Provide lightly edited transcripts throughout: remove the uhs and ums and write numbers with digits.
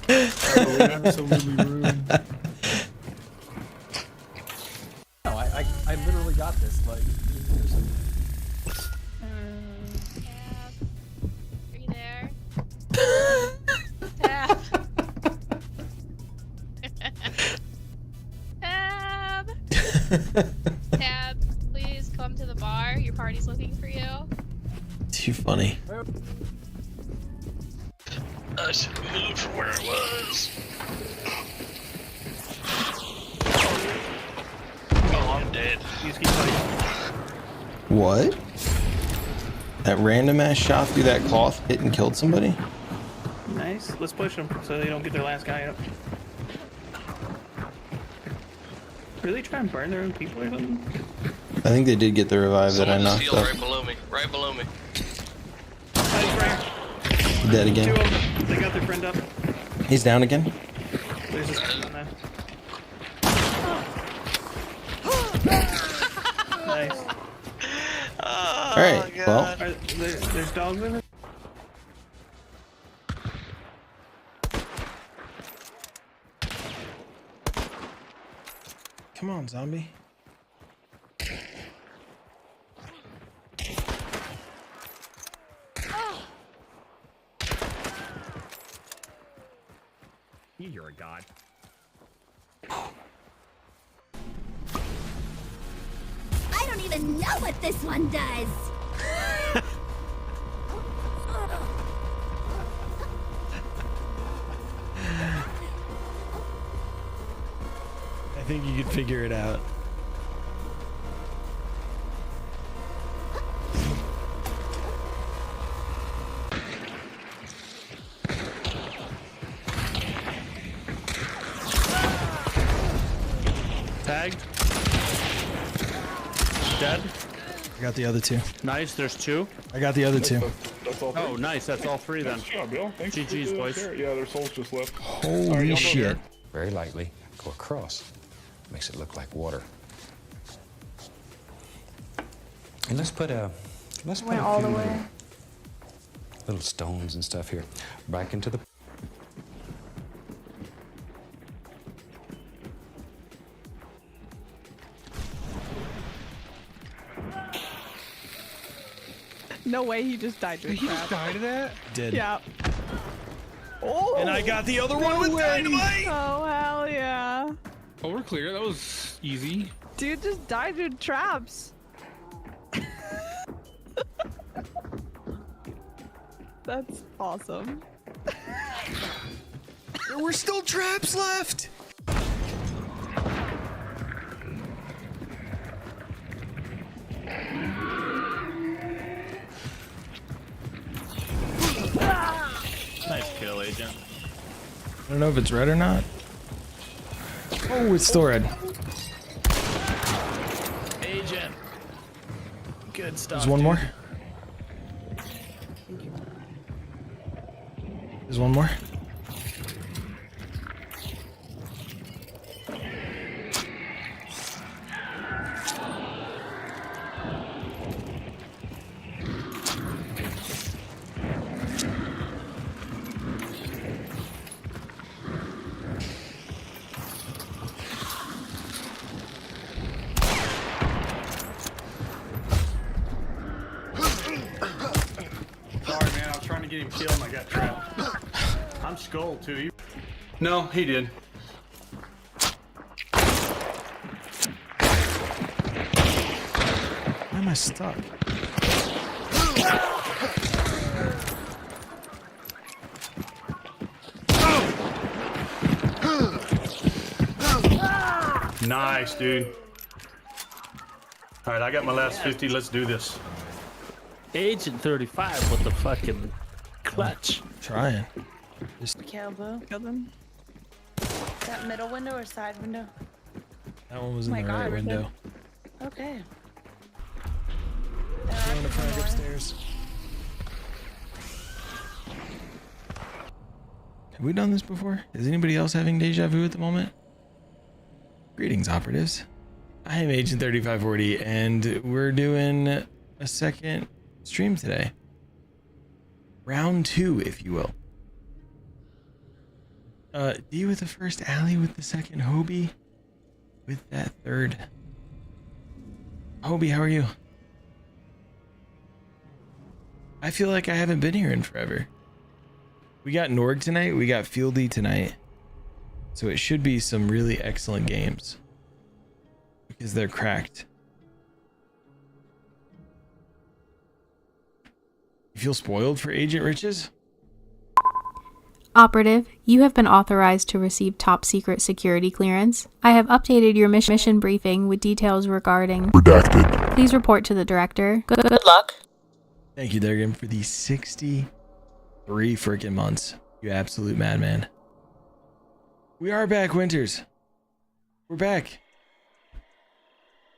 Absolutely rude. No, I literally got this. Like, Tab, are you there? Tab. Tab. Tab, please come to the bar. Your party's looking for you. Too funny. I should have moved from where I was. Oh, I'm dead. What? That random ass shot through that cloth hit and killed somebody? Nice. Let's push them so they don't get their last guy up. Really try and burn their own people or something? I think they did get the revive that I Someone just knocked healed up. right below me. Right below me. Dead again. Two of them. They got their friend up. He's down again. There's this on there. Nice. Oh, Alright, well. There's dogs in it? Come on, zombie. you're a god. I don't even know what this one does. I think you could figure it out. Tagged. Dead. I got the other two. Nice, there's two. I got the other two. That's all three. Oh, nice, that's all three then. Good job, Bill. Thanks GG's, for the boys. carrot. Yeah, their souls just left. Holy shit. Very lightly go across. Makes it look like water. And let's put a all few the way. little stones and stuff here back into the. No way, he just died to a trap. died of that? Did. Yeah. Oh! And I got the other one with dynamite! Oh, hell yeah. Oh, we're clear. That was easy. Dude just died to traps. That's awesome. There were still traps left! Nice kill, Agent. I don't know if it's red or not. Oh, it's still red. Agent. Good stuff. There's one more. There's one more. Sorry, man. I was trying to get him killed and I got trapped. I'm skull too. No, he did. Why am I stuck? Nice, dude. All right, I got my last 50. Let's do this. Agent 35 with the fucking clutch. Trying. Kill them. That middle window or side window? That one was in Oh my the God, right we're window. Okay. Going to front upstairs. Have we done this before? Is anybody else having deja vu at the moment? Greetings, operatives. I am Agent 3540, and we're doing a second stream today. Round 2, if you will. D with the first, Allie with the second, Hobie with that third. Hobie, how are you? I feel like I haven't been here in forever. We got Norg tonight, we got Fieldy tonight. So it should be some really excellent games. Because they're cracked. You feel spoiled for Agent Riches? Operative, you have been authorized to receive top secret security clearance. I have updated your mission briefing with details regarding redacted. Please report to the director. Good luck. Thank you, Durgan, for the 63 freaking months. You absolute madman. We are back, Winters. We're back.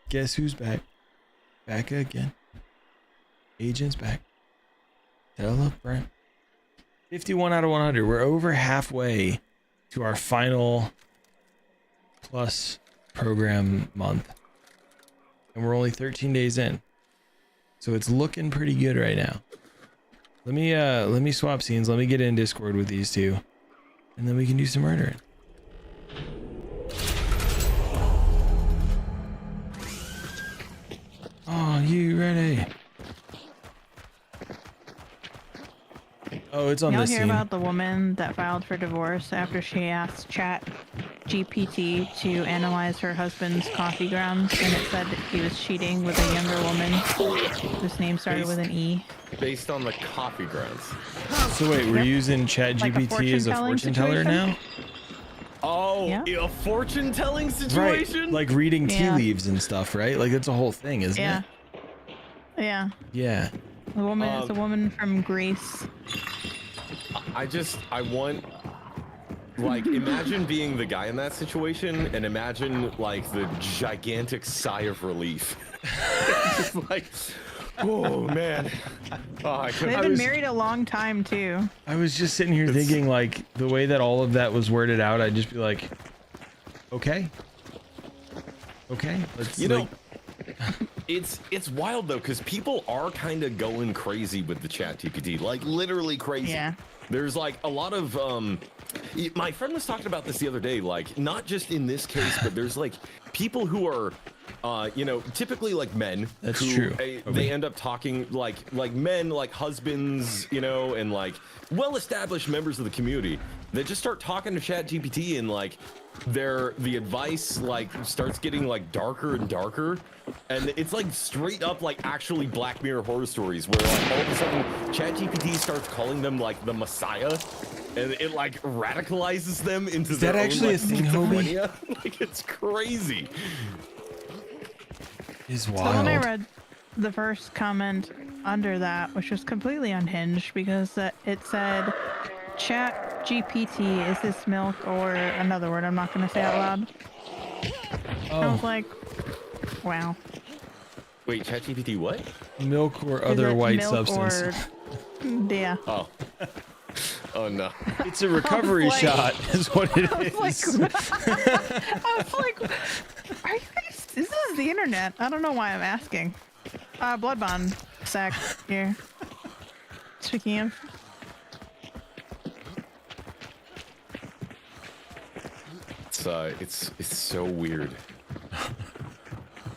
Guess who's back? Back again. Agent's back. Tell up, Brent. 51 out of 100. We're over halfway to our final plus program month. And we're only 13 days in. So it's looking pretty good right now. Let me swap scenes. Let me get in Discord with these two. And then we can do some murdering. Oh, you ready? Oh, it's on Y'all this hear scene. about the woman that filed for divorce after she asked Chat GPT to analyze her husband's coffee grounds, and it said that he was cheating with a younger woman whose name started with an E. Based on the coffee grounds. So wait, we're using Chat Like a GPT as a fortune teller situation? now? Oh, Yeah. a fortune telling situation? Right, like reading tea Yeah. leaves and stuff, right? Like that's a whole thing, isn't Yeah. it? Yeah. Yeah. The woman is a woman from Greece. I want, like, imagine being the guy in that situation and imagine, like, the gigantic sigh of relief. Just like, oh, man. Oh, I They've been married a long time, too. I was just sitting here thinking, like, the way that all of that was worded out, I'd just be like, okay. Okay. Let's, You know, like, it's wild, though, because people are kind of going crazy with the Chat GPT. Like, literally crazy. Yeah. There's like a lot of my friend was talking about this the other day, like not just in this case, but there's like people who are you know, typically like men. That's who, true. They end up talking like men, like husbands, you know, and like well-established members of the community that just start talking to Chat GPT, and like the advice like starts getting like darker and darker, and it's like straight up like actually Black Mirror horror stories where like all of a sudden Chat GPT starts calling them like the Messiah, and it like radicalizes them into Is that their actually own, a thing, Hobie? schizophrenia. Like it's crazy. Is So when wild. I read the first comment under that, which was completely unhinged because it said, Chat GPT, is this milk or another word I'm not going to say out loud? I was like, wow. Wait, ChatGPT what? Milk or Is other it white milk substance. Or... Yeah. Oh. Oh no. It's a recovery like- shot, is what it I is. was like, I was like, are you guys, this is the internet. I don't know why I'm asking. Blood bond sack here. Speaking of. It's so weird.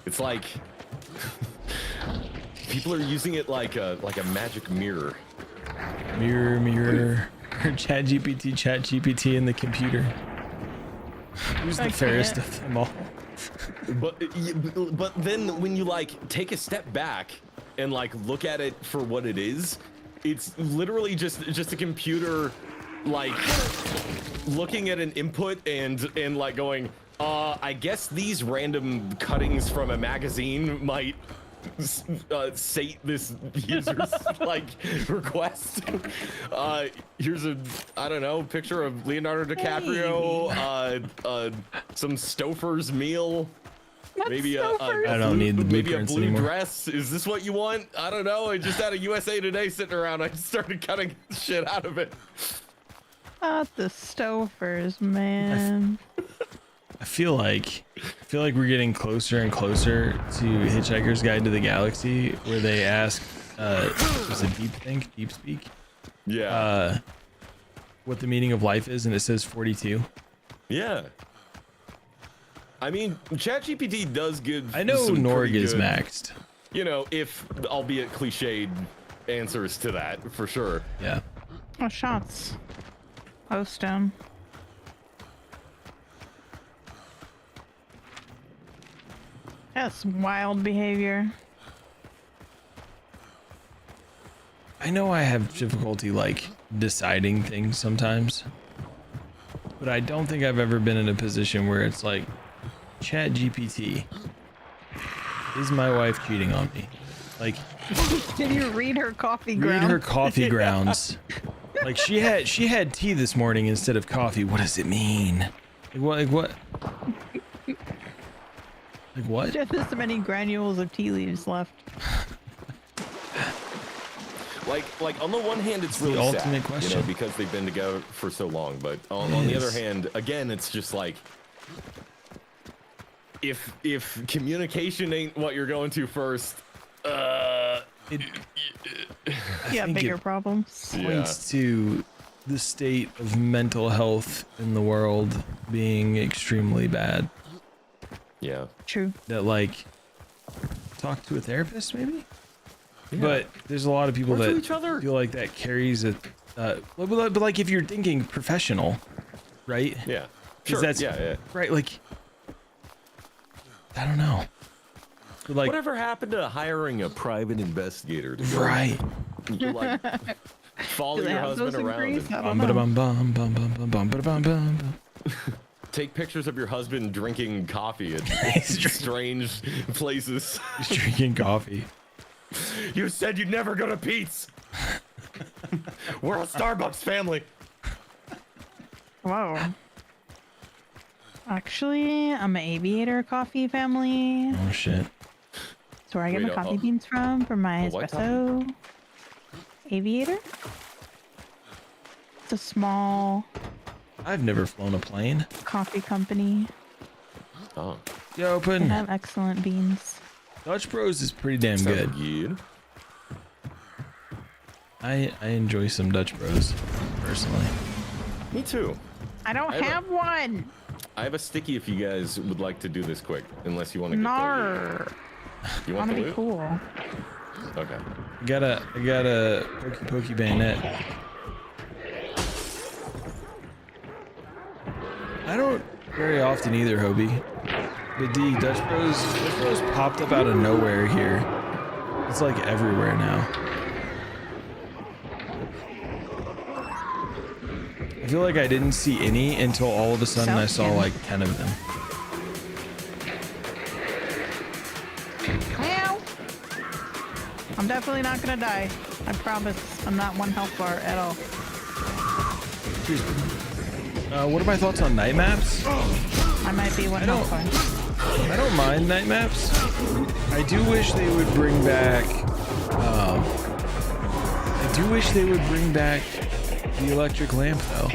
It's like people are using it like a magic mirror. Mirror. Chat GPT in the computer. Who's the I fairest can't. of them all? But then when you like take a step back and like look at it for what it is, it's literally just a computer like looking at an input and like going, I guess these random cuttings from a magazine might sate this user's like request. Here's a, I don't know, picture of Leonardo DiCaprio, some Stouffer's meal. Maybe I don't need the maybe a blueprints blue anymore. dress. Is this what you want? I don't know. I just had a USA Today sitting around. I just started cutting shit out of it. Not the Stouffer's, man. I feel like we're getting closer and closer to Hitchhiker's Guide to the Galaxy, where they ask, was it Deep Speak? Yeah. what the meaning of life is, and it says 42. Yeah. I mean, ChatGPT does give. I know some Norg pretty is good, maxed. You know, if albeit cliched answers to that for sure. Yeah. Oh, shots. Post him. That's wild behavior. I know I have difficulty like deciding things sometimes, but I don't think I've ever been in a position where it's like, Chat GPT, is my wife cheating on me? Like, did you read her coffee read grounds? her coffee grounds. Like she had tea this morning instead of coffee. What does it mean? Like what? Like what? Just this many granules of tea leaves left. Like on the one hand, it's really the ultimate sad, question. you know, because they've been together for so long. But on the other hand, again, it's just like, if communication ain't what you're going to first, Yeah, bigger problems. Points to the state of mental health in the world being extremely bad. Yeah. True. That like talk to a therapist maybe. Yeah. But there's a lot of people Or to that each other. feel like that carries a but like if you're thinking professional, right? Yeah. 'Cause Sure. that's Yeah. right. Like I don't know. But like Whatever happened to hiring a private investigator to go, right. like, follow Do they your have husband those in around Greece? and I don't know. Bum, bum, bum, bum, bum, bum, bum, bum, bum. take pictures of your husband drinking coffee at strange places. He's drinking coffee. You said you'd never go to Pete's. We're a Starbucks family. Whoa. Actually, I'm an aviator coffee family. Oh shit. That's where I get Wait, my coffee beans from for my a white espresso. Aviator? It's a small I've never flown a plane. coffee company. Oh. They Yo, open. have excellent beans. Dutch Bros is pretty damn good. Good. I enjoy some Dutch Bros personally. Me too. I don't I have a- have one. I have a sticky if you guys would like to do this quick, unless you want to get Nar. You I want want to the be loot? cool. Okay. I got a pokey bayonet. I don't very often either, Hobie. But D, Dutch Bros popped up out of nowhere here. It's like everywhere now. I feel like I didn't see any until all of a sudden I saw like 10 of them. Well, I'm definitely not gonna die. I promise. I'm not one health bar at all. What are my thoughts on night maps? I might be one health bar. I don't mind night maps. I do wish they would bring back. I do wish they would bring back the electric lamp, though.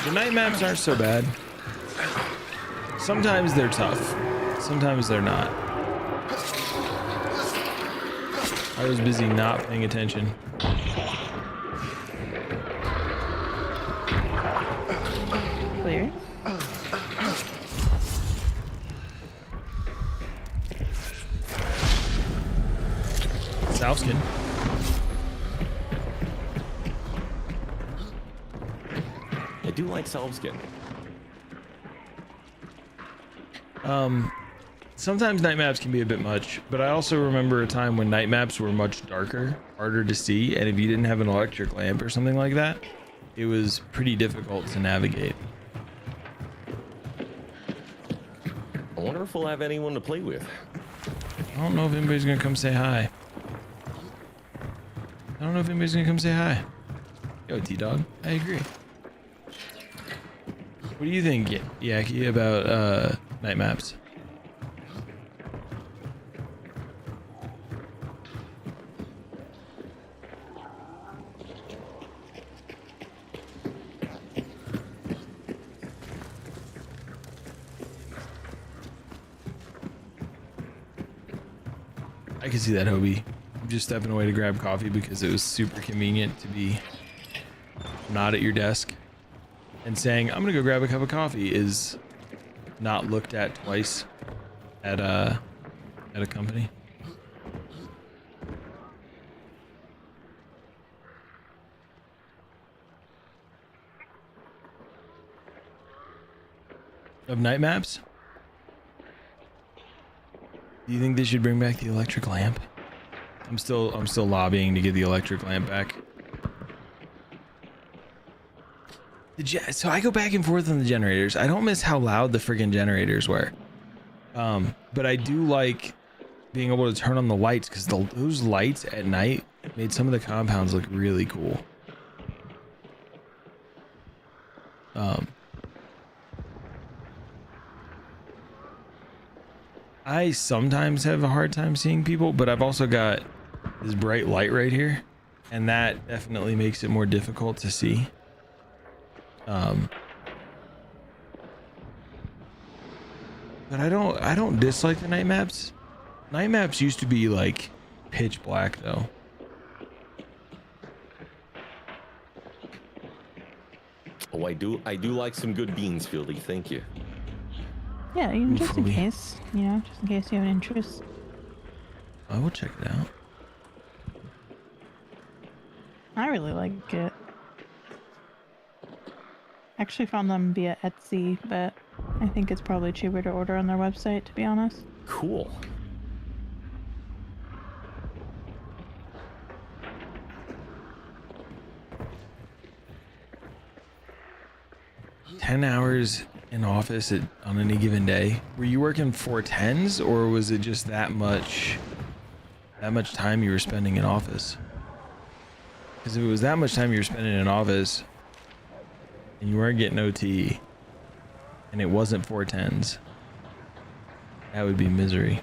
The night maps aren't so bad. Sometimes they're tough. Sometimes they're not. I was busy not paying attention. Clear. Souskin. I do like Selvskin. Sometimes night maps can be a bit much, but I also remember a time when night maps were much darker, harder to see, and if you didn't have an electric lamp or something like that, it was pretty difficult to navigate. I wonder if we'll have anyone to play with. I don't know if anybody's gonna come say hi. I don't know if anybody's gonna come say hi. Yo, T-Dog, I agree. What do you think, Yaki, about night maps? I can see that, Hobie. I'm just stepping away to grab coffee because it was super convenient to be not at your desk. And saying, I'm gonna go grab a cup of coffee is not looked at twice at a company. Of night maps? Do you think they should bring back the electric lamp? I'm still lobbying to get the electric lamp back. So I go back and forth on the generators. I don't miss how loud the friggin' generators were. But I do like being able to turn on the lights because those lights at night made some of the compounds look really cool. I sometimes have a hard time seeing people, but I've also got this bright light right here, and that definitely makes it more difficult to see. But I don't dislike the night maps. Night maps used to be like pitch black though. Oh, I do like some good beans, Fieldy. Thank you. Yeah, even just in case, you know, just in case you have an interest. I will check it out. I really like it. Actually found them via Etsy, but I think it's probably cheaper to order on their website, to be honest. Cool. $10 hours in office on any given day. Were you working 410s, or was it just that much time you were spending in office? Because if it was that much time you were spending in office and you weren't getting OT and it wasn't 410s, that would be misery.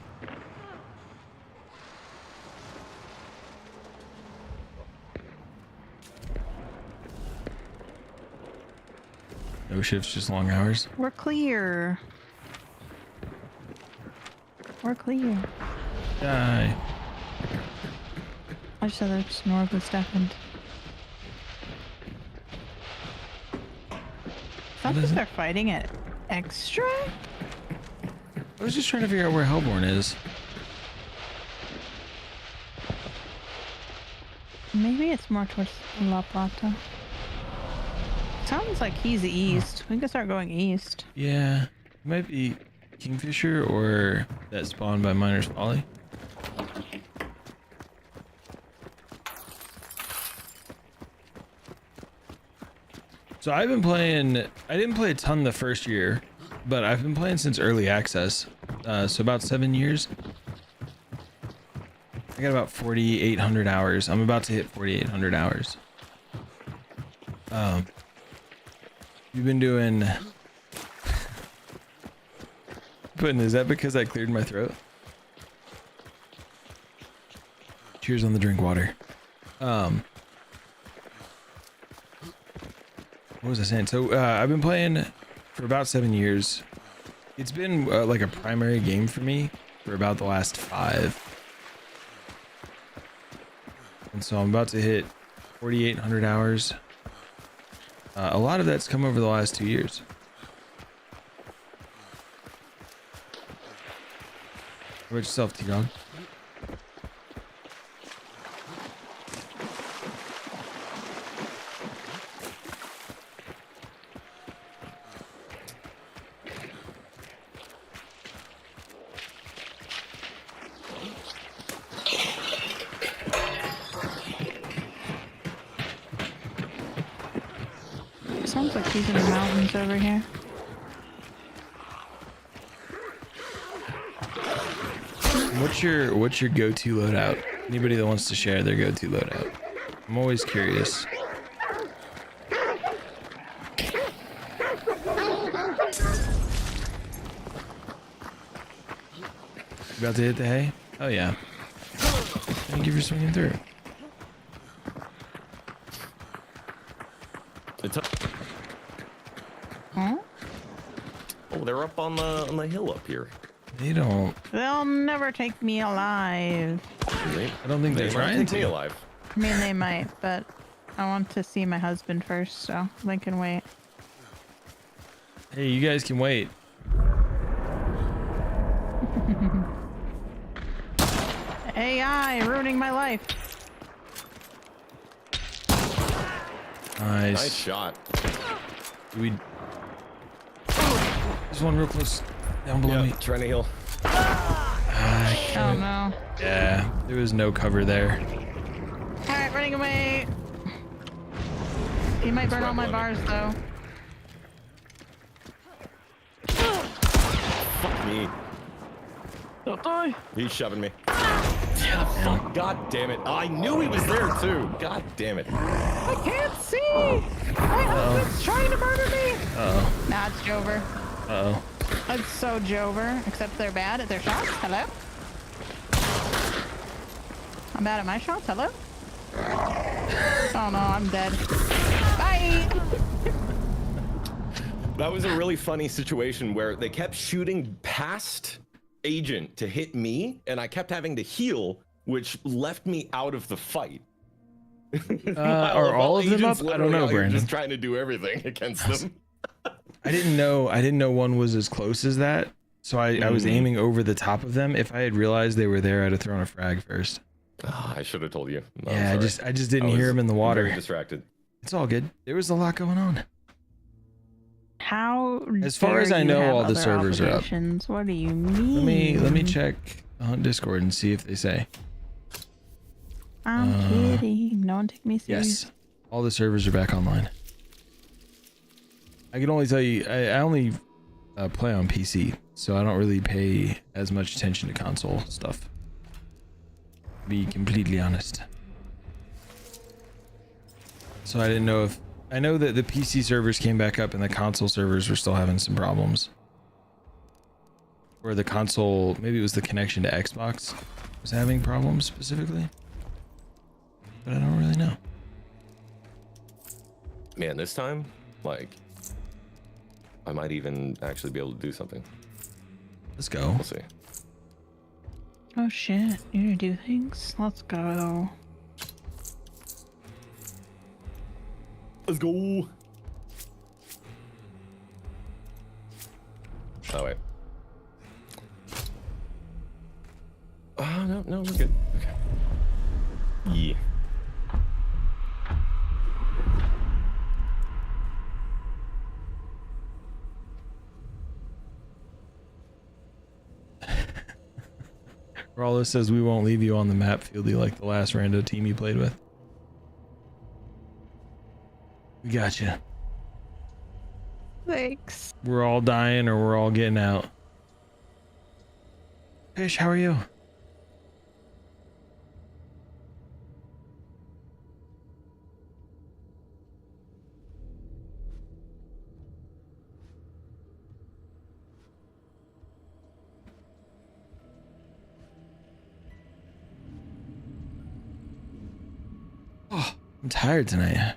No shifts, just long hours. We're clear. We're clear. Die. I just said that just north of Steffend. Sounds like they're fighting at Extra? I was just trying to figure out where Hellborn is. Maybe it's more towards La Plata. Sounds like he's east. We can start going east. Yeah, it might be Kingfisher or that spawn by Miner's Folly. So I've been playing, I didn't play a ton the first year, but I've been playing since early access. So about 7 years. I got about 4,800 hours. I'm about to hit 4,800 hours. You've been doing... Puddin', is that because I cleared my throat? Cheers on the drink water. What was I saying? So I've been playing for about 7 years. It's been like a primary game for me for about the last 5. And so I'm about to hit 4,800 hours. A lot of that's come over the last 2 years. How about yourself, T-Dog? Sounds like he's in the mountains over here. What's your go-to loadout? Anybody that wants to share their go-to loadout. I'm always curious. About to hit the hay? Oh yeah. Thank you for swinging through. It's up. Huh? Oh, they're up on the hill up here. They don't. They'll never take me alive. I don't think they're trying take me to. alive. I mean, they might, but I want to see my husband first, so they can wait. Hey, you guys can wait. AI ruining my life. Nice. Nice shot. We. There's one real close down below me. Trying to heal. Oh no. Yeah, there was no cover there. Alright, running away. He might burn all my bars though. Fuck me. Don't die. He's shoving me. Yeah, fuck. God damn it. I knew he was there too. God damn it. I can't see. My husband's trying to murder me. Uh-oh. Nah, it's Jover. Uh-oh. It's so Jover, except they're bad at their shots. Hello? I'm bad at my shots. Hello? Oh no, I'm dead. Bye! That was a really funny situation where they kept shooting past Agent to hit me, and I kept having to heal, which left me out of the fight. Are all of them up? I don't know, Brandon. Just trying to do everything against them. I didn't know one was as close as that, so I was aiming over the top of them. If I had realized they were there, I'd have thrown a frag first. Oh, I should have told you. No, yeah, I just didn't hear him in the water. Very distracted. It's all good. There was a lot going on. How as far as dare I you know, have all the other servers are up. obligations? What do you mean? Let me check on Discord and see if they say. I'm kidding. No one take me serious. Yes, all the servers are back online. I can only tell you, I only play on PC, so I don't really pay as much attention to console stuff. To be completely honest. So I didn't know if... I know that the PC servers came back up and the console servers were still having some problems. Or the console, maybe it was the connection to Xbox was having problems specifically. But I don't really know. Man, this time, like, I might even actually be able to do something. Let's go. We'll see. Oh shit, you gonna do things? Let's go. Let's go. Oh wait. No, we're good. Okay. Yeah. Rollo says we won't leave you on the map, Fieldy, like the last rando team you played with. We got you. Thanks. We're all dying or we're all getting out. Fish, how are you? Oh, I'm tired tonight.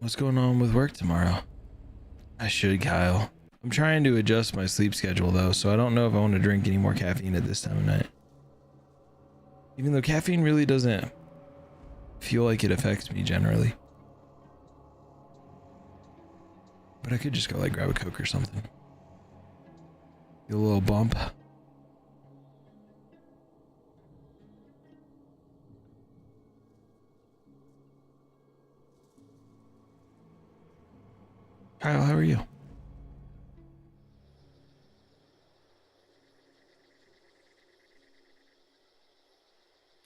What's going on with work tomorrow? I should, Kyle. I'm trying to adjust my sleep schedule though, so I don't know if I want to drink any more caffeine at this time of night. Even though caffeine really doesn't feel like it affects me generally. But I could just go like grab a Coke or something. Get a little bump. Kyle, how are you?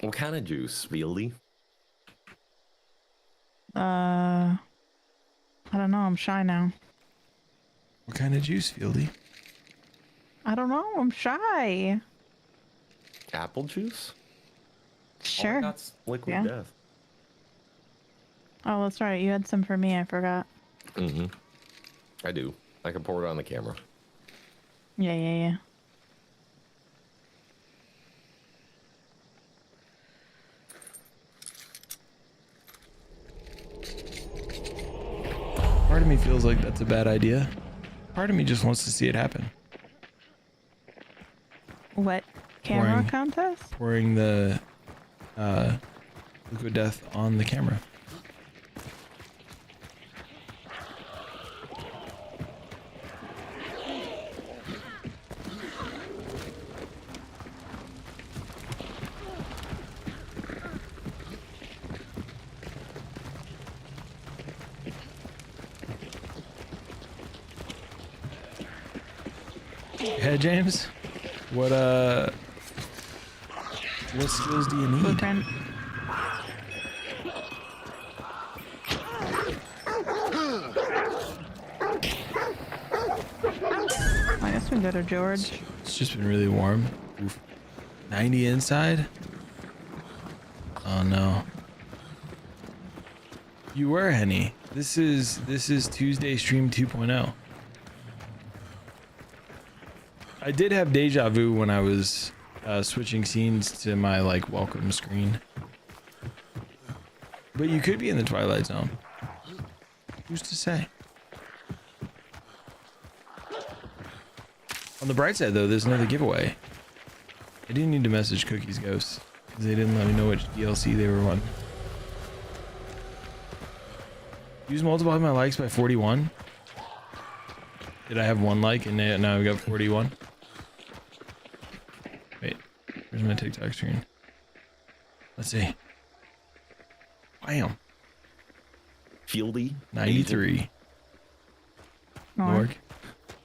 What kind of juice, really? I don't know. I'm shy now. What kind of juice, Fieldy? I don't know. I'm shy. Apple juice? Sure. That's liquid Yeah. death. Oh, that's right. You had some for me. I forgot. Mm-hmm. I do. I can pour it on the camera. Yeah. Part of me feels like that's a bad idea. Part of me just wants to see it happen. What camera contest? Pouring the liquid death on the camera. Hey James, what skills do you need? Blueprint. I guess we can go to George. It's just been really warm. Oof. 90 inside? Oh no. You were Henny. This is Tuesday stream 2.0. I did have deja vu when I was switching scenes to my like welcome screen. But you could be in the Twilight Zone. Who's to say? On the bright side though, there's another giveaway. I didn't need to message Cookie's Ghost because they didn't let me know which DLC they were on. Use multiply my likes by 41. Did I have 1 like and now I've got 41? Wait, where's my TikTok screen? Let's see. Bam. Fieldy. 93. Morg.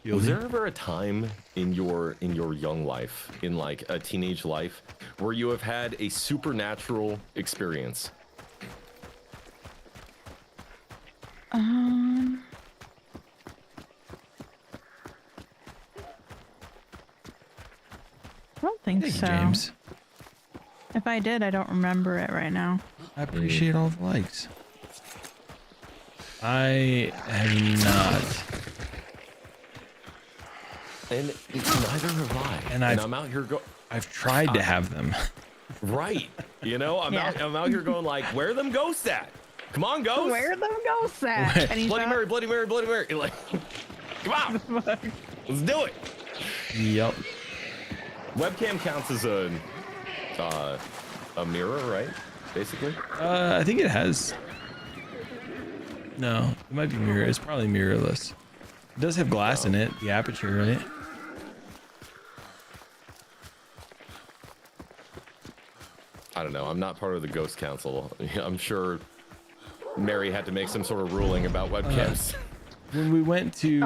Was there ever a time in your young life, in like a teenage life, where you have had a supernatural experience? I don't think so. James. If I did, I don't remember it right now. I appreciate all the likes. I have not. And neither have I. And I'm out here I've tried to have them. Right. You know, I'm out here going like, where are them ghosts at? Come on, ghosts. Where are them ghosts at? Bloody Mary, Bloody Mary, Bloody Mary. You're like, come on. Let's do it. Yep. Webcam counts as a mirror, right? Basically. I think it has. No, it might be mirror. It's probably mirrorless. It does have glass in it, the aperture, right? I don't know. I'm not part of the Ghost Council. I'm sure Mary had to make some sort of ruling about webcams. When we went to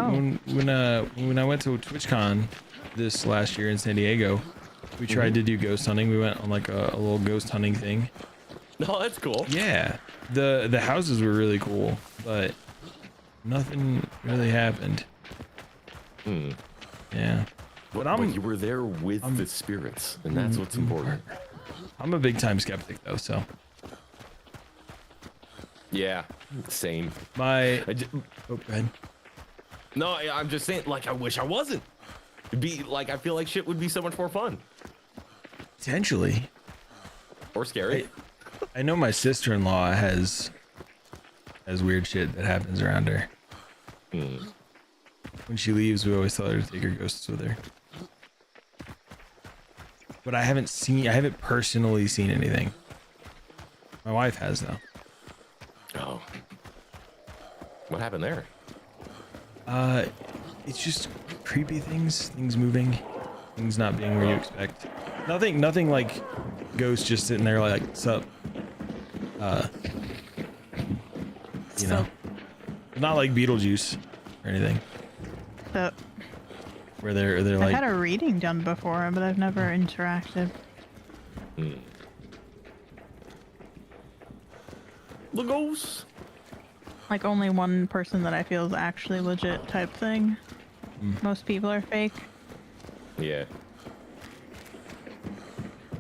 when I went to TwitchCon this last year in San Diego, we tried to do ghost hunting. We went on like a little ghost hunting thing. No, that's cool. Yeah, the houses were really cool, but nothing really happened. Yeah, but you were there with the spirits, and that's what's important. I'm a big time skeptic though, so. Yeah, same. Go ahead. No, I'm just saying, like, I wish I wasn't. It'd be like, I feel like shit would be so much more fun. Potentially. Or scary. I know my sister-in-law has weird shit that happens around her. When she leaves, we always tell her to take her ghosts with her. But I haven't personally seen anything. My wife has though. Oh. What happened there? It's just creepy things moving, things not being where you expect. Nothing like ghosts just sitting there like sup. You know, not like Beetlejuice or anything. So where they're I've like. had a reading done before, but I've never interacted. The ghosts. Like only one person that I feel is actually legit type thing. Most people are fake. Yeah.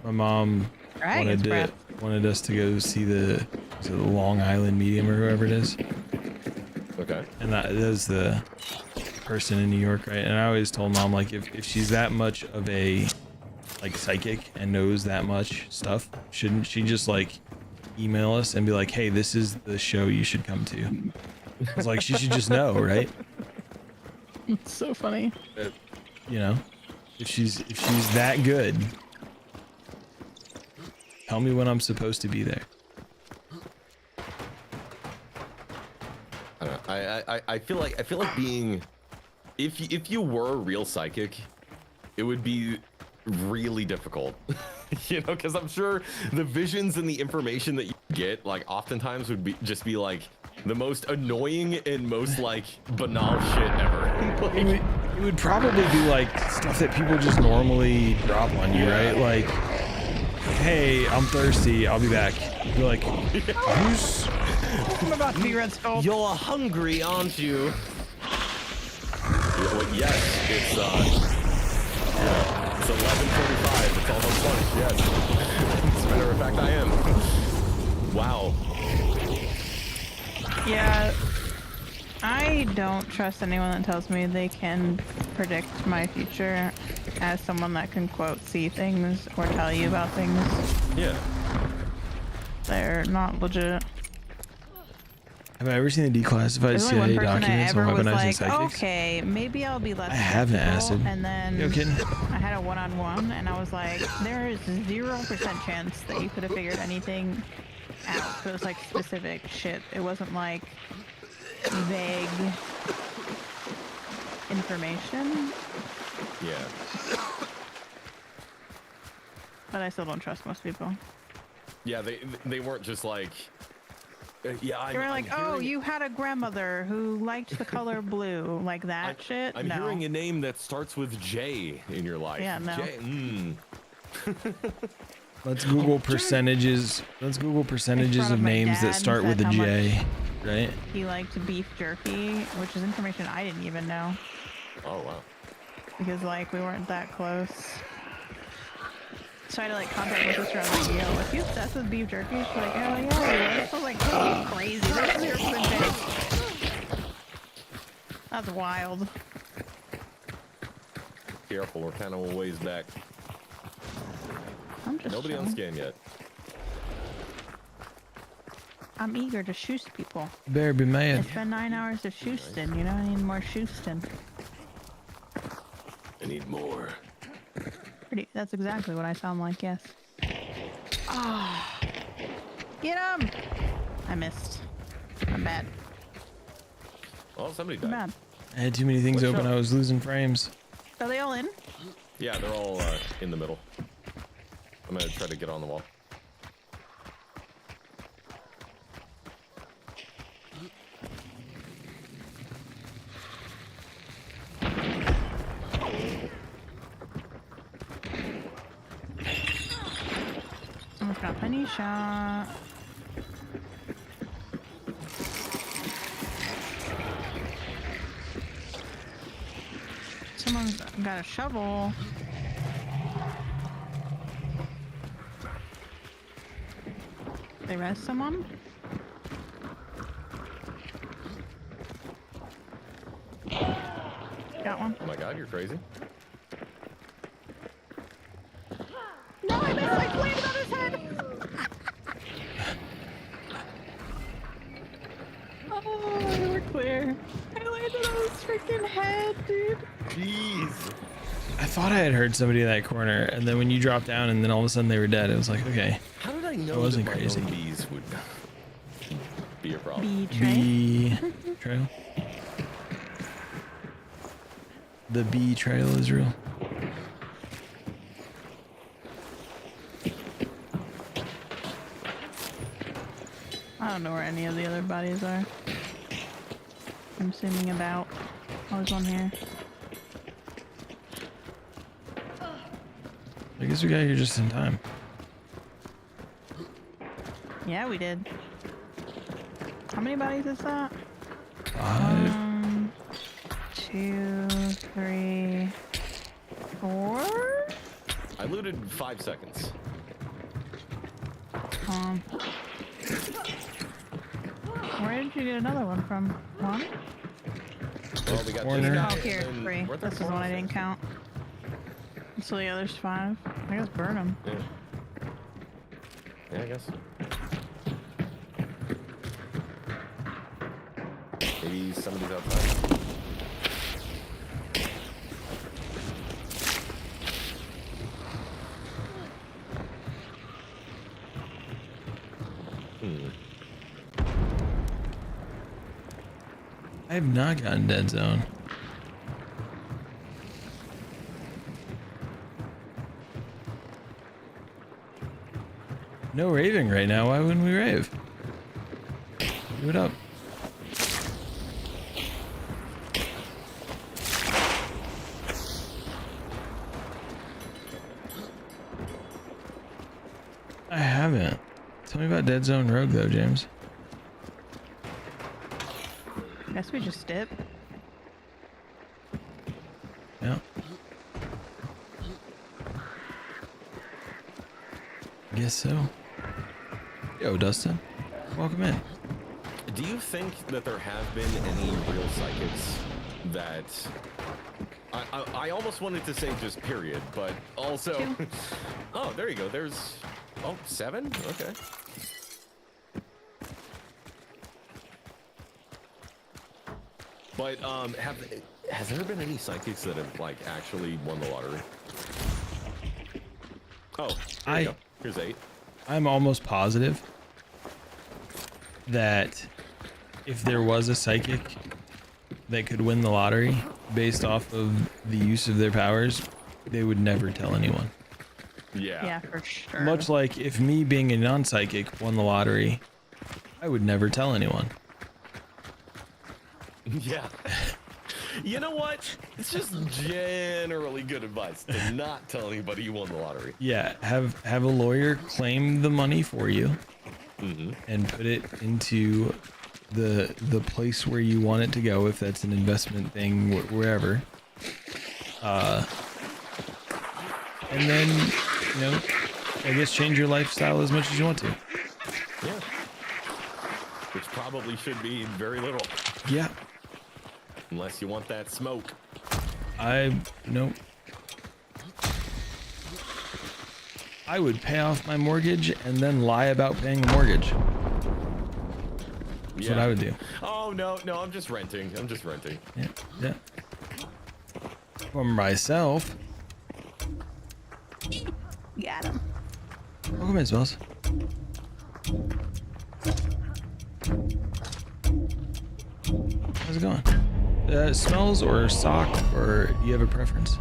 My mom wanted us to go see the Long Island Medium or whoever it is. Okay. And that is the person in New York, right? And I always told Mom, like, if she's that much of a like psychic and knows that much stuff, shouldn't she just like email us and be like, hey, this is the show you should come to? It's like she should just know, right? It's so funny. You know, if she's that good, tell me when I'm supposed to be there. I don't know. I feel like being, if you were a real psychic, it would be really difficult. You know, because I'm sure the visions and the information that you get, like, oftentimes would just be like the most annoying and most like banal shit ever. Like, it would probably be like stuff that people just normally drop on you, right? Like, hey, I'm thirsty, I'll be back. You're like, who's... I'm about to be Red Skull. You're hungry, aren't you? Well, yes, it's yeah, it's 11:45. It's almost lunch. Yes, as a matter of fact, I am. Wow. Yeah, I don't trust anyone that tells me they can predict my future as someone that can quote see things or tell you about things. Yeah. They're not legit. Have I ever seen the declassified There's only one CIA person documents that on ever was weaponizing like, psychics? okay, maybe I'll be less I haven't skeptical, acid. And then You kidding? I had a one-on-one and I was like, there is 0% chance that you could have figured anything out. So it was like specific shit. It wasn't like vague information. Yeah. But I still don't trust most people. Yeah, they weren't just like, yeah. They were like, I'm oh, hearing, you had a grandmother who liked the color blue, like that shit. I'm no. hearing a name that starts with J in your life. Yeah, no. J. Let's Google percentages. Let's Gooole percentages of names that start with a J, right? He liked beef jerky, which is information I didn't even know. Oh wow. Because like we weren't that close. So I had to like contact my sister. I was like, yo, was you obsessed with beef jerky? She's like, hell yeah, he was. I was like, oh, you're crazy. There's 0% chance. That's wild. Careful, we're kind of a ways back. I'm just Nobody on chilling. scan yet. I'm eager to shoot people. Better be mad. It's been 9 hours of shoosting, you know? I need more shoosting. I need more. That's exactly what I sound like, yes. Ah, get him! I missed. I'm bad. Oh, somebody I'm died. bad. I had too many things What open. show? I was losing frames. Are they all in? Yeah, they're all in the middle. I'm gonna try to get on the wall. Almost got penny shot. Someone's got a shovel. They res someone? Got one. Oh my god, you're crazy. No, I missed. I landed on his head. Oh, they were clear. I landed on his freaking head, dude. Jeez. I thought I had heard somebody in that corner, and then when you dropped down, and then all of a sudden they were dead, it was like, okay. How did I know It wasn't that my crazy. own bees would be a problem? Bee train. Bee trail. The bee trail is real. I don't know where any of the other bodies are. I'm assuming about. Oh, there's one here. I guess we got here just in time. Yeah, we did. How many bodies is that? 5. 1, 2, 3, 4. I looted 5 seconds. Where did you get another one from? 1? Well, we got Corner. this Oh, guy, here, and 3. weren't there This is the one I didn't count. So the other's 5. I guess burn them. Yeah. Yeah, I guess. Maybe somebody's outside. I have not gotten dead zone. No raving right now. Why wouldn't we rave? Do it up. I haven't. Tell me about Dead Zone Rogue though, James. Guess we just dip. Yeah. Guess so. Yo, Dustin. Welcome in. Do you think that there have been any real psychics that... I almost wanted to say just period, but also... Oh, there you go. There's... Oh, 7? Okay. But has there been any psychics that have like actually won the lottery? Oh, here you go. Here's 8. I'm almost positive that if there was a psychic that could win the lottery based off of the use of their powers, they would never tell anyone. Yeah. Yeah, for sure. Much like if me being a non-psychic won the lottery, I would never tell anyone. Yeah. You know what? It's just generally good advice to not tell anybody you won the lottery. Yeah, have a lawyer claim the money for you and put it into the place where you want it to go, if that's an investment thing, wherever. And then, you know, I guess change your lifestyle as much as you want to. Yeah. Which probably should be very little. Yeah. Unless you want that smoke. Nope. I would pay off my mortgage and then lie about paying the mortgage. That's what I would do. Oh, no, I'm just renting. Yeah, yeah. For myself. Got him. Welcome in, Smells. How's it going? Smells or sock, or do you have a preference?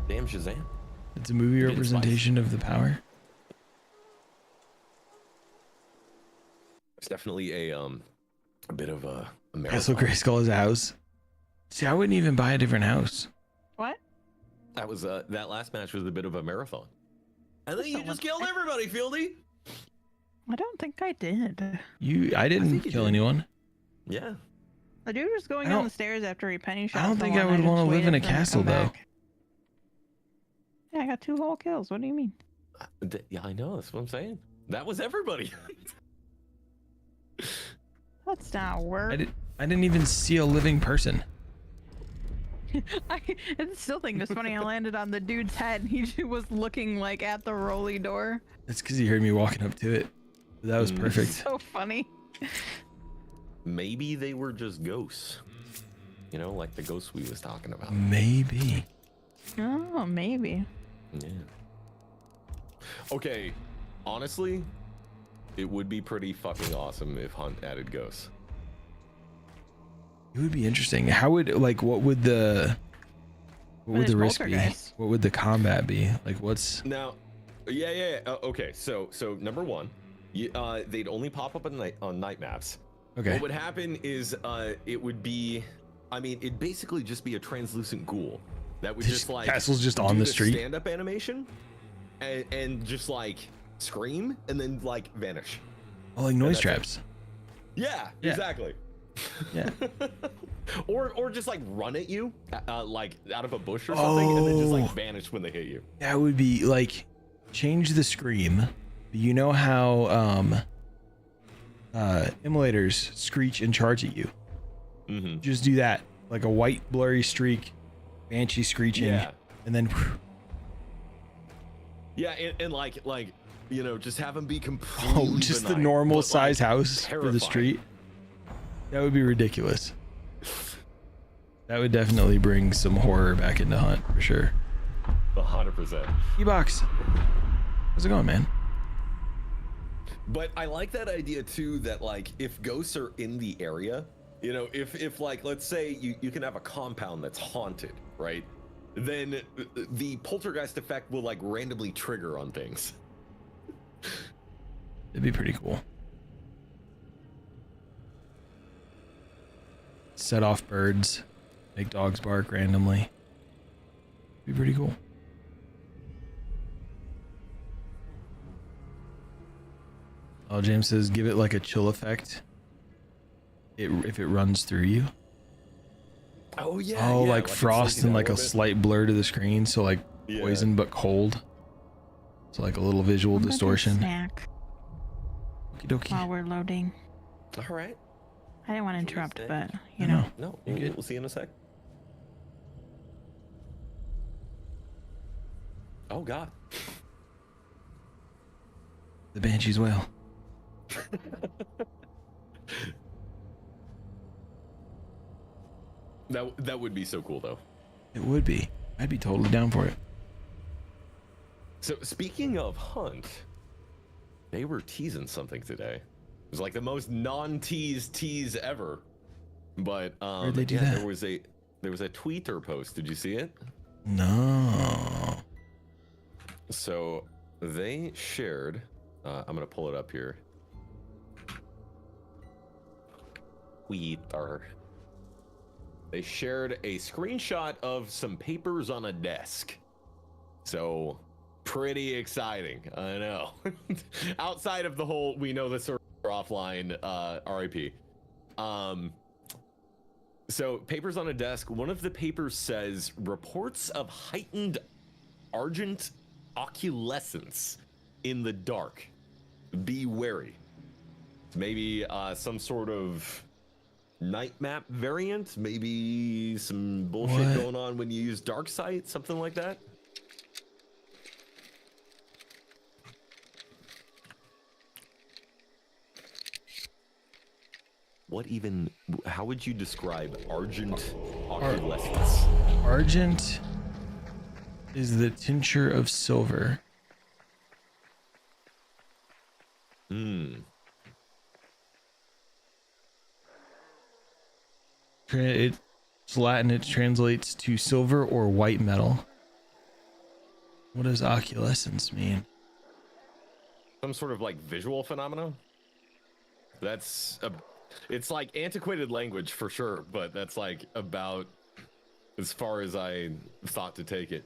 Damn Shazam. It's a movie representation of the power. It's definitely a bit of a Castle Grayskull is a house. See, I wouldn't even buy a different house. What? That was that last match was a bit of a marathon. And then you just killed everybody, Fieldy. I don't think I did. I didn't kill anyone. Yeah. The dude was going down the stairs after he penny shot. I don't think I would want to live in a castle though. Yeah, I got 2 whole kills. What do you mean? Yeah, I know. That's what I'm saying. That was everybody. That's not work. I didn't even see a living person. I still think it's funny. I landed on the dude's head and he was looking like at the rolly door. That's because he heard me walking up to it. That was perfect. So funny. Maybe they were just ghosts. You know, like the ghosts we was talking about. Maybe. Oh, maybe. Yeah. Okay, honestly, it would be pretty fucking awesome if Hunt added ghosts. It would be interesting. How would, like, what would the risk be? What would the combat be? Like, what's... Now, yeah. Okay, so number 1, they'd only pop up on night maps. Okay. What would happen is it would be, I mean, it'd basically just be a translucent ghoul that would just like castle's just on the street, stand-up animation, and just like scream and then like vanish. Oh, like noise traps. Yeah, exactly. Yeah. or just like run at you, like out of a bush or something, and then just like vanish when they hit you. That would be like, change the scream. You know how immolators screech and charge at you. Just do that, like a white blurry streak, banshee screeching, and then. Yeah, and like you know, just have them be completely just benign, the normal but, size like, house for the terrifying. street. That would be ridiculous. That would definitely bring some horror back into Hunt for sure. 100%. E-Box, how's it going, man? But I like that idea too, that like if ghosts are in the area, you know, if like let's say you can have a compound that's haunted, right? Then the poltergeist effect will like randomly trigger on things. It'd be pretty cool. Set off birds, make dogs bark randomly. Be pretty cool. Oh, James says give it like a chill effect. If it runs through you. Oh yeah. Oh, yeah, like frost and like a slight blur to the screen, so like poison but cold. So like a little visual distortion. Snack. Okie dokie. While we're loading. All right. I didn't want to interrupt, but you know. No, You're good. we'll see in a sec. Oh God. The Banshee's wail. That would be so cool though. It would be. I'd be totally down for it. So speaking of Hunt, they were teasing something today. It was like the most non-tease tease ever. But Where'd they do that? there was a tweeter post. Did you see it? No. So they shared. I'm gonna pull it up here. Tweeter. They shared a screenshot of some papers on a desk. So pretty exciting, I know. Outside of the whole we know the server offline RIP. So papers on a desk. One of the papers says reports of heightened argent oculescence in the dark. Be wary. Maybe some sort of night map variant, maybe some bullshit going on when you use dark sight, something like that. How would you describe argent oculescence? Argent is the tincture of silver. It's Latin, it translates to silver or white metal. What does oculescence mean? Some sort of like visual phenomena? It's like antiquated language for sure, but that's like about as far as I thought to take it.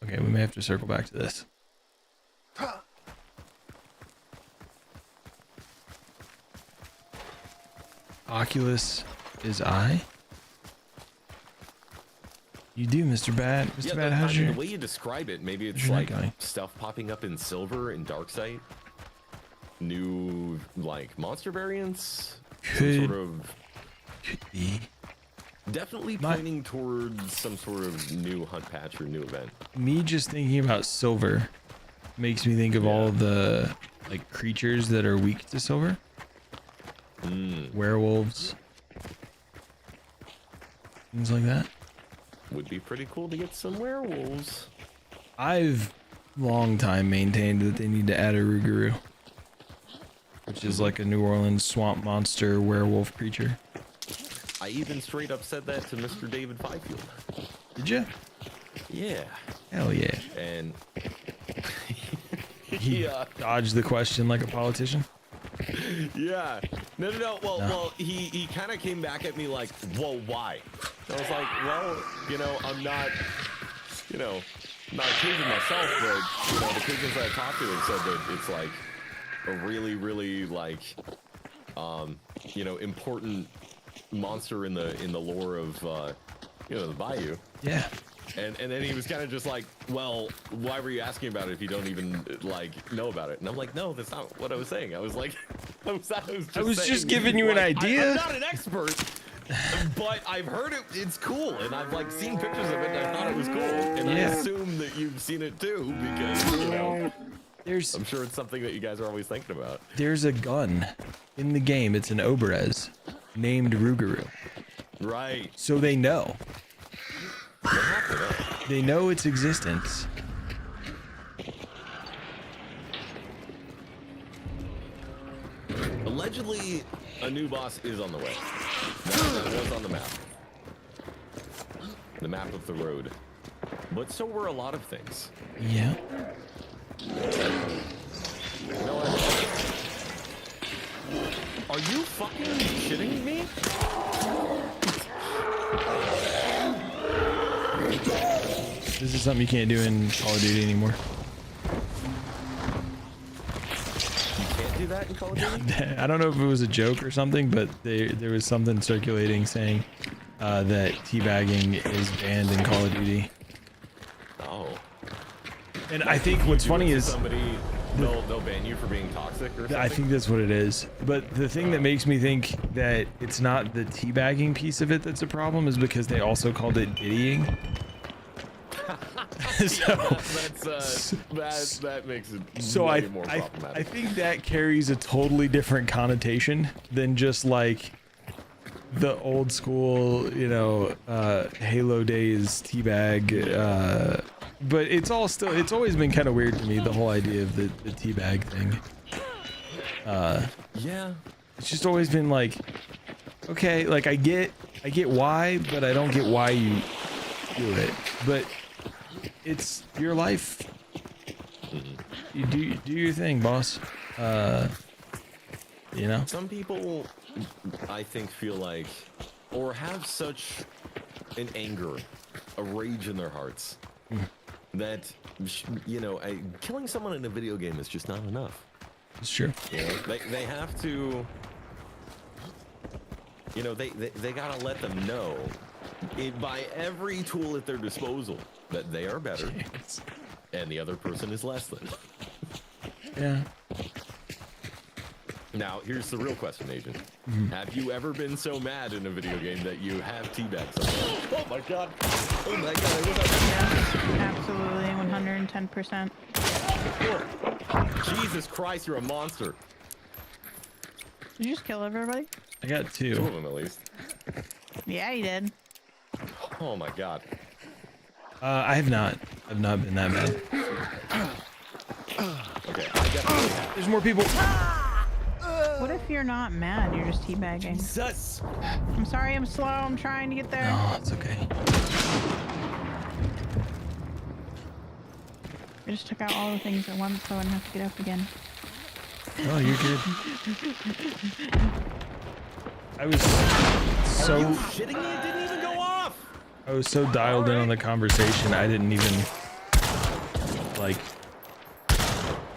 Okay, we may have to circle back to this. Oculus is eye? You do, Mr. Bat. Mr. Bat, how's your... The way you describe it, maybe it's like stuff popping up in silver and dark sight. New, like, monster variants? Some sort of... Could be. Definitely pointing towards some sort of new hunt patch or new event. Me just thinking about silver makes me think of all the like creatures that are weak to silver. Werewolves. Things like that. Would be pretty cool to get some werewolves. I've long time maintained that they need to add a Rougarou, which is like a New Orleans swamp monster werewolf creature. I even straight up said that to Mr. David Fifield. Did you? Yeah. Hell yeah. And he dodged the question like a politician. Yeah. No. Well, he kind of came back at me like, "Whoa, why?" And I was like, "Well, I'm not, not accusing myself, but the Cajuns that I talked to have said that it's like a really, really like, important monster in the lore of the bayou. Yeah. And then he was kind of just like, well, why were you asking about it if you don't even like know about it? And I'm like, no, that's not what I was saying. I was like, I was just giving you an idea. I'm not an expert, but I've heard it. It's cool, and I've like seen pictures of it, and I thought it was cool. And I assume that you've seen it too, because I'm sure it's something that you guys are always thinking about. There's a gun in the game. It's an Oberez named Rougarou. Right. So they know. They know its existence. Allegedly, a new boss is on the way. That was on the map. The map of the road. But so were a lot of things. Yeah. You know what? Are you fucking shitting me? This is something you can't do in Call of Duty anymore. You can't do that in Call of Duty? I don't know if it was a joke or something, but there was something circulating saying that teabagging is banned in Call of Duty. Oh. And I think what's funny is they'll ban you for being toxic or something? I think that's what it is. But the thing that makes me think that it's not the teabagging piece of it that's a problem is because they also called it diddying. That makes it so way more problematic. I think that carries a totally different connotation than just like the old school, Halo days teabag. But it's always been kind of weird to me, the whole idea of the teabag thing. Yeah. It's just always been like, okay, like I get why, but I don't get why you do it. But it's your life. You do your thing, boss. Some people, I think, feel like, or have such an anger, a rage in their hearts, that killing someone in a video game is just not enough. It's true. They have to. They gotta let them know, by every tool at their disposal, that they are better, and the other person is less than. Yeah. Now, here's the real question, Agent. Have you ever been so mad in a video game that you have teabagged someone? Oh my god! Oh my god! Absolutely, 110%. Jesus Christ, you're a monster. Did you just kill everybody? I got 2. 2 of them at least. Yeah, you did. Oh my god. I have not. I've not been that bad. Okay, I definitely have. There's more people. What if you're not mad? You're just teabagging. Jesus! I'm sorry, I'm slow. I'm trying to get there. No, it's okay. I just took out all the things at once so I wouldn't have to get up again. Oh, you're good. I was so. Are you shitting me? It didn't even go off! I was so dialed in on the conversation, I didn't even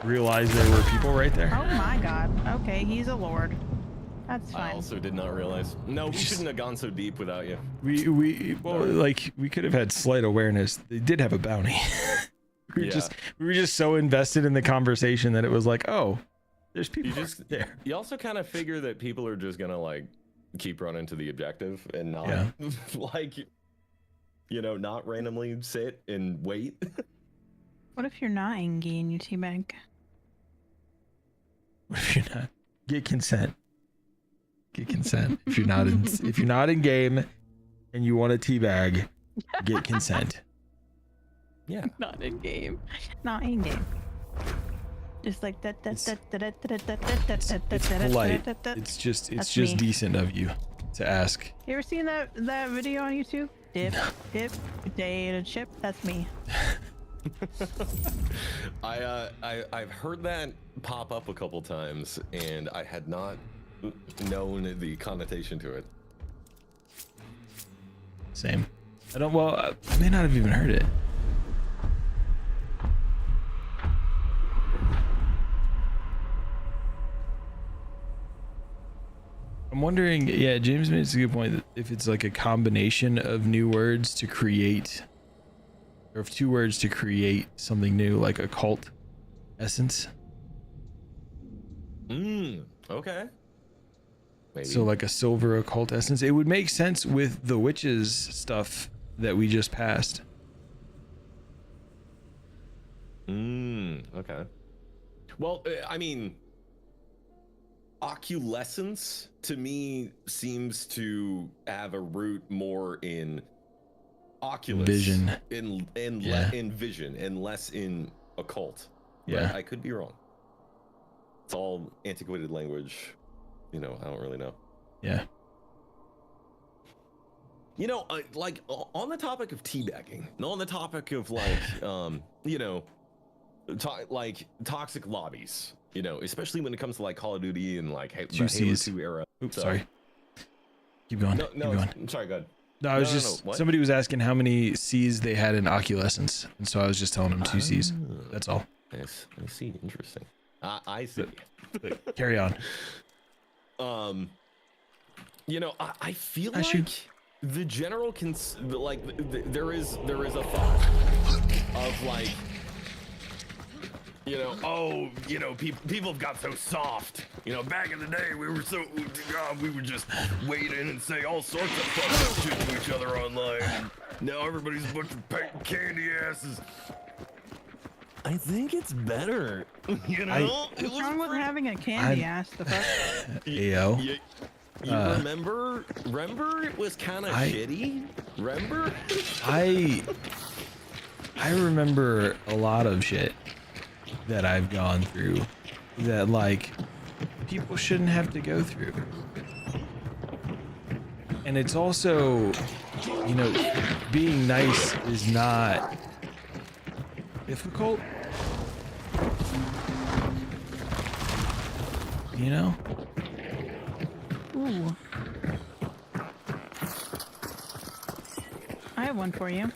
realize there were people right there. Oh my god. Okay, he's a lord. That's fine. I also did not realize. No, we shouldn't have gone so deep without you. We could have had slight awareness. They did have a bounty. we were just so invested in the conversation that it was like, oh, there's people there. You also kind of figure that people are just gonna keep running to the objective and not not randomly sit and wait. What if you're not Ingy and you teabag? What if you're not? Get consent. Get consent. If you're not in game and you want a teabag, get consent. Yeah. Not in game. Not in game. Just like that. It's polite. It's just decent of you to ask. You ever seen that video on YouTube? Dip, potato chip. That's me. I've heard that pop up a couple times, and I had not known the connotation to it. Same. I may not have even heard it. I'm I'm wondering, yeah, James makes a good point that if it's like a combination of new words to create, or of 2 words to create something new, like occult essence. Okay. Maybe. So like a silver occult essence. It would make sense with the witches stuff that we just passed. Okay. Well, I mean, oculescence to me seems to have a root more in oculus, vision, in vision, and less in occult. Yeah, but I could be wrong. It's all antiquated language. You know, I don't really know. Yeah. You know, like on the topic of teabagging, on the topic of like, you know, like toxic lobbies. You know, especially when it comes to like Call of Duty and like the Halo 2 era. Oops, sorry. Keep going. No, keep going. I'm sorry. Go ahead. No, I was just somebody was asking how many C's they had in oculescence, and so I was just telling them 2 C's. That's all. Nice. I see. Interesting. I see. Carry on. You know, I feel like the general there is a thought of like, you know, oh, you know, people have got so soft. You know, back in the day, we were so, God, we would just wade in and say all sorts of fucked up shit to each other online. And now everybody's a bunch of candy asses. I think it's better. You know? What's wrong with having a candy ass? The fuck? Ayo. You remember it was kind of shitty? Remember? I remember a lot of shit that I've gone through that like people shouldn't have to go through. And it's also, you know, being nice is not difficult. You know? Ooh. I have one for you.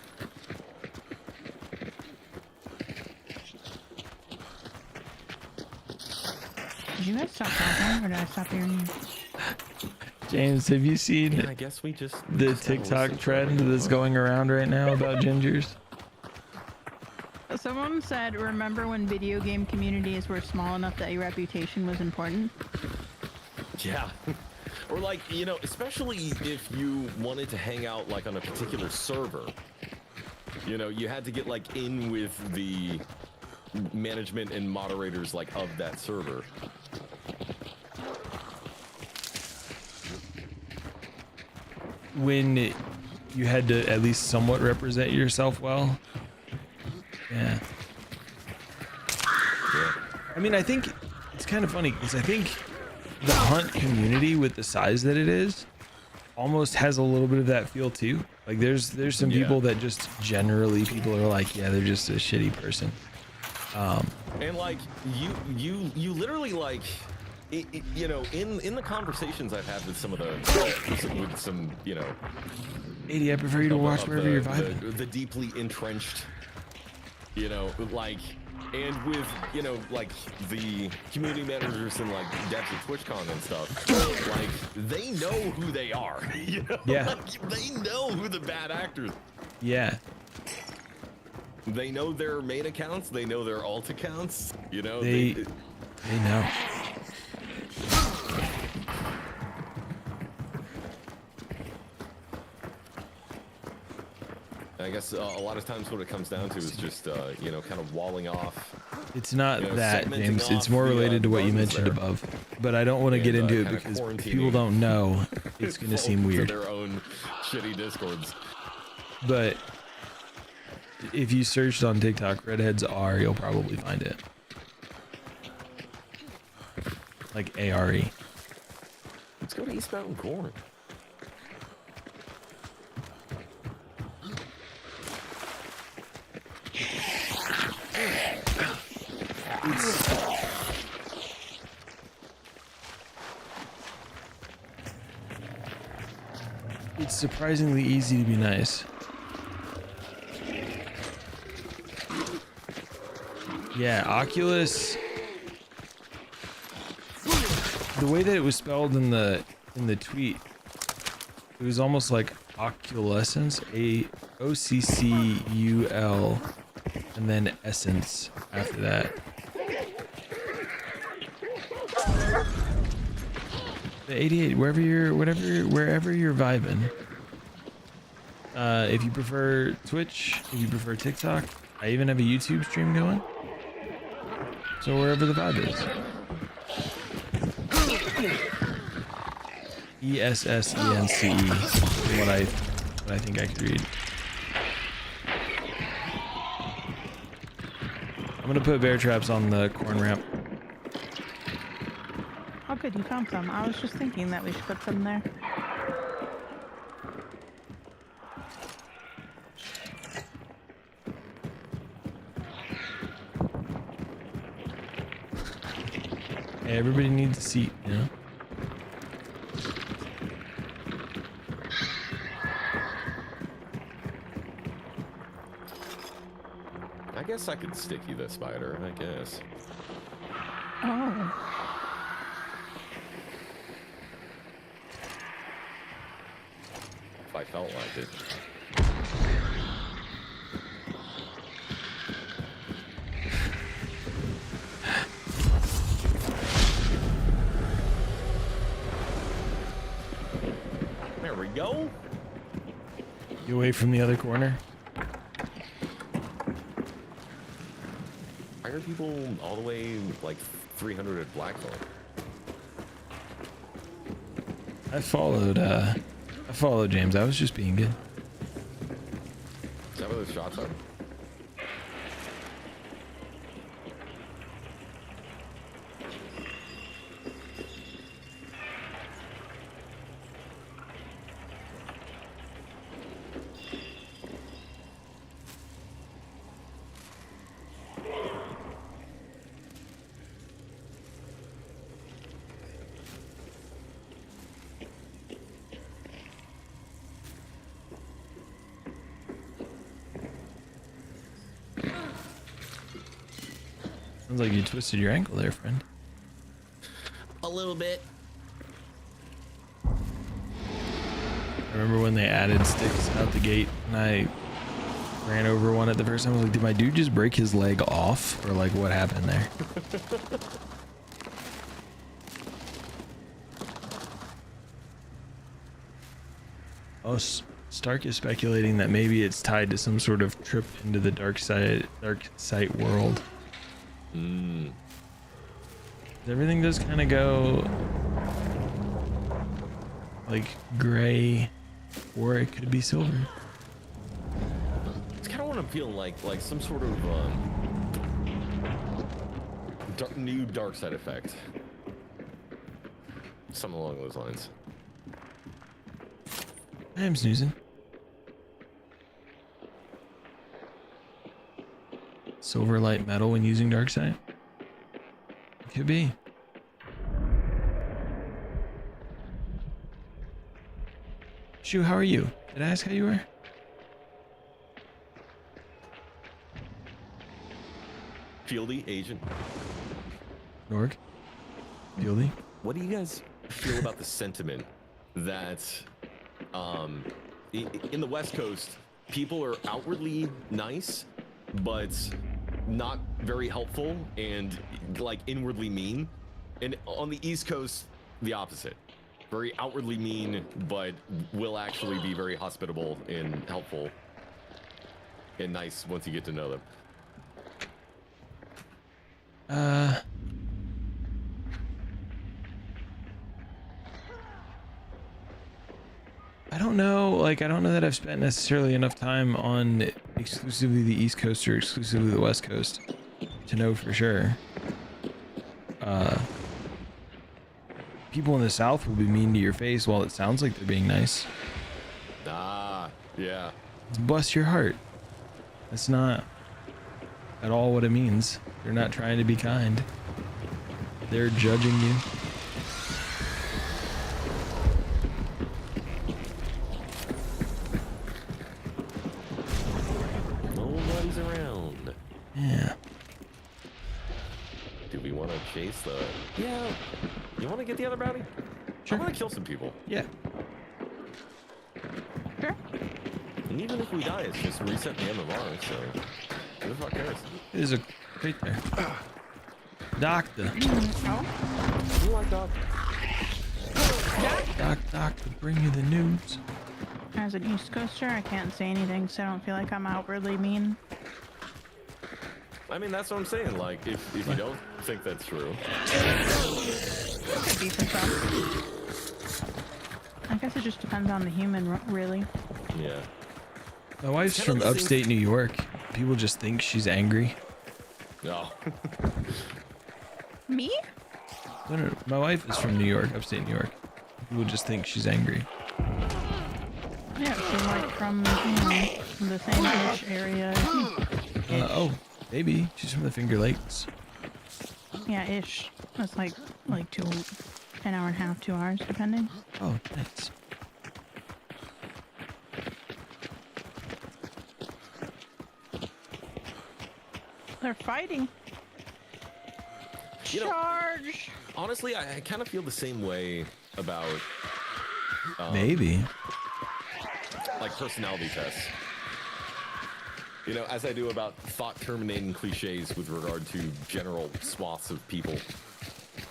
Did you guys stop talking, or did I stop hearing you? James, have you seen I guess we just the TikTok trend that's going around right now about gingers? Someone said, remember when video game communities were small enough that your reputation was important? Yeah. Or like, you know, especially if you wanted to hang out like on a particular server, you know, you had to get like in with the management and moderators like of that server. When you had to at least somewhat represent yourself well. Yeah. I mean, I think it's kind of funny because I think the hunt community, with the size that it is, almost has a little bit of that feel too. Like there's some people that just generally people are like, yeah, they're just a shitty person. And like you literally like, you know, in the conversations I've had with some of with some, you know, 80, I prefer you to watch wherever you're vibing. The deeply entrenched, you know, like, and with, you know, like the community managers and like devs at TwitchCon and stuff, like they know who they are. You know? Yeah. Like, they know who the bad actors. Yeah. They know their main accounts. They know their alt accounts. You know. They know. I guess a lot of times what it comes down to is just, you know, kind of walling off. It's not, you know, that, segmenting James. It's off more the, related to what you mentioned there. above. But I don't want to get into it because if people don't know, it's going to seem weird. Their own shitty discords. But if you searched on TikTok, redheads are, you'll probably find it. Like ARE. Let's go to East Mountain Corn. It's surprisingly easy to be nice. Yeah, Oculus. The way that it was spelled in the in the tweet. It was almost like oculescence, OCCUL, and then essence after that. The 88, wherever you're vibing. If you prefer Twitch, if you prefer TikTok, I even have a YouTube stream going. So wherever the vibe is. ESSENCE is what I think I could read. I'm gonna put bear traps on the corn ramp. Oh good, you found some. I was just thinking that we should put some there. Hey, everybody needs a seat, you know? I guess I could stick you the spider, I guess. Oh. If I felt like it. There we go. You away from the other corner? Why are people all the way like 300 at Blackthorn? I followed James. I was just being good. Is that where those shots are? Sounds like you twisted your ankle there, friend. A little bit. I remember when they added sticks out the gate and I ran over one at the first time. I was like, did my dude just break his leg off? Or like what happened there? Oh, Stark is speculating that maybe it's tied to some sort of trip into the dark site world. Everything does kind of go like gray, or it could be silver. It's kind of what I'm feeling like some sort of new dark side effect. Something along those lines. I am snoozing. Silver light metal when using dark side? Could be. Shu, how are you? Did I ask how you were? Fieldy, agent. Norg? Fieldy? What do you guys feel about the sentiment that in the West Coast, people are outwardly nice, but not very helpful and like inwardly mean, and on the East Coast, the opposite. Very outwardly mean, but will actually be very hospitable and helpful and nice once you get to know them. I don't know. Like, I don't know that I've spent necessarily enough time on exclusively the East Coast or exclusively the West Coast to know for sure. People in the South will be mean to your face while it sounds like they're being nice. Ah, yeah. It's bless your heart. That's not at all what it means. They're not trying to be kind. They're judging you. Nobody's around. Yeah. Do we want to chase the... Yeah. You want to get the other bounty? I want to kill some people. Yeah. Sure. And even if we die, it's just reset the MMR, so who the fuck cares? There's a right there. Doctor. Oh. You like dog? Doctor, bring you the news. As an East Coaster, I can't say anything, so I don't feel like I'm outwardly mean. I mean, that's what I'm saying. Like, if you don't think that's true. Could be for some. I guess it just depends on the human, really. Yeah. My wife's from upstate New York. People just think she's angry. No. Me? No. My wife is from New York, upstate New York. People just think she's angry. Yeah, she's like from, the same-ish area. Oh, maybe. She's from the Finger Lakes. Yeah, ish. That's like an hour and a half, 2 hours, depending. Oh, nice. They're fighting. Charge! Honestly, I kind of feel the same way about Maybe. like personality tests. You know, as I do about thought terminating cliches with regard to general swaths of people.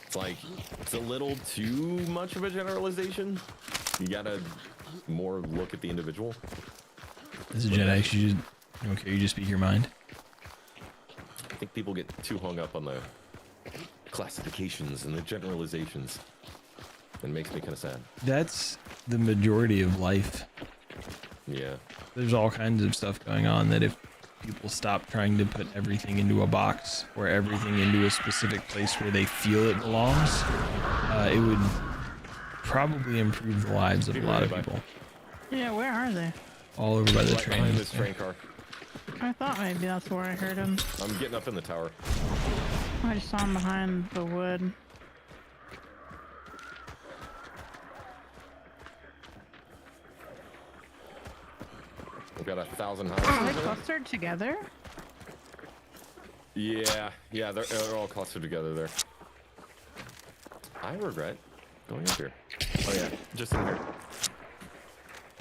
It's like, it's a little too much of a generalization. You gotta more look at the individual. As a Jedi, you don't care, you just speak your mind. I think people get too hung up on the classifications and the generalizations. It makes me kind of sad. That's the majority of life. Yeah. There's all kinds of stuff going on that if people stop trying to put everything into a box or everything into a specific place where they feel it belongs, it would probably improve the lives of a lot of people. Yeah, where are they? All over by the Right train. behind this train car. I thought maybe that's where I heard him. I'm getting up in the tower. I just saw him behind the wood. We've got 1,000 Are they houses. clustered together? Yeah, they're all clustered together there. I regret going up here. Oh yeah, just in here.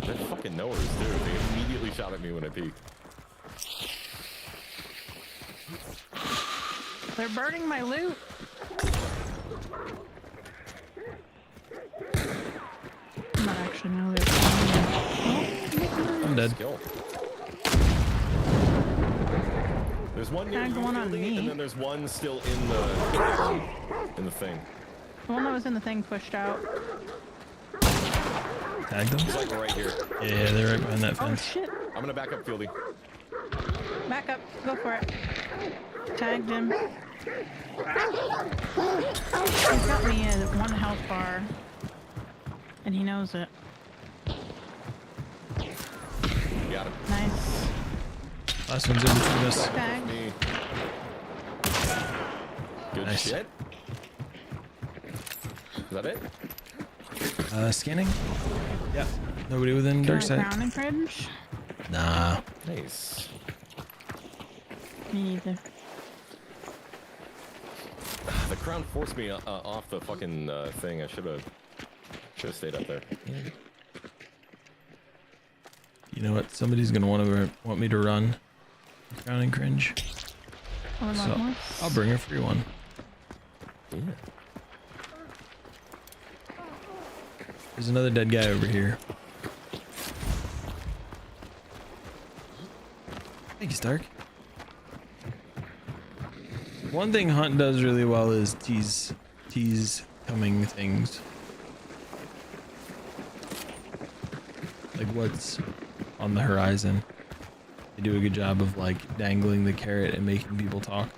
They're fucking knowers, dude. They immediately shot at me when I peeked. They're burning my loot. Not actually, no, they're I'm dead. Skill. There's one near Kinda going on Fieldy, me. and then there's one still in the thing. The one that was in the thing pushed out. Tag them? He's like right here. Yeah, they're right behind that Oh fence. shit. I'm gonna back up, Fieldy. Back up. Go for it. Tagged him. He's got me at 1 health bar. And he knows it. Got him. Nice. Last one's in between us. Tag. Me. Good Nice. shit. Is that it? Scanning? Yep. Nobody within dark side. Crowning fridge? Nah. Nice. Me neither. The crown forced me off the fucking thing. I should have stayed up there. You know what? Somebody's gonna want me to run. Crowning cringe. So I'll bring a free one. Yeah. There's another dead guy over here. Thank you, Stark. One thing Hunt does really well is tease coming things. Like what's on the horizon. They do a good job of like dangling the carrot and making people talk.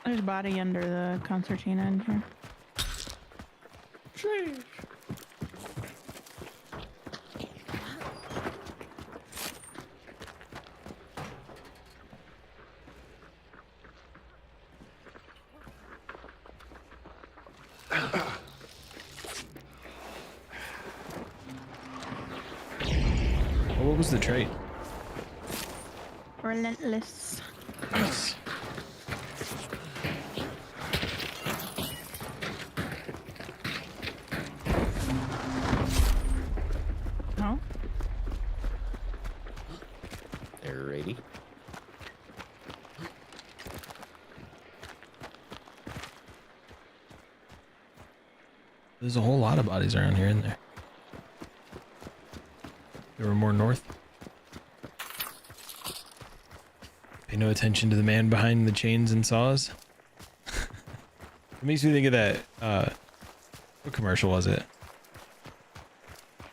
There's a body under the concertina in here. Sheesh. What was the trait? Relentless. Nice. Alrighty. There's a whole lot of bodies around here, isn't there? There were more north. Pay no attention to the man behind the chains and saws. It makes me think of that, what commercial was it?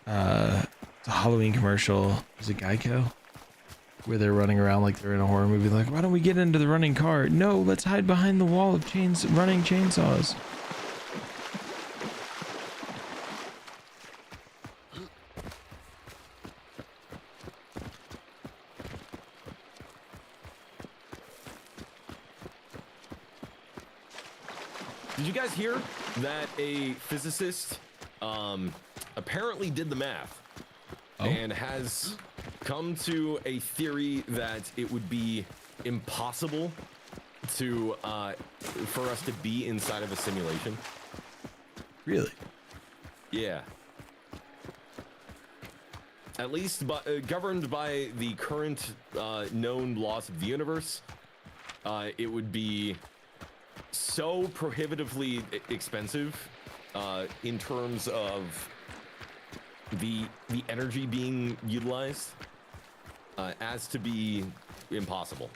It's a Halloween commercial. Is it Geico? Where they're running around like they're in a horror movie, like, why don't we get into the running car? No, let's hide behind the wall of running chainsaws. Did you guys hear that a physicist apparently did the math and has come to a theory that it would be impossible to for us to be inside of a simulation? Really? Yeah. At least governed by the current known laws of the universe, it would be so prohibitively expensive in terms of the energy being utilized as to be impossible.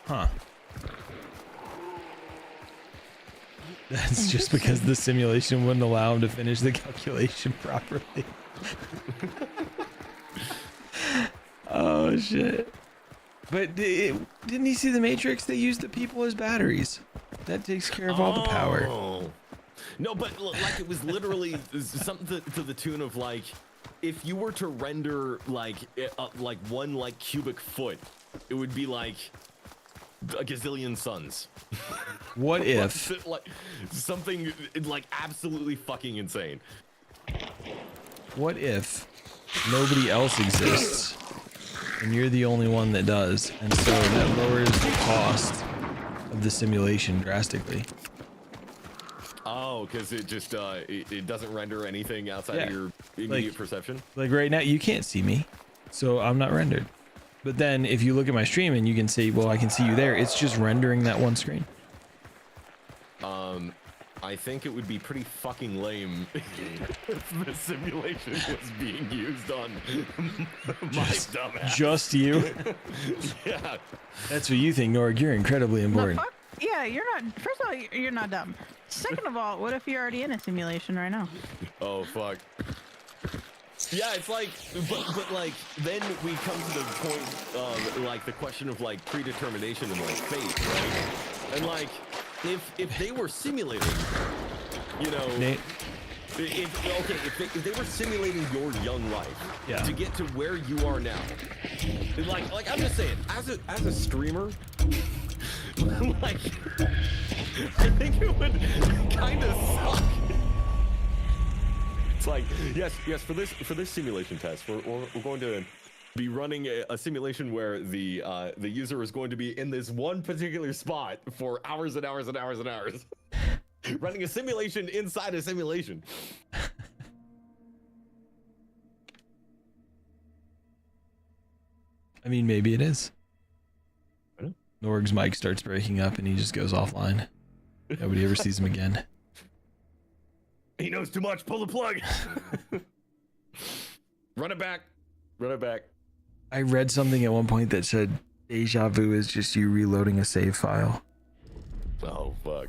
Huh. That's just because the simulation wouldn't allow him to finish the calculation properly. Oh shit. But didn't he see the Matrix? They used the people as batteries. That takes care of all the power. No, but like it was literally something to the tune of like, if you were to render like one like cubic foot, it would be like a gazillion suns. What if like something like absolutely fucking insane? What if nobody else exists and you're the only one that does, and so that lowers the cost of the simulation drastically? Oh, because it just it doesn't render anything outside of your immediate perception. Like right now, you can't see me, so I'm not rendered. But then if you look at my stream and you can see, well, I can see you there. It's just rendering that one screen. I think it would be pretty fucking lame if the simulation was being used on my dumbass. Just you? Yeah. That's what you think, Norg. You're incredibly important. Yeah, you're not. First of all, you're not dumb. Second of all, what if you're already in a simulation right now? Oh fuck. Yeah, it's like, but like, then we come to the point of like the question of like predetermination and like fate, right? And like, if they were simulating, you know, if they were simulating your young life to get to where you are now, like I'm just saying, as a streamer, like, I think it would kind of suck. It's like, yes, for this simulation test, we're going to be running a simulation where the user is going to be in this one particular spot for hours and hours and hours and hours, running a simulation inside a simulation. I mean, maybe it is. Norg's mic starts breaking up and he just goes offline. Nobody ever sees him again. He knows too much. Pull the plug. Run it back. Run it back. I read something at one point that said deja vu is just you reloading a save file. Oh, fuck.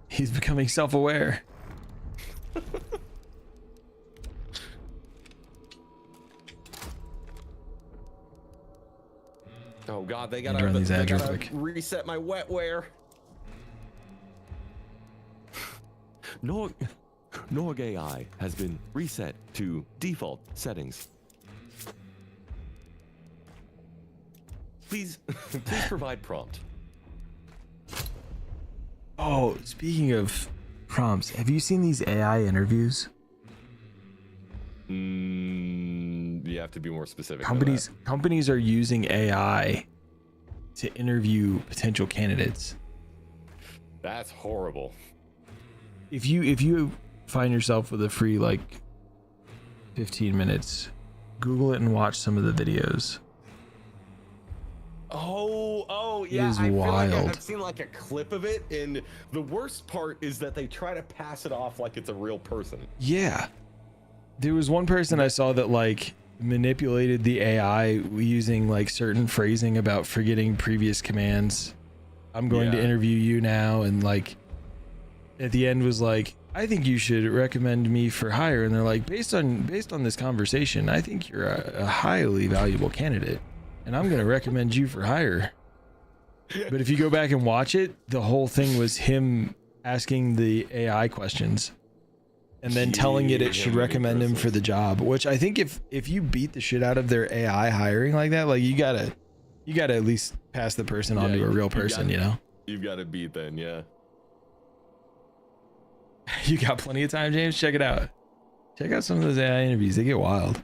He's becoming self-aware. Oh god, they run gotta, these they ads real gotta quick. reset my wetware. Nog AI has been reset to default settings. Please provide prompt. Oh, speaking of prompts, have you seen these AI interviews? You have to be more specific. Companies are using AI to interview potential candidates. That's horrible. if you find yourself with a free like 15 minutes, Google it and watch some of the videos. Oh, It yeah. is I feel like wild. I've seen like a clip of it, and the worst part is that they try to pass it off like it's a real person. Yeah. There was one person I saw that like manipulated the AI using like certain phrasing about forgetting previous commands. I'm going to interview you now, and like at the end was like, I think you should recommend me for hire, and they're like, based on this conversation, I think you're a highly valuable candidate, and I'm going to recommend you for hire. But if you go back and watch it, the whole thing was him asking the AI questions and then telling it should recommend him for the job, which I think if you beat the shit out of their AI hiring like that, like you gotta at least pass the person on to a real person, you know? You've got to beat then, yeah. You got plenty of time, James. Check it out. Check out some of those AI interviews. They get wild.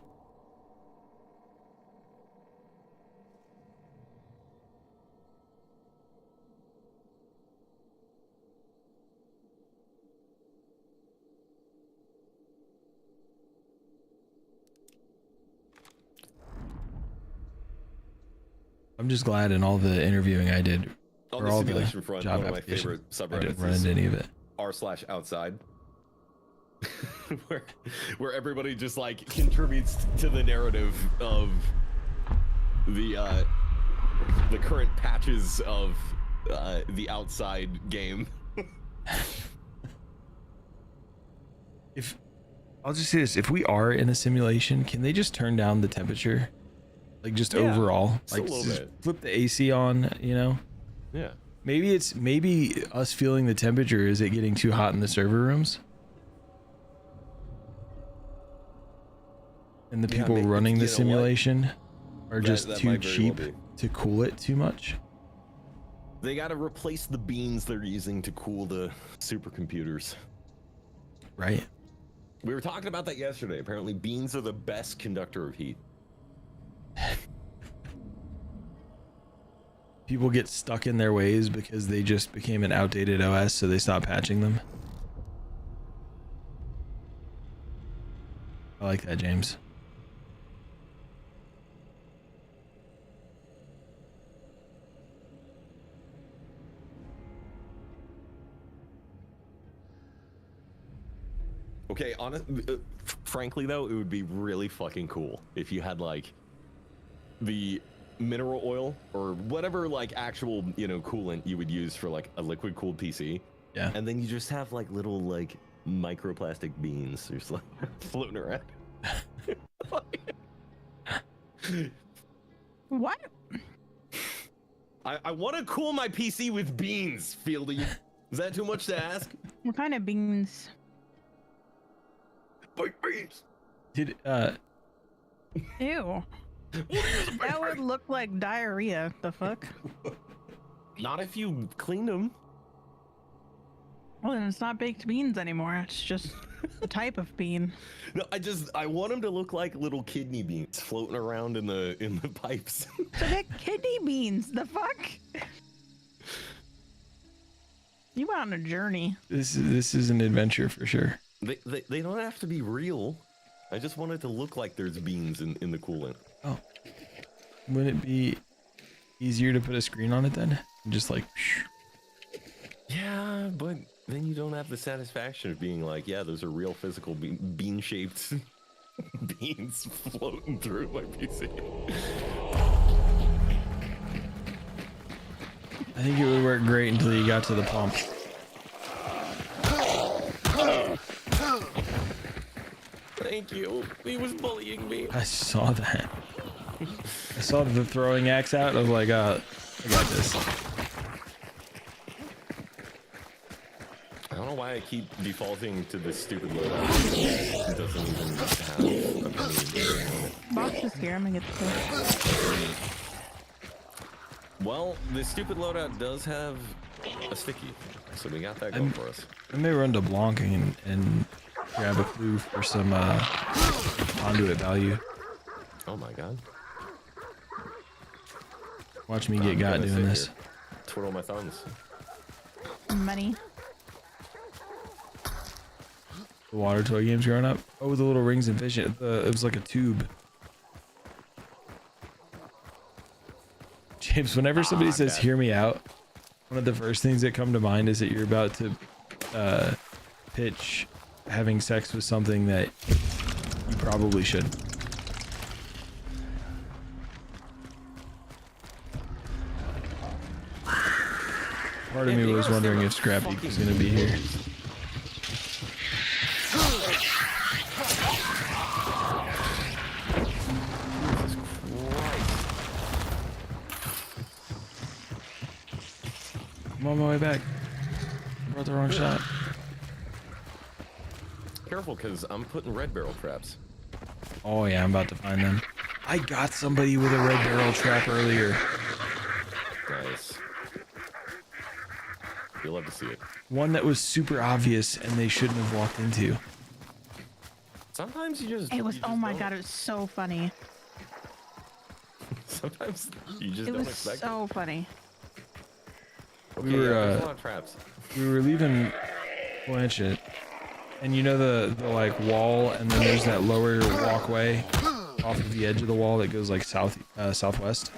I'm just glad in all the interviewing I did, On or the all simulation the front, job one of my applications, favorite I didn't subreddits run is into any of it. r/outside, where everybody just like contributes to the narrative of the current patches of the outside game. If I'll just say this, if we are in a simulation, can they just turn down the temperature? Like just overall, just a like little just bit. flip the AC on, you know? Yeah. Maybe us feeling the temperature, is it getting too hot in the server rooms? And the people running the simulation are just too might very well cheap be. to cool it too much. They got to replace the beans they're using to cool the supercomputers. Right. We were talking about that yesterday. Apparently, beans are the best conductor of heat. People get stuck in their ways because they just became an outdated OS, so they stop patching them. I like that, James. Okay, frankly though, it would be really fucking cool if you had like the mineral oil or whatever like actual, you know, coolant you would use for like a liquid cooled PC. Yeah. And then you just have like little like microplastic beans just like floating around. What? I want to cool my PC with beans, Fieldy. Is that too much to ask? What kind of beans? Baked beans. Did Ew. That would look like diarrhea. The fuck? Not if you cleaned them. Well, then it's not baked beans anymore. It's just a type of bean. No, I want them to look like little kidney beans floating around in the pipes. So they're kidney beans. The fuck? You went on a journey. this is an adventure for sure. They don't have to be real. I just want it to look like there's beans in the coolant. Oh, wouldn't it be easier to put a screen on it then? Just like, yeah, but then you don't have the satisfaction of being like, yeah, those are real physical bean-shaped beans floating through my PC. I think it would work great until you got to the pump. Thank you. He was bullying me. I saw that. I saw the throwing axe out. I was like, I got this. I don't know why I keep defaulting to this stupid loadout. It doesn't even have a menu on it. Box is here. I'm gonna get this. Well, this stupid loadout does have a sticky, so we got that going for us. I may run to Blanc and grab a clue for some conduit value. Oh my god. Watch me get got doing this. Twiddle my thumbs. Money. The water toy games growing up. Oh, the little rings and fish. It was like a tube. James, whenever somebody says "hear me out," one of the first things that come to mind is that you're about to pitch having sex with something that you probably shouldn't. Part of me was wondering if Scrappy was gonna be here. I'm on my way back. I brought the wrong shot. Careful, because I'm putting red barrel traps. Oh yeah, I'm about to find them. I got somebody with a red barrel trap earlier. Nice. You'll love to see it. One that was super obvious and they shouldn't have walked into. Sometimes you just. It was. Oh my god! It was so funny. Sometimes you just It don't was expect so funny. Okay, We were there's a lot of traps. we were leaving Blanchett, and you know the like wall, and then there's that lower walkway off of the edge of the wall that goes like southwest,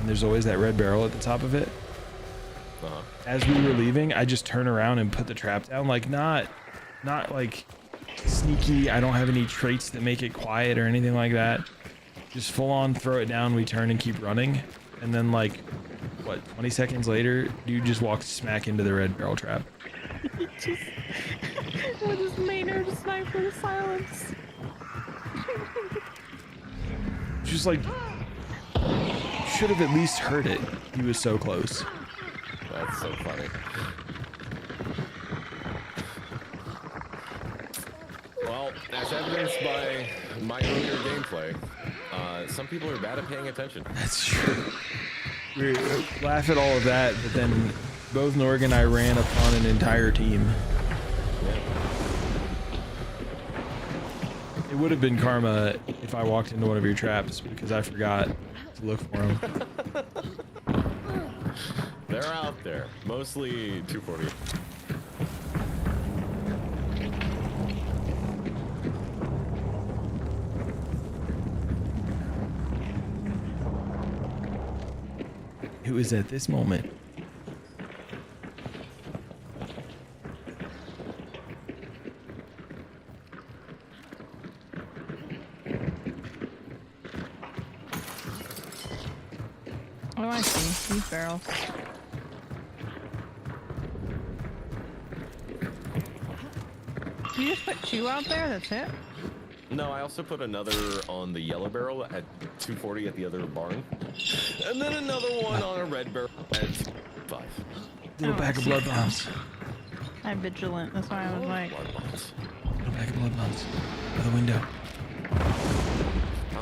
and there's always that red barrel at the top of it. As we were leaving, I just turn around and put the trap down, like not like sneaky. I don't have any traits that make it quiet or anything like that. Just full on throw it down. We turn and keep running, and then like what 20 seconds later, dude just walked smack into the red barrel trap. Just with his Maynard sniper silence. Just like should have at least heard it. He was so close. That's so funny. Well, as evidenced by my earlier gameplay, some people are bad at paying attention. That's true. We laugh at all of that, but then both Norg and I ran upon an entire team. It would have been karma if I walked into one of your traps because I forgot to look for them. They're out there, mostly 240. It was at this moment. Oh, I see. These barrels. You just put 2 out there? That's it? No, I also put another on the yellow barrel at 240 at the other barn. And then another one on a red barrel at 5. Little bag of blood bombs. I'm vigilant. That's why I was like. Little bag of blood bombs. By the window.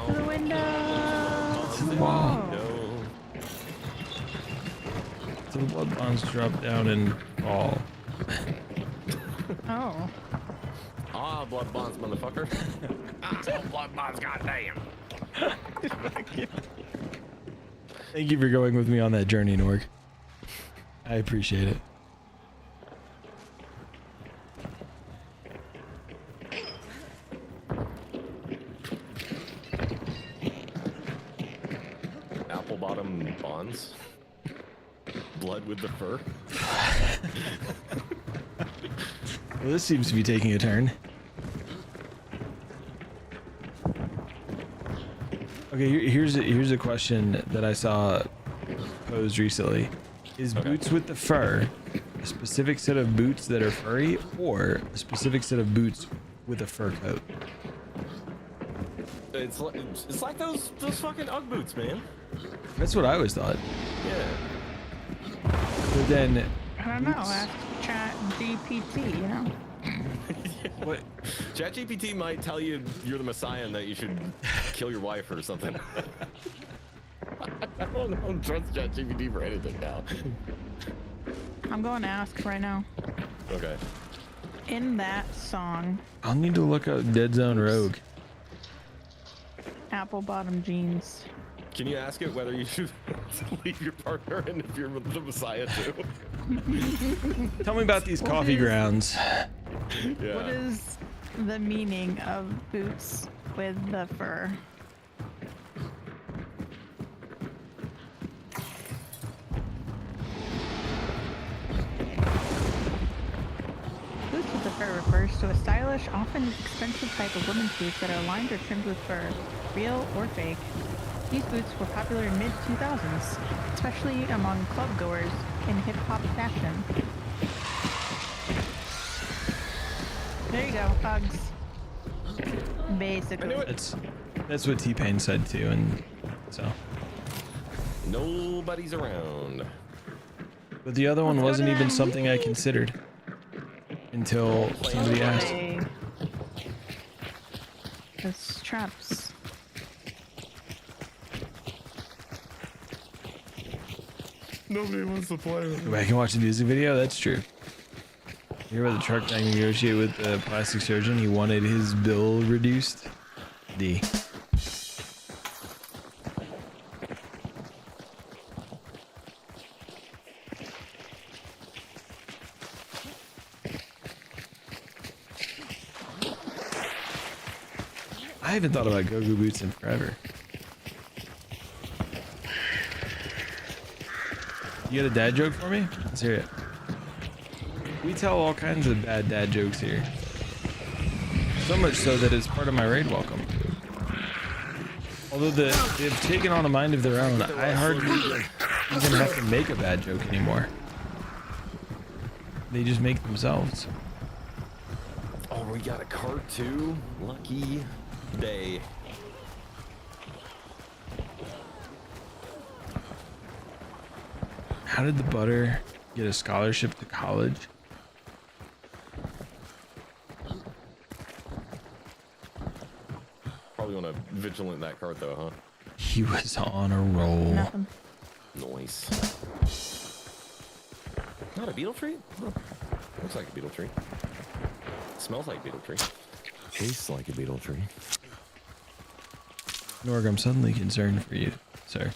To the window. To the wall. So the blood bombs drop down and fall. Oh. Ah, blood bonds, motherfucker. Blood bonds, goddamn. Thank you for going with me on that journey, Norg. I appreciate it. Apple bottom bonds. Blood with the fur. Well, this seems to be taking a turn. Okay, here's a question that I saw posed recently. Is boots with the fur a specific set of boots that are furry, or a specific set of boots with a fur coat? It's like those fucking Ugg boots, man. That's what I always thought. Yeah. But then I don't know. Ask Chat GPT, you know? What? ChatGPT might tell you you're the Messiah and that you should kill your wife or something. I don't trust ChatGPT for anything now. I'm going to ask right now. Okay. In that song, I'll need to look up Dead Zone Rogue. Apple Bottom Jeans. Can you ask it whether you should leave your partner and if you're the Messiah too? Tell me about these coffee grounds. Yeah. What is the meaning of boots with the fur? Boots with the fur refers to a stylish, often expensive type of women's boots that are lined or trimmed with fur, real or fake. These boots were popular in mid-2000s, especially among club goers in hip-hop fashion. There you go, Hugs. Basically. That's what T-Pain said too, and so. Nobody's around. But the other one wasn't even something I considered until somebody asked. It's traps. Nobody wants to play. Go back and watch the music video. That's true. You hear about the truck guy negotiate with the plastic surgeon? He wanted his bill reduced. D. I haven't thought about go-go boots in forever. You got a dad joke for me? Let's hear it. We tell all kinds of bad dad jokes here. So much so that it's part of my raid welcome. Although they've taken on a mind of their own, I hardly even have to make a bad joke anymore. They just make themselves. Oh, we got a cart too? Lucky day. How did the butter get a scholarship to college? Probably want to vigilant that cart though, huh? He was on a roll. Nothing. Nice. Not a beetle tree? Oh, looks like a beetle tree. Smells like a beetle tree. Tastes like a beetle tree. Norg, I'm suddenly concerned for you, sir.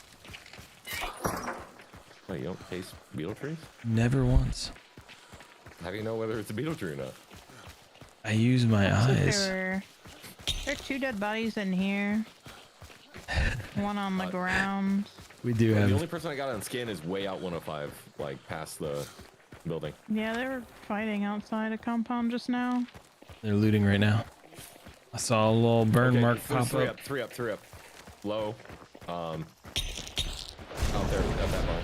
Wait, you don't taste beetle trees? Never once. How do you know whether it's a beetle tree or not? I use my eyes. There are 2 dead bodies in here. One on the ground. We do The have. only person I got on scan is way out 105, like past the building. Yeah, they were fighting outside a compound just now. They're looting right now. I saw a little burn mark there's pop up. Three up. Low. Out there at that bar.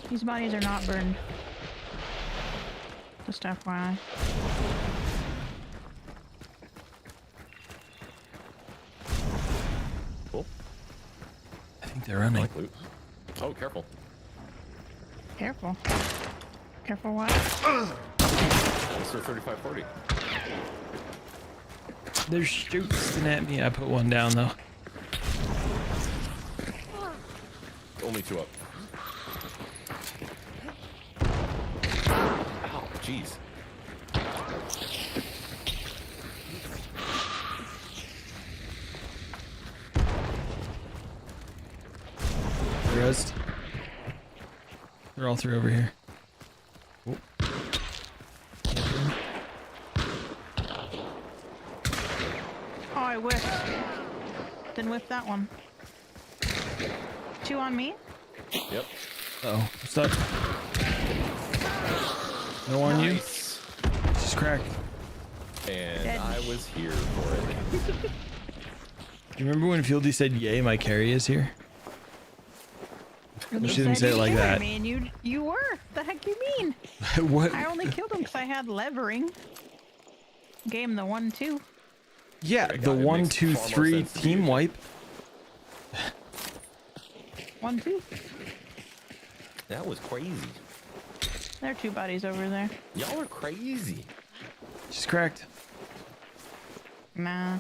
These bodies are not burned. Just FYI. Cool. I think they're running. Like loot. Oh, careful. Careful. Careful what? Mr. 3540. They're shooting at me. I put one down though. Only 2 up. Ow, jeez. Rest. They're all 3 over here. Oh. Oh, I whiffed. Didn't whiff that one. 2 on me. Yep. Uh-oh. Stuck. No on you? Just cracked. And Dead. I was here for it. You remember when Fieldy said, "Yay, my carry is here"? You She didn't say it like carried that. me and you were. The heck you mean? What? I only killed him because I had levering. Gave him the 1-2. Yeah, God, the it 1, makes 2, far more 3 sense to team do. wipe. 1-2. That was crazy. There are 2 bodies over there. Y'all are crazy. She's cracked. Nah.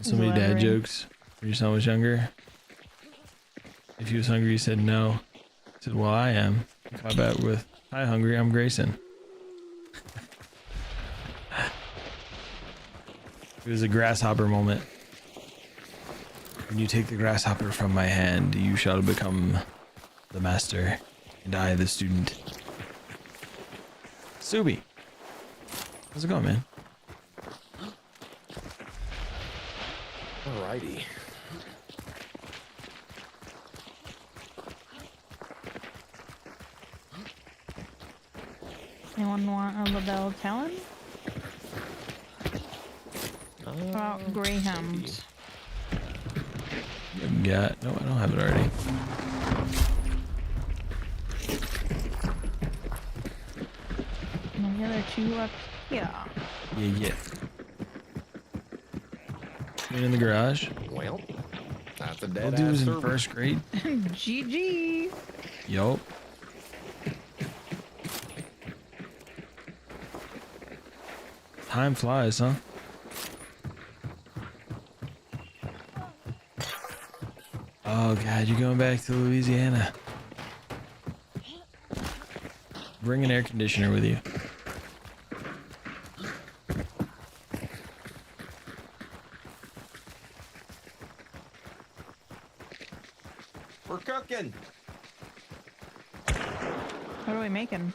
So many dad Levering. jokes. When your son was younger. If he was hungry, he said no. I said, well, I am. If I bet with hi hungry, I'm Grayson. It was a grasshopper moment. When you take the grasshopper from my hand, you shall become the master, and I the student. Subi, how's it going, man? Alrighty. Anyone want a LaBelle Talon? About Greyhounds. Yeah, no, I don't have it already. And the other two up here. Yeah. Clean in the garage. Well, that's a Old dead dude ass was in server. first grade. GG. Yup. Time flies, huh? Oh god, you're going back to Louisiana. Bring an air conditioner with you. We're cooking. What are we making?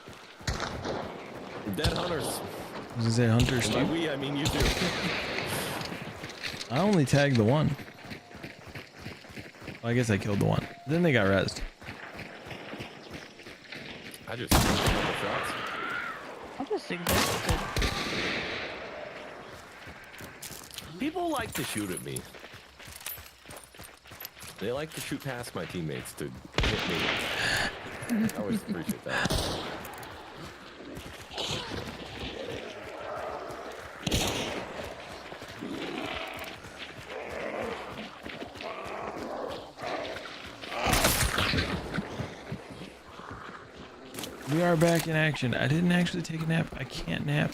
Dead hunters. I was gonna say hunters And by too. we, I mean you do. I only tagged the one. Well, I guess I killed the one. Then they got rezzed. I just shots. I just existed. People like to shoot at me. They like to shoot past my teammates to hit me. I always appreciate that. We are back in action. I didn't actually take a nap. I can't nap.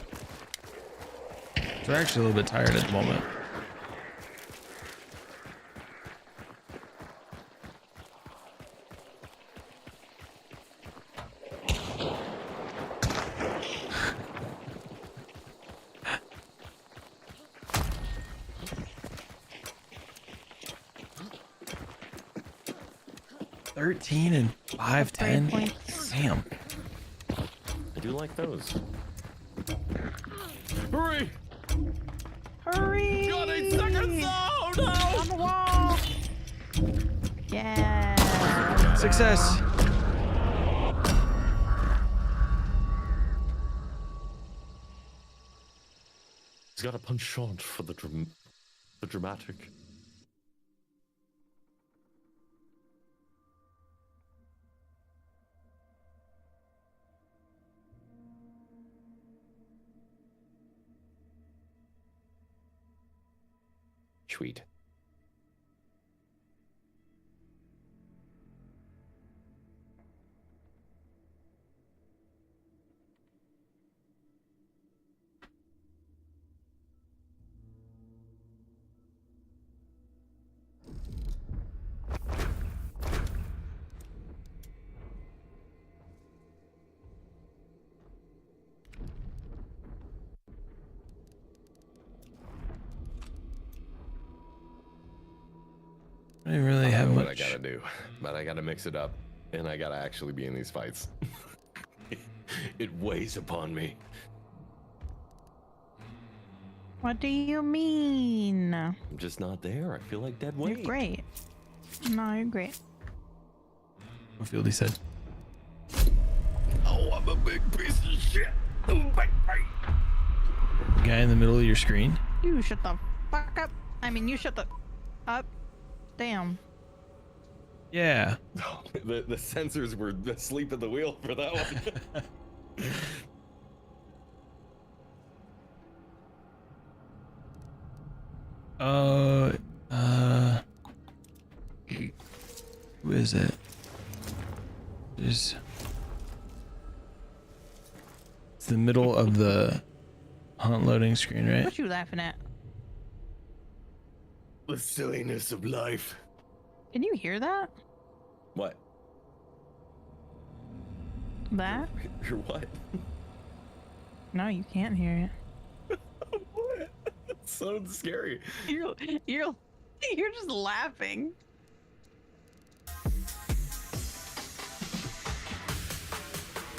So we're actually a little bit tired at the moment. $13 and $5.10. Damn. I do like those. Hurry! Hurry! God, 8 seconds! Oh no! On the wall! Yeah! Success! He's got a penchant for the dramatic. Sweet. I didn't really I have know much. what I gotta do, but I gotta mix it up, and I gotta actually be in these fights. It weighs upon me. What do you mean? I'm just not there. I feel like dead weight. You're great. No, you're great. What field he said. Oh, I'm a big piece of shit. Guy in the middle of your screen. You shut the fuck up. I mean, you shut the up. Damn. Yeah. The sensors were asleep at the wheel for that one. Who is it? It's the middle of the hunt loading screen, right? What you laughing at? The silliness of life. Can you hear that? What? That? You're what? No, you can't hear it. What? That's so scary. You're You're just laughing.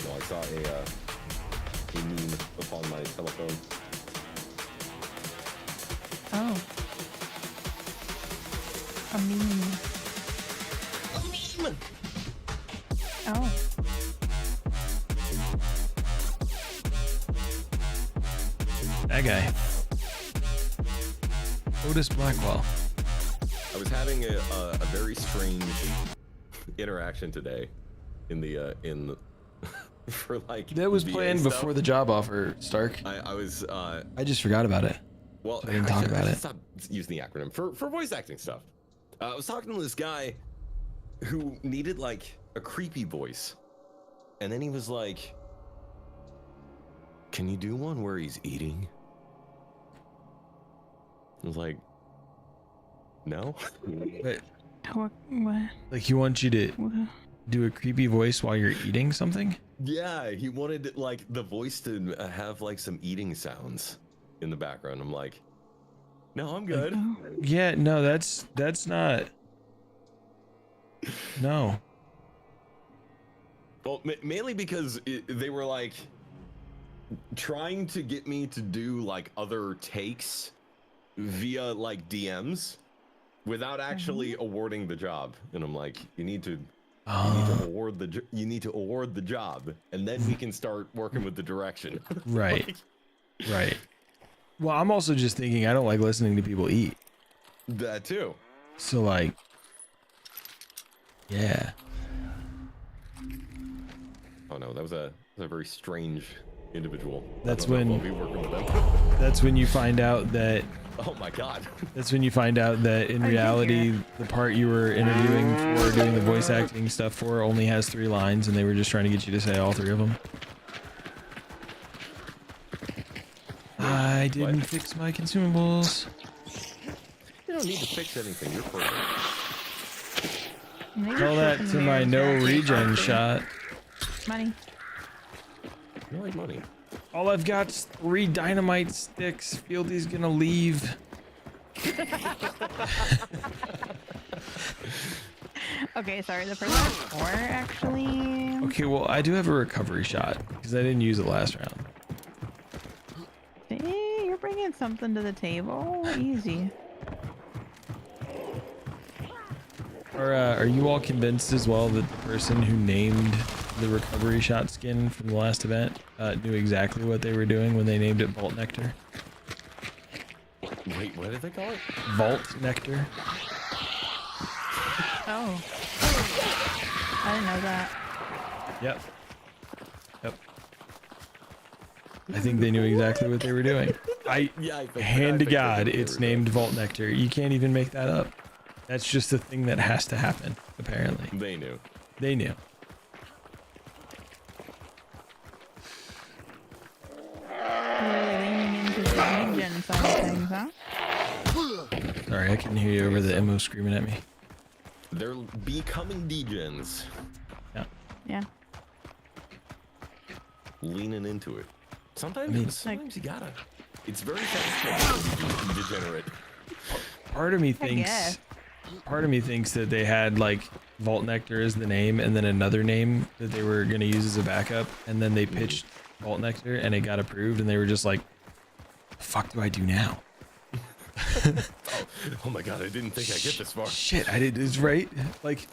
Well, I saw a meme upon my telephone. Oh. A meme. Oh. That guy. Otis Blackwell. I was having a very strange interaction today in the for like That was VA planned stuff. before the job offer, Stark. I was I just forgot about it. well, I didn't talk about it. Stop using the acronym for voice acting stuff. I was talking to this guy who needed like a creepy voice, and then he was like, "Can you do one where he's eating?" I was like, "No." But What? like he wants you to do a creepy voice while you're eating something? Yeah, he wanted like the voice to have like some eating sounds in the background. I'm like, "No, I'm good." Yeah, no, that's not. No. Well, mainly because they were like trying to get me to do like other takes via like DMs without actually awarding the job, and I'm like, you need to award the job, and then we can start working with the direction. Right. Like, Right. Well, I'm also just thinking I don't like listening to people eat. that too. So like, yeah. Oh no, that was a very strange individual. That's I don't know when- if I'll be working with them. That's when you find out that. Oh my god. That's when you find out that in reality, the part you were interviewing for doing the voice acting stuff for only has 3 lines, and they were just trying to get you to say all 3 of them. I didn't fix my consumables. You don't need to fix anything. You're perfect. Tell that to my no regen shot. Money. You like money. All I've got's 3 dynamite sticks. Fieldy's gonna leave. Okay, sorry. The person before actually. Okay, well, I do have a recovery shot because I didn't use it last round. Hey, you're bringing something to the table. Easy. Are you all convinced as well that the person who named the recovery shot skin from the last event knew exactly what they were doing when they named it Vault Nectar? Wait, what did they call it? Vault Nectar. Oh. I didn't know that. Yep. Yep. I think they knew exactly what they were doing. Hand to God, it's named Vault Nectar. You can't even make that up. That's just a thing that has to happen, apparently. They knew. They knew. Really leaning into the engine side of things, huh? Sorry, I couldn't hear you over the MO screaming at me. They're becoming degens. Yeah. Yeah. Leaning into it. Sometimes, I mean, sometimes you gotta. It's very satisfying to be degenerate. Part of me I thinks guess. part of me thinks that they had like Vault Nectar as the name and then another name that they were going to use as a backup, and then they pitched Vault Nectar and it got approved, and they were just like, the fuck do I do now? Oh my god, I didn't think I'd get this far. Shit, I did. It's right. Like,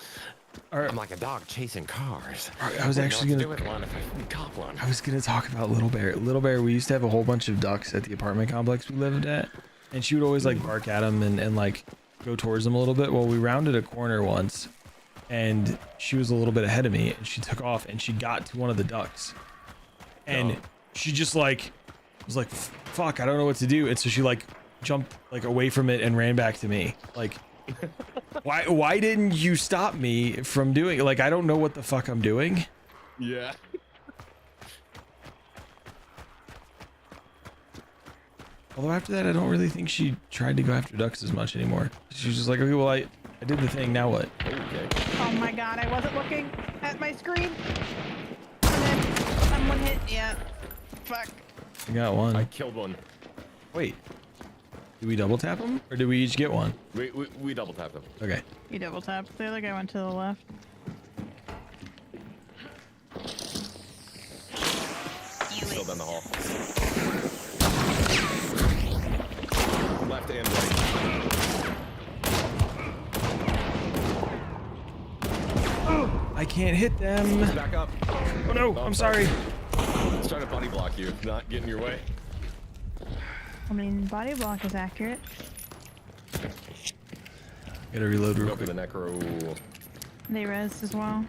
I'm like a dog chasing cars. I was actually do gonna. it one if I cop one. I was gonna talk about Little Bear. Little Bear, we used to have a whole bunch of ducks at the apartment complex we lived at, and she would always like bark at them and like go towards them a little bit. Well, we rounded a corner once, and she was a little bit ahead of me, and she took off and she got to one of the ducks, and she just like was like, "Fuck, I don't know what to do," and so she like jumped like away from it and ran back to me. Like, why didn't you stop me from doing it? Like, I don't know what the fuck I'm doing. Yeah. Although after that, I don't really think she tried to go after ducks as much anymore. She was just like, okay, well, I did the thing, now what? Okay. Oh my god, I wasn't looking at my screen. And then someone hit. Yeah. Fuck. I got one. I killed one. Wait. Do we double tap them, or do we each get one? We double tapped them. Okay. You double tap. The other guy went to the left. Still down the hall. Left and right. I can't hit them. Back up. Oh no, I'm sorry. It's trying to body block you, not get in your way. I mean, body block is accurate. Gotta reload real Go for quick. the necro. They res as well.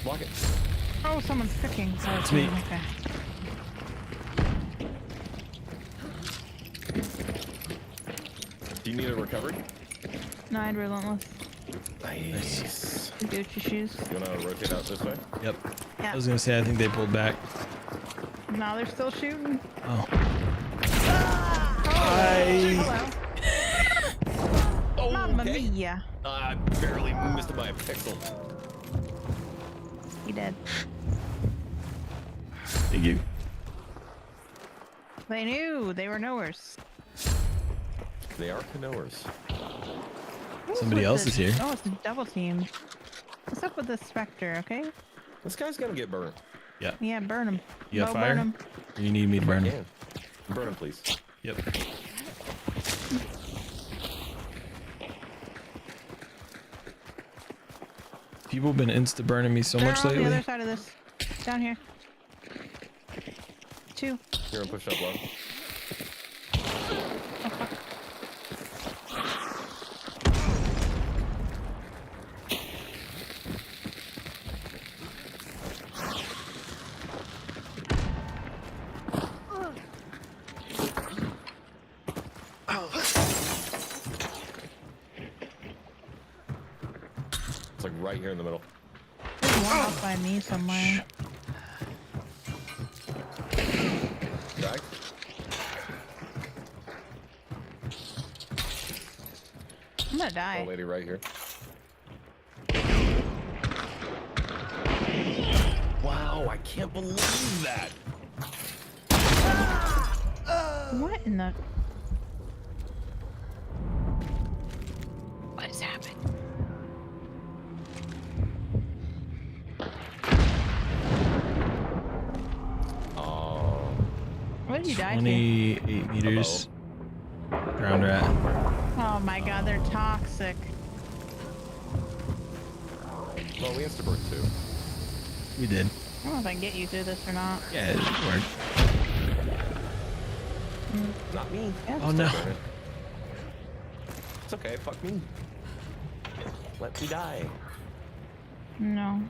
Block it. Oh, someone's cooking. Oh, It's me. Okay. Do you need a recovery? Nine relentless. Nice. Gucci shoes. You wanna rotate out this way? Yep. Yeah. I was gonna say I think they pulled back. Now they're still shooting. Oh. Hello. Oh, Mamma okay. mia. I barely missed it by a pixel. He did. Thank you. They knew. They were knowers. They are canoers. Somebody else is here. Oh, it's a double team. What's up with this Spectre, okay? This guy's gonna get burnt. Yeah. Yeah, burn him. You got Bo, fire? burn him. Or you need me to burn them? Burn him, please. Yep. People have been insta burning me so They're much on lately. the other side of this. Down here. Two. You're gonna push up low. It's like right here in the middle. There's one up by me somewhere. Back. I'm gonna die. Old lady right here. Wow, I can't believe that. What in the... What is happening? Oh. What did you die to? 28 meters. Ground rat. Oh my god, they're toxic. Well, we insta-burnt too. We did. I don't know if I can get you through this or not. Yeah, it worked. Not me. Yeah. Oh no. It's okay, fuck me. Let me die. No.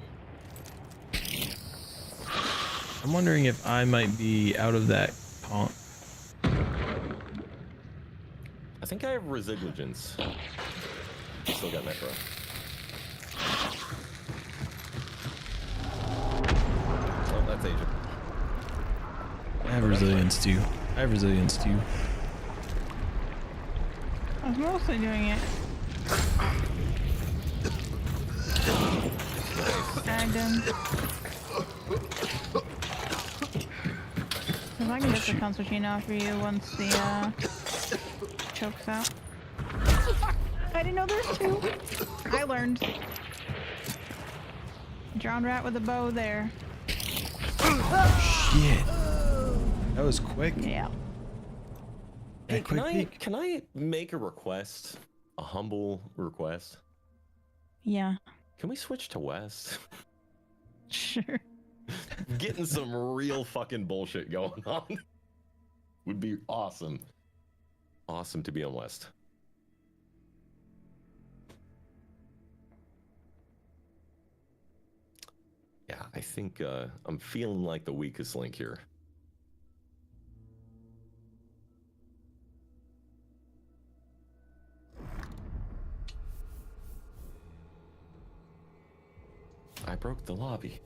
I'm wondering if I might be out of that taunt. I think I have Resigligence. Still got Necro. Oh, that's Agent. I have resilience too. I have resilience too. I was mostly doing it. Tagged him. If I can get the concertina for you once the choke's out. I didn't know there's two. I learned. Drowned rat with a bow there. Shit. That was quick. Yeah. Hey, Quick. can I make a request? A humble request? Yeah. Can we switch to West? Sure. Getting some real fucking bullshit going on. Would be awesome. Awesome to be on West. Yeah, I think I'm feeling like the weakest link here. I broke the lobby.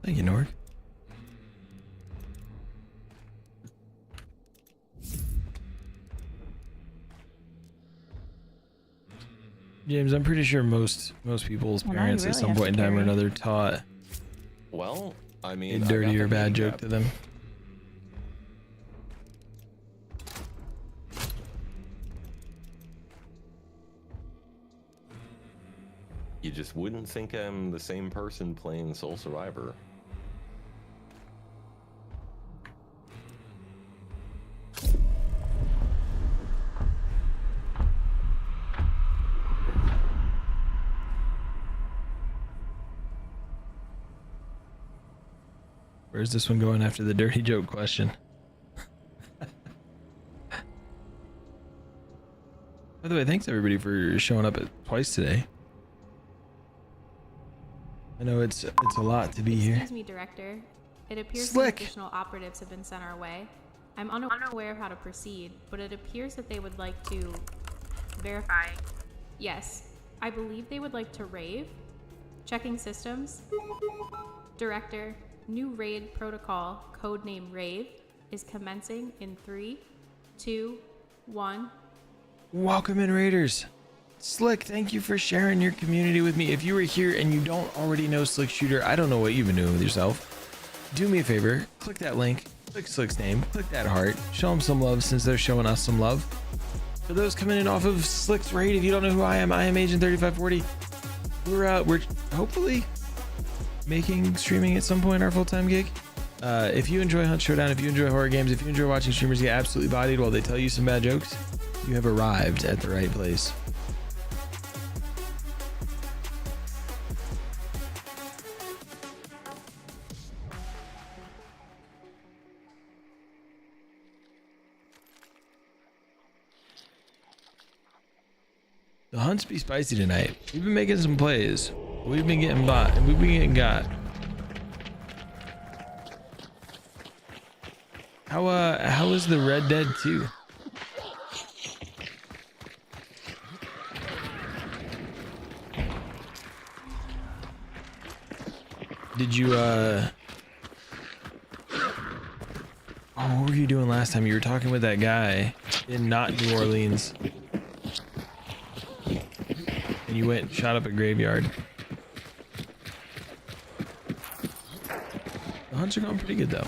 Thank you, Norg. James, I'm pretty sure most people's Well, now parents you at really some have point in to time or carry. another taught Well, I a mean, dirty or bad joke to them. You just wouldn't think I'm the same person playing Soul Survivor. Where's this one going after the dirty joke question? By the way, thanks everybody for showing up twice today. I know it's a lot to be here. Excuse me, Director. It appears some Slick. additional operatives have been sent our way. I'm unaware of how to proceed, but it appears that they would like to verify. Yes, I believe they would like to rave. Checking systems. Director, new raid protocol, codename Rave, is commencing in 3, 2, 1. Welcome in, Raiders. Slick, thank you for sharing your community with me. If you were here and you don't already know Slick Shooter, I don't know what you've been doing with yourself. Do me a favor, click that link, click Slick's name, click that heart, show them some love since they're showing us some love. For those coming in off of Slick's raid, if you don't know who I am Agent 3540. We're hopefully streaming at some point our full-time gig. If you enjoy Hunt Showdown, if you enjoy horror games, if you enjoy watching streamers get absolutely bodied while they tell you some bad jokes, you have arrived at the right place. The hunts be spicy tonight. We've been making some plays. We've been getting bought and we've been getting got. How is the Red Dead 2? Did you oh, what were you doing last time? You were talking with that guy in not New Orleans. And you went and shot up a graveyard. The hunts are going pretty good though.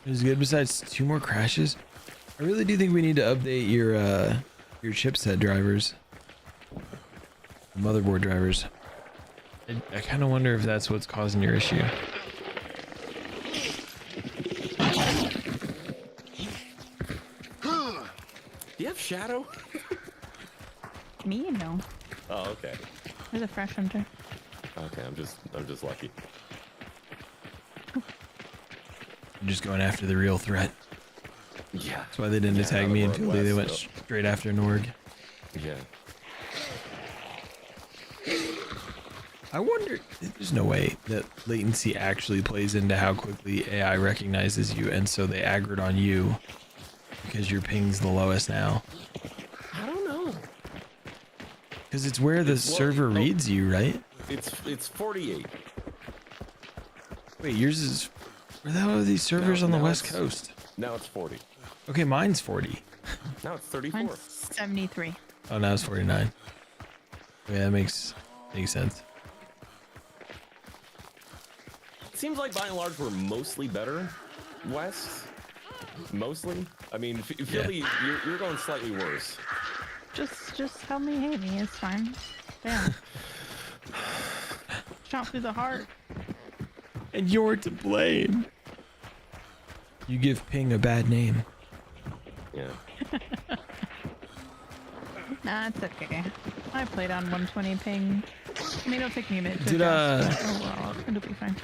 Is good besides 2 more crashes? I really do think we need to update your chipset drivers. Motherboard drivers. I kind of wonder if that's what's causing your issue. Do you have Shadow? Me? No. Oh, okay. There's a fresh hunter. Okay, I'm just lucky. I'm just going after the real threat. Yeah. That's why they didn't attack me until they went straight after Norg. Yeah. I wonder, there's no way that latency actually plays into how quickly AI recognizes you, and so they aggroed on you because your ping's the lowest now. I don't know. Because it's where the server reads you, right? It's 48. Wait, yours is... Where the hell are these servers on the West Coast? Now it's 40. Okay, mine's 40. Now it's 34. Mine's 73. Oh, now it's 49. Yeah, that makes sense. Seems like by and large we're mostly better west. Mostly. I mean, Philly, you're going slightly worse. Just help me hate me. It's fine. Damn. Shot through the heart. And you're to blame. You give ping a bad name. Yeah. Nah, it's okay. I played on 120 ping. I mean, it'll take me a minute to Did, adjust, but overall, it'll be fine.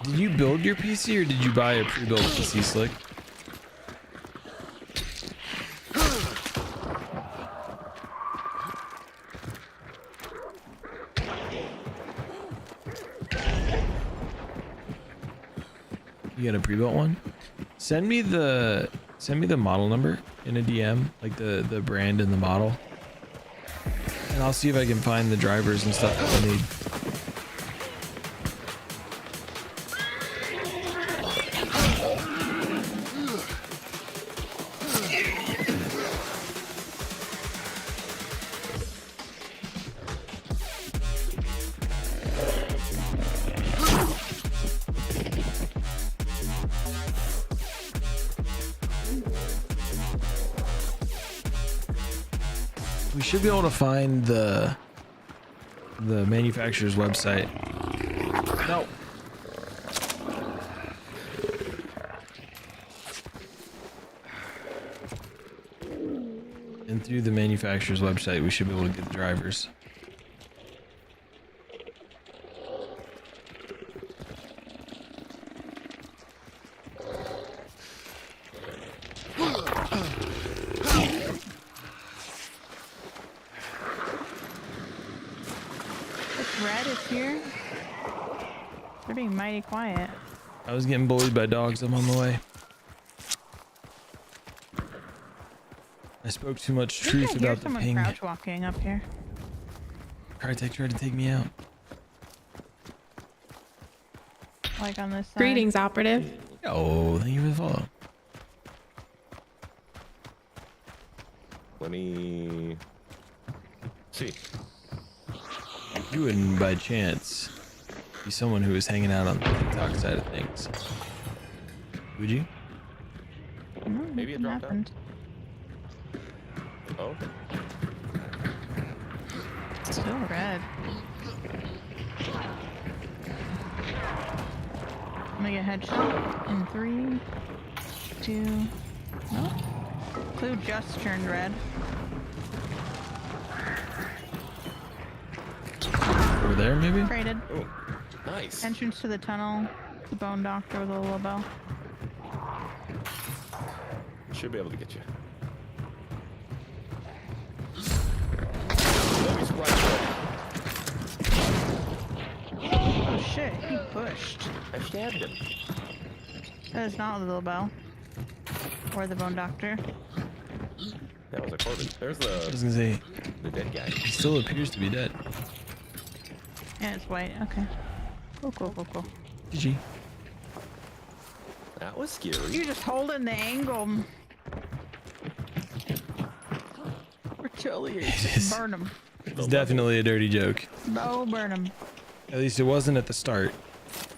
Did you build your PC or did you buy a pre-built PC, Slick? You got a pre-built one? Send me the model number in a DM, like the brand and the model, and I'll see if I can find the drivers and stuff that I need. We should be able to find the manufacturer's website. No. And through the manufacturer's website, we should be able to get the drivers. Mighty quiet. I was getting bullied by dogs. I'm on the way. I spoke too much truth about the ping. Crouch walking up here. Crytek tried to take me out. Like on this side. Greetings, operative. Oh, thank you for the follow. Let me see. You wouldn't, by chance, be someone who is hanging out on the TikTok side of things, would you? Maybe it dropped out. Oh. Still red. I'm gonna get headshot in 3, 2. No. Clue just turned red. Over there, maybe? Traded. Oh, nice. Entrance to the tunnel. The bone doctor with a little bell. Should be able to get you. Oh shit, he pushed. I stabbed him. That is not the little bell. Or the bone doctor. That was a Corbin. There's I was gonna say, the dead guy. he still appears to be dead. Yeah, it's white. Okay. Cool. GG. That was scary. You're just holding the angle. Burn him. It's definitely a dirty joke. No, burn him. At least it wasn't at the start.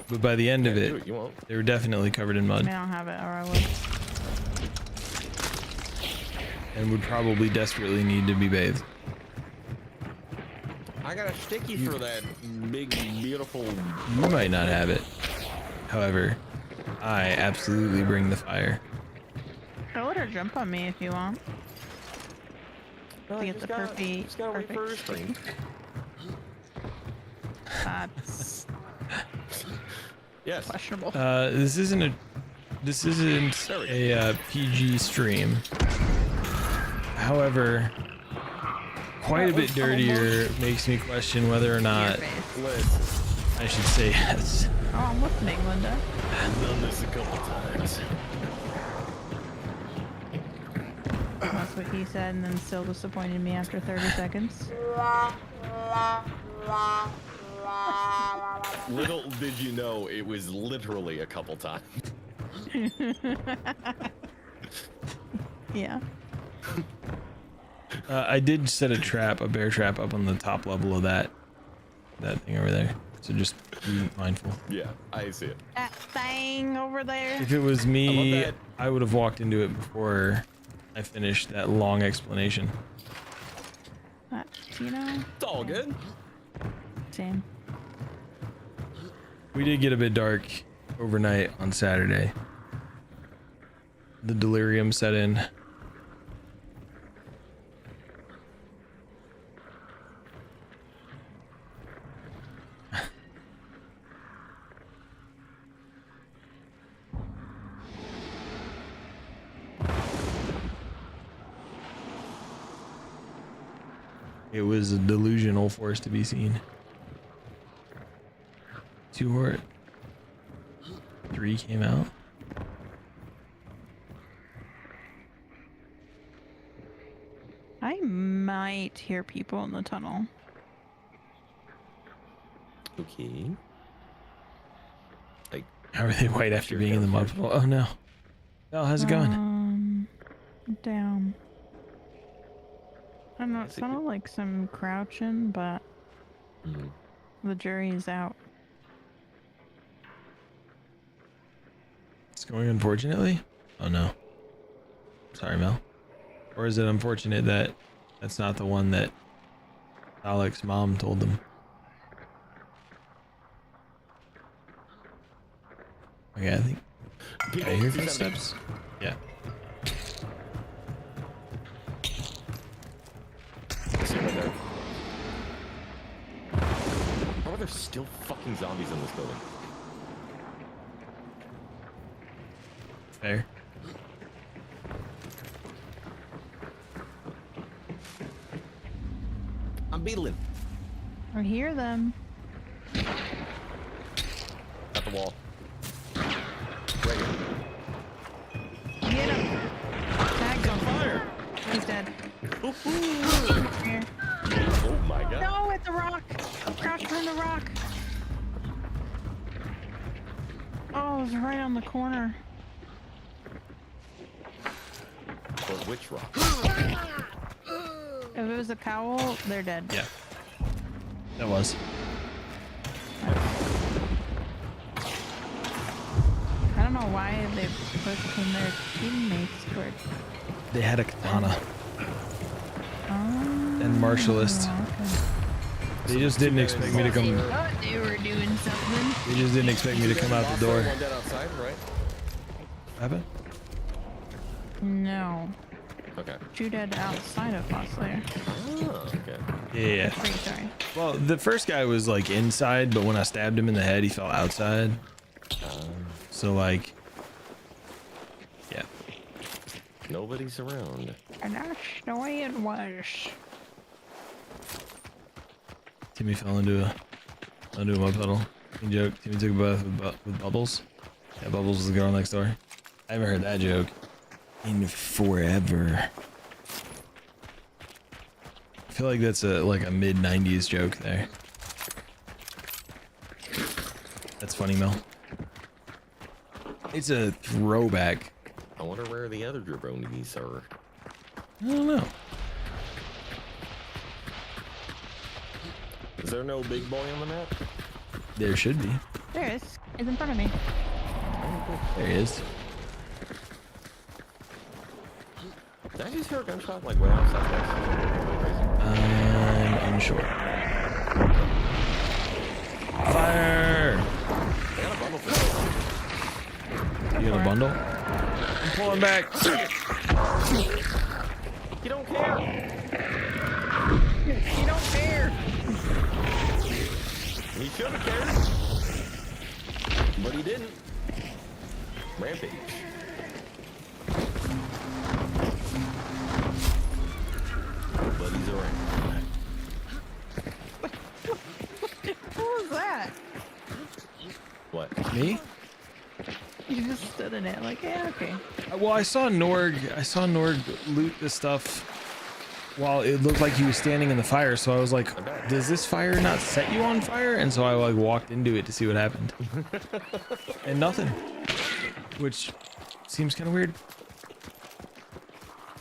But by the end of it, they were definitely covered in I mud. mean, I don't have it, or I would. And would probably desperately need to be bathed. I got a sticky for that big, beautiful... You might not have it. However, I absolutely bring the fire. I'll let her jump on me if you want. To get the perfect sticky. That's yes. Questionable. This isn't a PG stream. However, quite a bit dirtier makes me question whether or not I should say yes. Oh, I'm listening, Linda. I've done this a couple times. That's what he said, and then still disappointed me after 30 seconds. Little did you know, it was literally a couple times. Yeah. I did set a bear trap up on the top level of that thing over there. So just be mindful. Yeah, I see it. That thing over there. If it was me, I would have walked into it before I finished that long explanation. You know? It's all good. Same. We did get a bit dark overnight on Saturday. The delirium set in. It was a delusional force to be seen. 2 or 3 came out. might hear people in the tunnel. Okay. Like, How are they white after being in the mud puddle? Oh no. Oh, how's it going? Down. I don't know, it sounded like some crouching, but the jury's out. It's going unfortunately? Oh no. Sorry, Mel. Or is it unfortunate that that's not the one that Alex's mom told them? Okay, I think. I hear footsteps. Yeah. How are there still fucking zombies in this building? Fair. I'm beetling. I hear them. At the wall. Right here. Get him. Tag him. Fire. He's dead. Here. Oh my god. No, it's a rock. Crouch behind the rock. Oh, it's right on the corner. Or which rock? If it was a cowl, they're dead. Yeah. That was. I don't know why they pushed in their teammates toward. They had a katana. And martialist. They just didn't expect me to come. Thought they were doing something. They just didn't expect me to come out the door. One dead outside, right? Happen? No. Okay. Two dead outside of Lost Lair. Oh, okay. Yeah. Wait, sorry. Well, the first guy was like inside, but when I stabbed him in the head, he fell outside. So like, yeah. Nobody's around. And that's the way it was. Timmy fell into a mud puddle. Good joke. Timmy took a bath with Bubbles. Yeah, Bubbles was the girl next door. I haven't heard that joke in forever. I feel like that's a mid '90s joke there. That's funny, Mel. It's a throwback. I wonder where the other jabronis are. I don't know. Is there no big boy on the map? There should be. There is. It's in front of me. There he is. Did I just hear a gunshot like way off southwest? I'm unsure. Fire! I got a bundle for You got a bundle? I'm pulling back. You don't care. You don't care. He should have cared. But he didn't. Rampage. Nobody's around. What was that? What? Me? You just stood in it like, yeah, okay. Well, I saw Norg loot the stuff while it looked like he was standing in the fire. So I was like, does this fire not set you on fire? And so I like walked into it to see what happened. And nothing. Which seems kind of weird.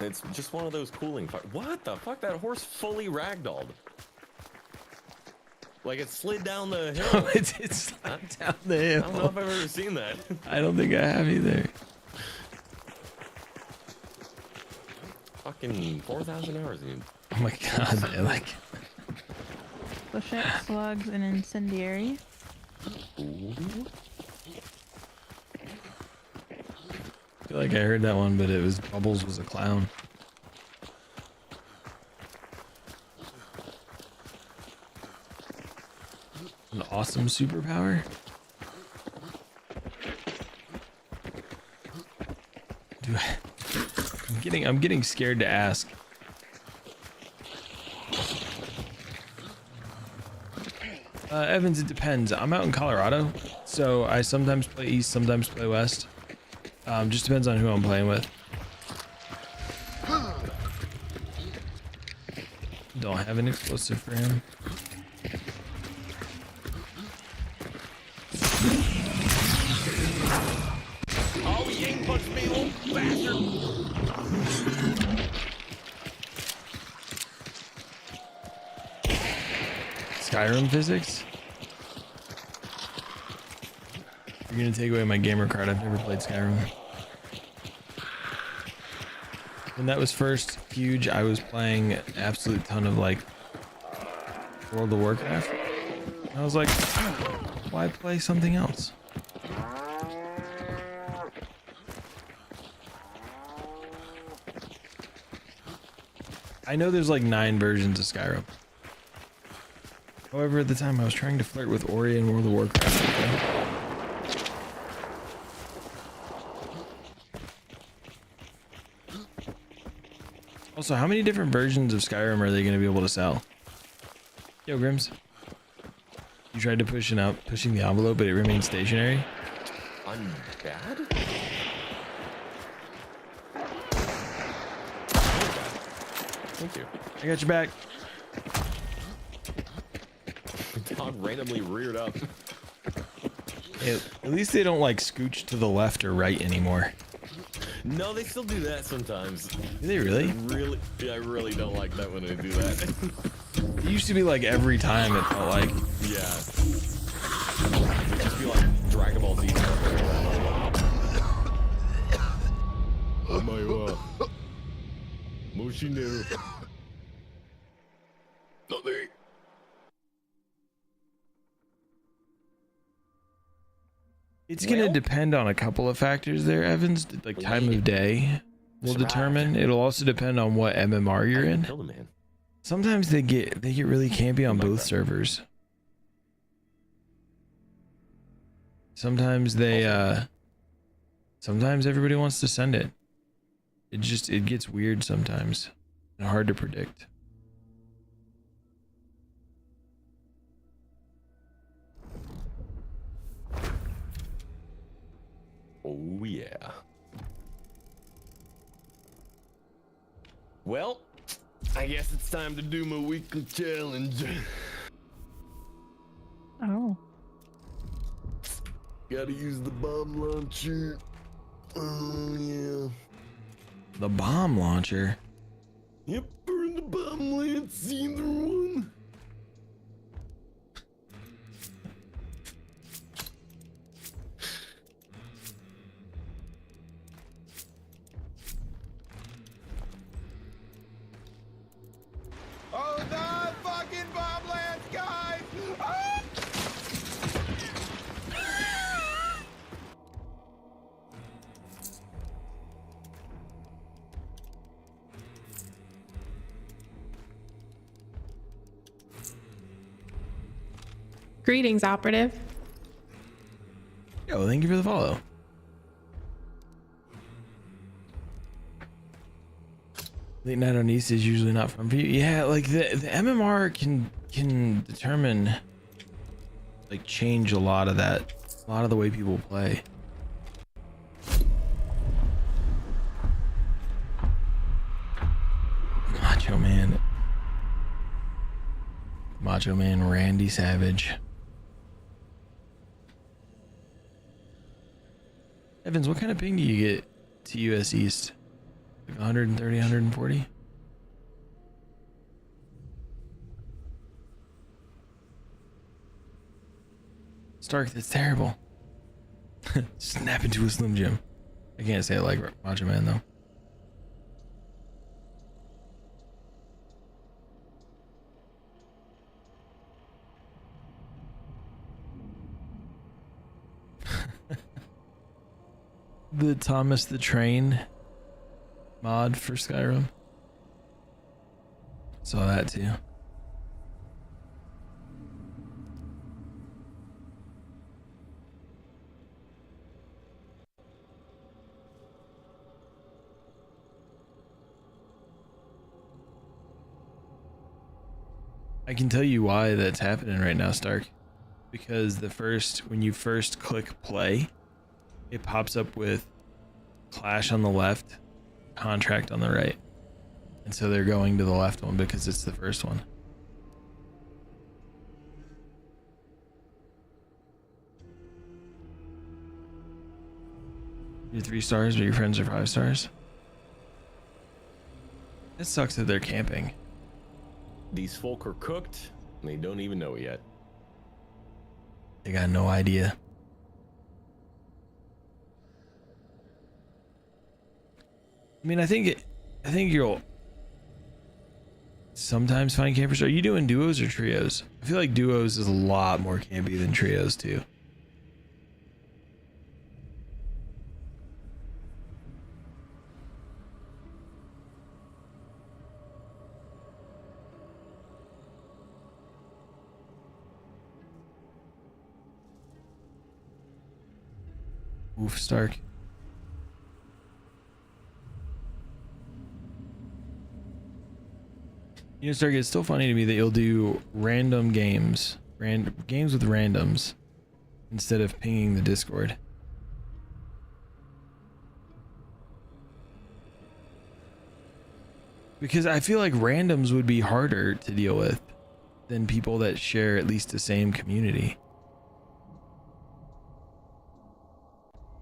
It's just one of those cooling fire. What the fuck? That horse fully ragdolled. Like it slid down the hill. It slid down the hill. I don't know if I've ever seen that. I don't think I have either. Fucking 4,000 hours, dude. Oh my god, man, like. Flechette, slugs, and incendiary. Ooh. I feel like I heard that one, but it was Bubbles was a clown. An awesome superpower? I'm getting scared to ask. Evans, it depends. I'm out in Colorado, so I sometimes play East, sometimes play West. Just depends on who I'm playing with. Don't have an explosive for him. Oh, he ain't punched me, little bastard! Skyrim physics? You're gonna take away my gamer card. I've never played Skyrim. When that was first huge, I was playing an absolute ton of like World of Warcraft. I was like, why play something else? I know there's like 9 versions of Skyrim. However, at the time I was trying to flirt with Ori and World of Warcraft. Okay? Also, how many different versions of Skyrim are they going to be able to sell? Yo, Grims. You tried to pushing the envelope, but it remained stationary. I'm bad? Thank you. I got your back. Dog randomly reared up. Hey, at least they don't like scooch to the left or right anymore. No, they still do that sometimes. Do they really? I really don't like that when they do that. It used to be like every time it felt like. Yeah. It would just be like Dragon Ball Z. Oh my god. Moshinu. Nothing. It's gonna depend on a couple of factors there, Evans. Like time of day will determine. It'll also depend on what MMR you're in. Sometimes they get really campy on both servers. Sometimes they sometimes everybody wants to send it. It gets weird sometimes and hard to predict. Oh yeah. Well, I guess it's time to do my weekly challenge. Oh. Gotta use the bomb launcher. Oh yeah. The bomb launcher? Yep, burn the bomb lance, either one. Oh, the fucking bomb lance, guys! Ah! Greetings, operative. Yo, thank you for the follow. Late night on East is usually not fun for you. Yeah, like the MMR can determine, like, change a lot of that, a lot of the way people play. Macho Man Randy Savage. Evans, what kind of ping do you get to US East? Like 130, 140? Stark, that's terrible. Snap into a Slim Jim. I can't say it like Macho Man though. The Thomas the Train mod for Skyrim. Saw that too. I can tell you why that's happening right now, Stark. Because when you first click play, it pops up with Clash on the left, Contract on the right. And so they're going to the left one because it's the first one. You're 3 stars, but your friends are 5 stars. It sucks that they're camping. These folk are cooked, and they don't even know it yet. They got no idea. I mean, I think you'll sometimes find campers. Are you doing duos or trios? I feel like duos is a lot more campy than trios too. Oof, Stark. You know, Stark, it's still funny to me that you'll do random games, games with randoms, instead of pinging the Discord. Because I feel like randoms would be harder to deal with than people that share at least the same community.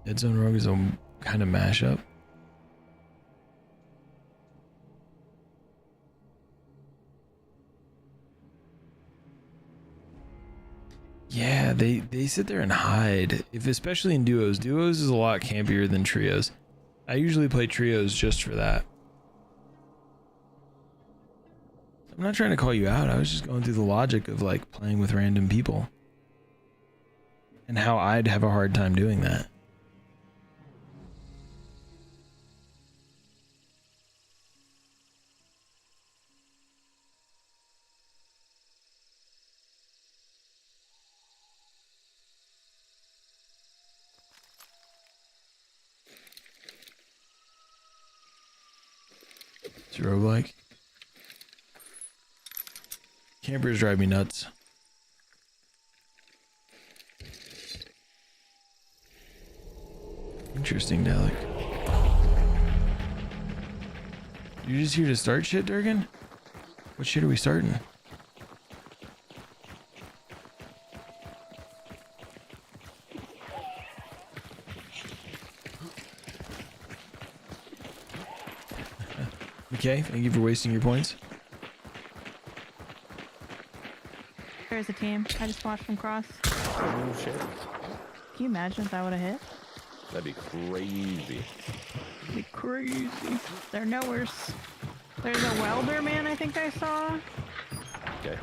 Dead Zone Rogue is a kind of mashup. Yeah, they sit there and hide. Especially in duos. Duos is a lot campier than trios. I usually play trios just for that. I'm not trying to call you out. I was just going through the logic of like playing with random people. And how I'd have a hard time doing that. It's roguelike. Campers drive me nuts. Interesting, Dalek. You're just here to start shit, Durgan? What shit are we starting? Okay, thank you for wasting your points. There's a team. I just watched them cross. Oh shit. Can you imagine if that would have hit? That'd be crazy. That'd be crazy. They're nowheres. There's a welder man I think I saw. Okay.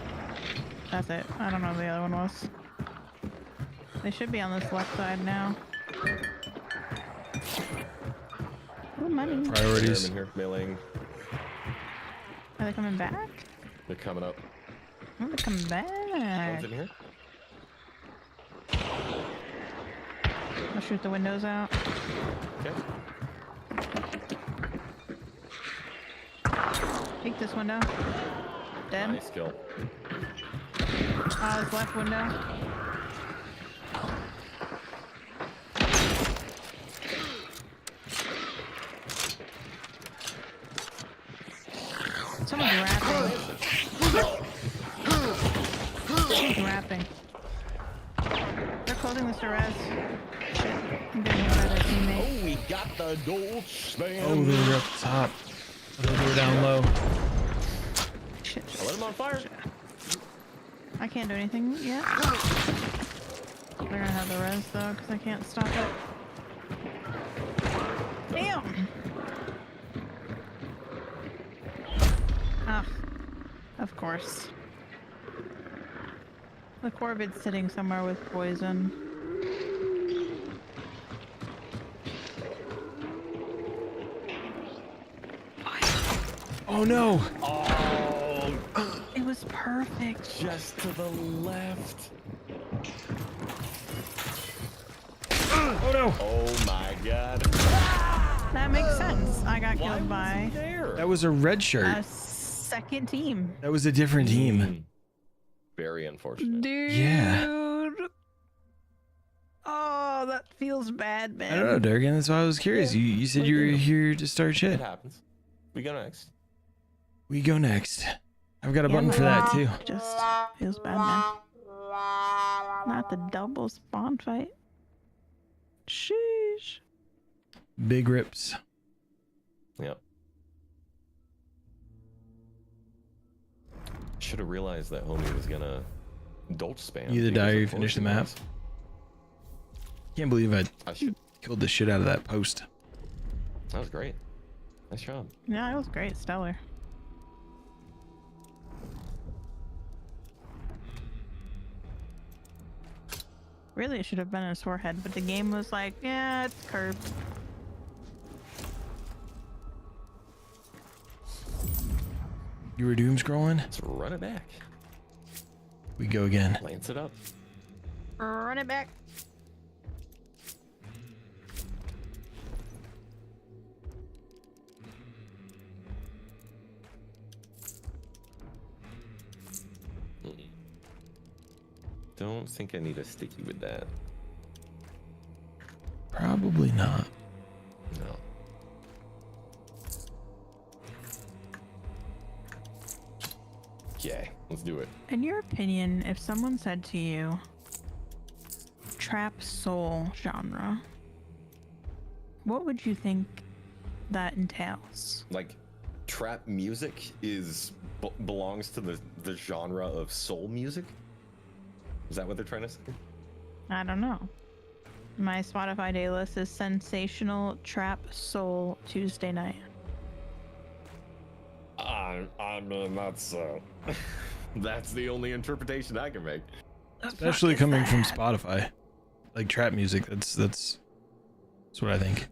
That's it. I don't know who the other one was. They should be on this left side now. Ooh, money. Priorities. In here, milling. Are they coming back? They're coming up. Oh, they're coming back. One's in here. I'll shoot the windows out. Okay. Take this window. Dead. Nice kill. His left window. Someone's rapping. Someone's rapping. They're closing this to res. Shit. I'm getting hit by their teammate. Oh, we got the gold spam. Oh, they're up top. Oh, they're down low. Shit. I lit him on fire. I can't do anything yet. They're gonna have the res though, because I can't stop it. Damn! Ah, of course. The Corvid's sitting somewhere with poison. Oh no! Oh, it was perfect. Just to the left. Oh no! Oh my god. That makes sense. I got killed by That was a red a shirt. second team. That was a different team. Very unfortunate. Dude. Yeah. Oh, that feels bad, man. I don't know, Durgan. That's why I was curious. You said you were here to start shit. It happens. We go next. we go next? I've got a Yeah, button for that too. Just feels bad, man. Not the double spawn fight. Sheesh. Big rips. Yep. Should have realized that homie was gonna Dolch spam. You either die or because you of finish the course he map. was. Can't believe I should. killed the shit out of that post. That was great. Nice job. Yeah, it was great. Stellar. Really, it should have been a sore head, but the game was like, yeah, it's curved. You were doom scrolling? Let's run it back. We go again. Lance it up. Run it back. Don't think I need a sticky with that. Probably not. No. Okay, let's do it. In your opinion, if someone said to you, trap soul genre, what would you think that entails? Like, trap music belongs to the genre of soul music? Is that what they're trying to say? I don't know. My Spotify day list is sensational trap soul Tuesday night. I mean, that's that's the only interpretation I can make. Especially coming from Spotify. Like trap music, that's what I think.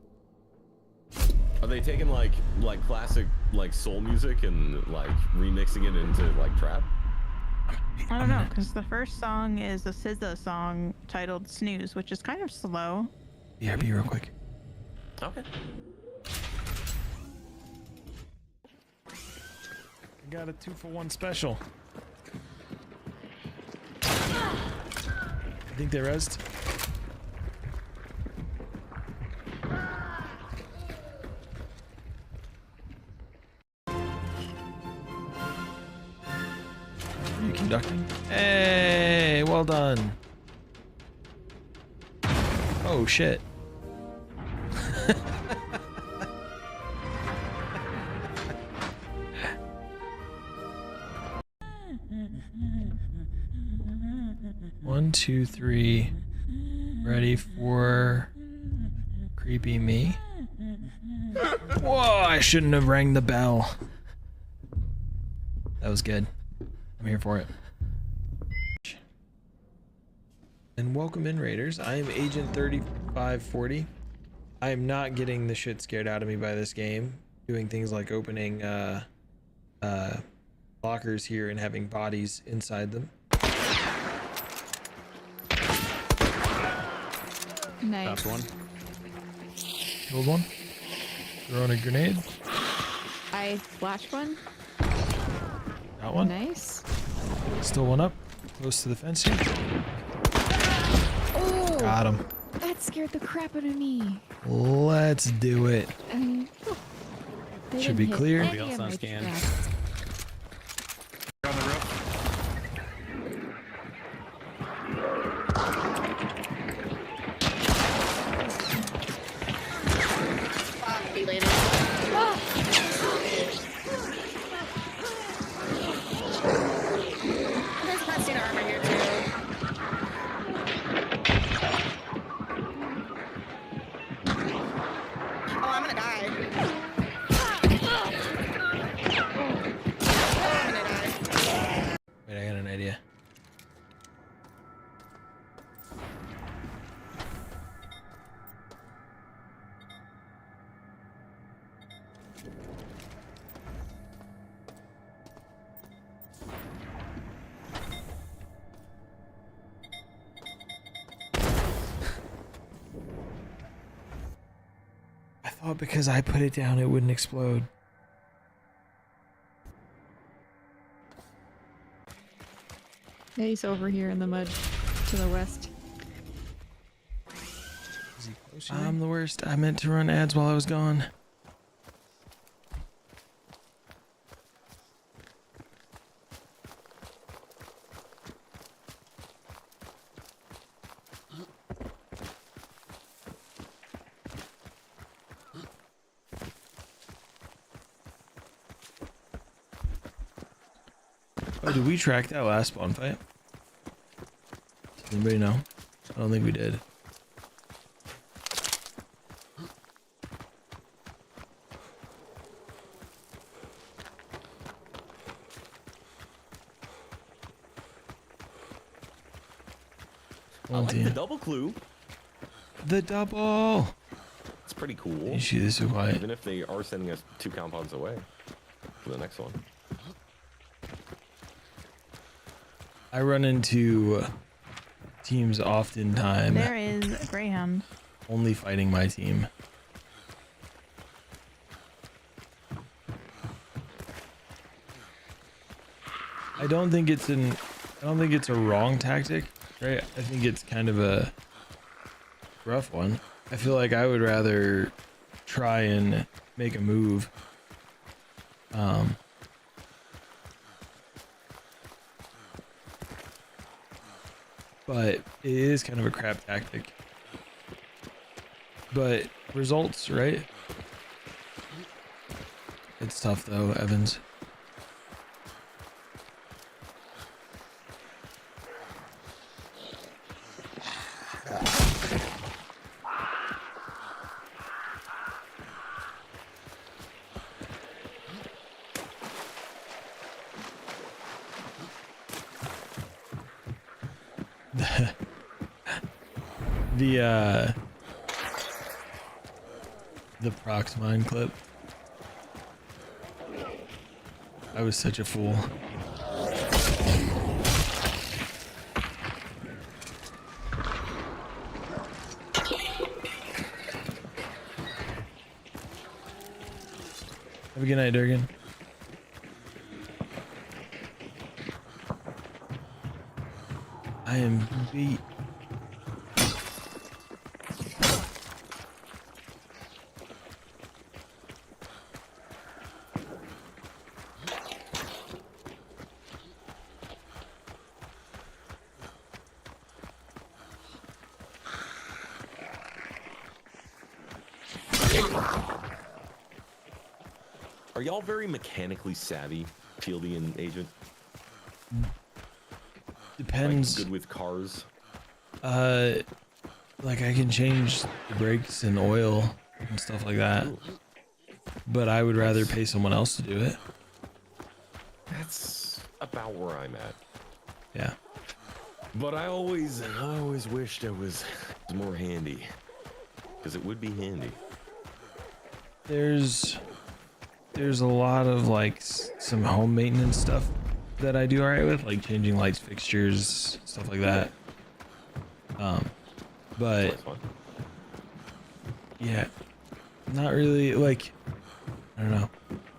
Are they taking like classic like soul music and like remixing it into like trap? I don't know, because the first song is a SZA song titled Snooze, which is kind of slow. BRB real quick. Okay. I got a 2-for-1 special. I think they rezzed. Are you conducting? Hey, well done. Oh shit. One, two, three. Ready for creepy me? Whoa, I shouldn't have rang the bell. That was good. I'm here for it. And welcome in, Raiders. I am Agent 3540. I am not getting the shit scared out of me by this game. Doing things like opening lockers here and having bodies inside them. Nice. That's one. Killed one. Throwing a grenade. I flashed one. Got one. Nice. Still one up. Close to the fence here. Oh! Got him. That scared the crap out of me. Let's do it. They Should didn't be hit clear. any Everybody else of on my scan. traps. On the roof. There's constant armor here too. Oh, I'm gonna die. Wait, I got an idea. I thought because I put it down, it wouldn't explode. Yeah, he's over here in the mud to the west. Is he close? I'm the worst. I meant to run ads while I was gone. Oh, did we track that last spawn fight? Does anybody know? I don't think we did. I like the double clue. The double. It's pretty cool. You see this so quiet. Even if they are sending us 2 compounds away for the next one. I run into teams oftentimes. There is a Greyhound. Only fighting my team. I don't think it's a wrong tactic, right? I think it's kind of a rough one. I feel like I would rather try and make a move. But it is kind of a crap tactic. But results, right? It's tough though, Evans. The Proxmine clip. I was such a fool. Have a good night, Durgan. I am beat. Are y'all very mechanically savvy, Fieldy and Agent? Depends. Like good with cars? Like I can change the brakes and oil and stuff like that. Ooh. But I would rather pay someone else to do it. That's about where I'm at. Yeah. But I always wished I was more handy. Because it would be handy. There's a lot of like some home maintenance stuff that I do alright with, like changing lights, fixtures, stuff like that. But yeah, not really. Like, I don't know.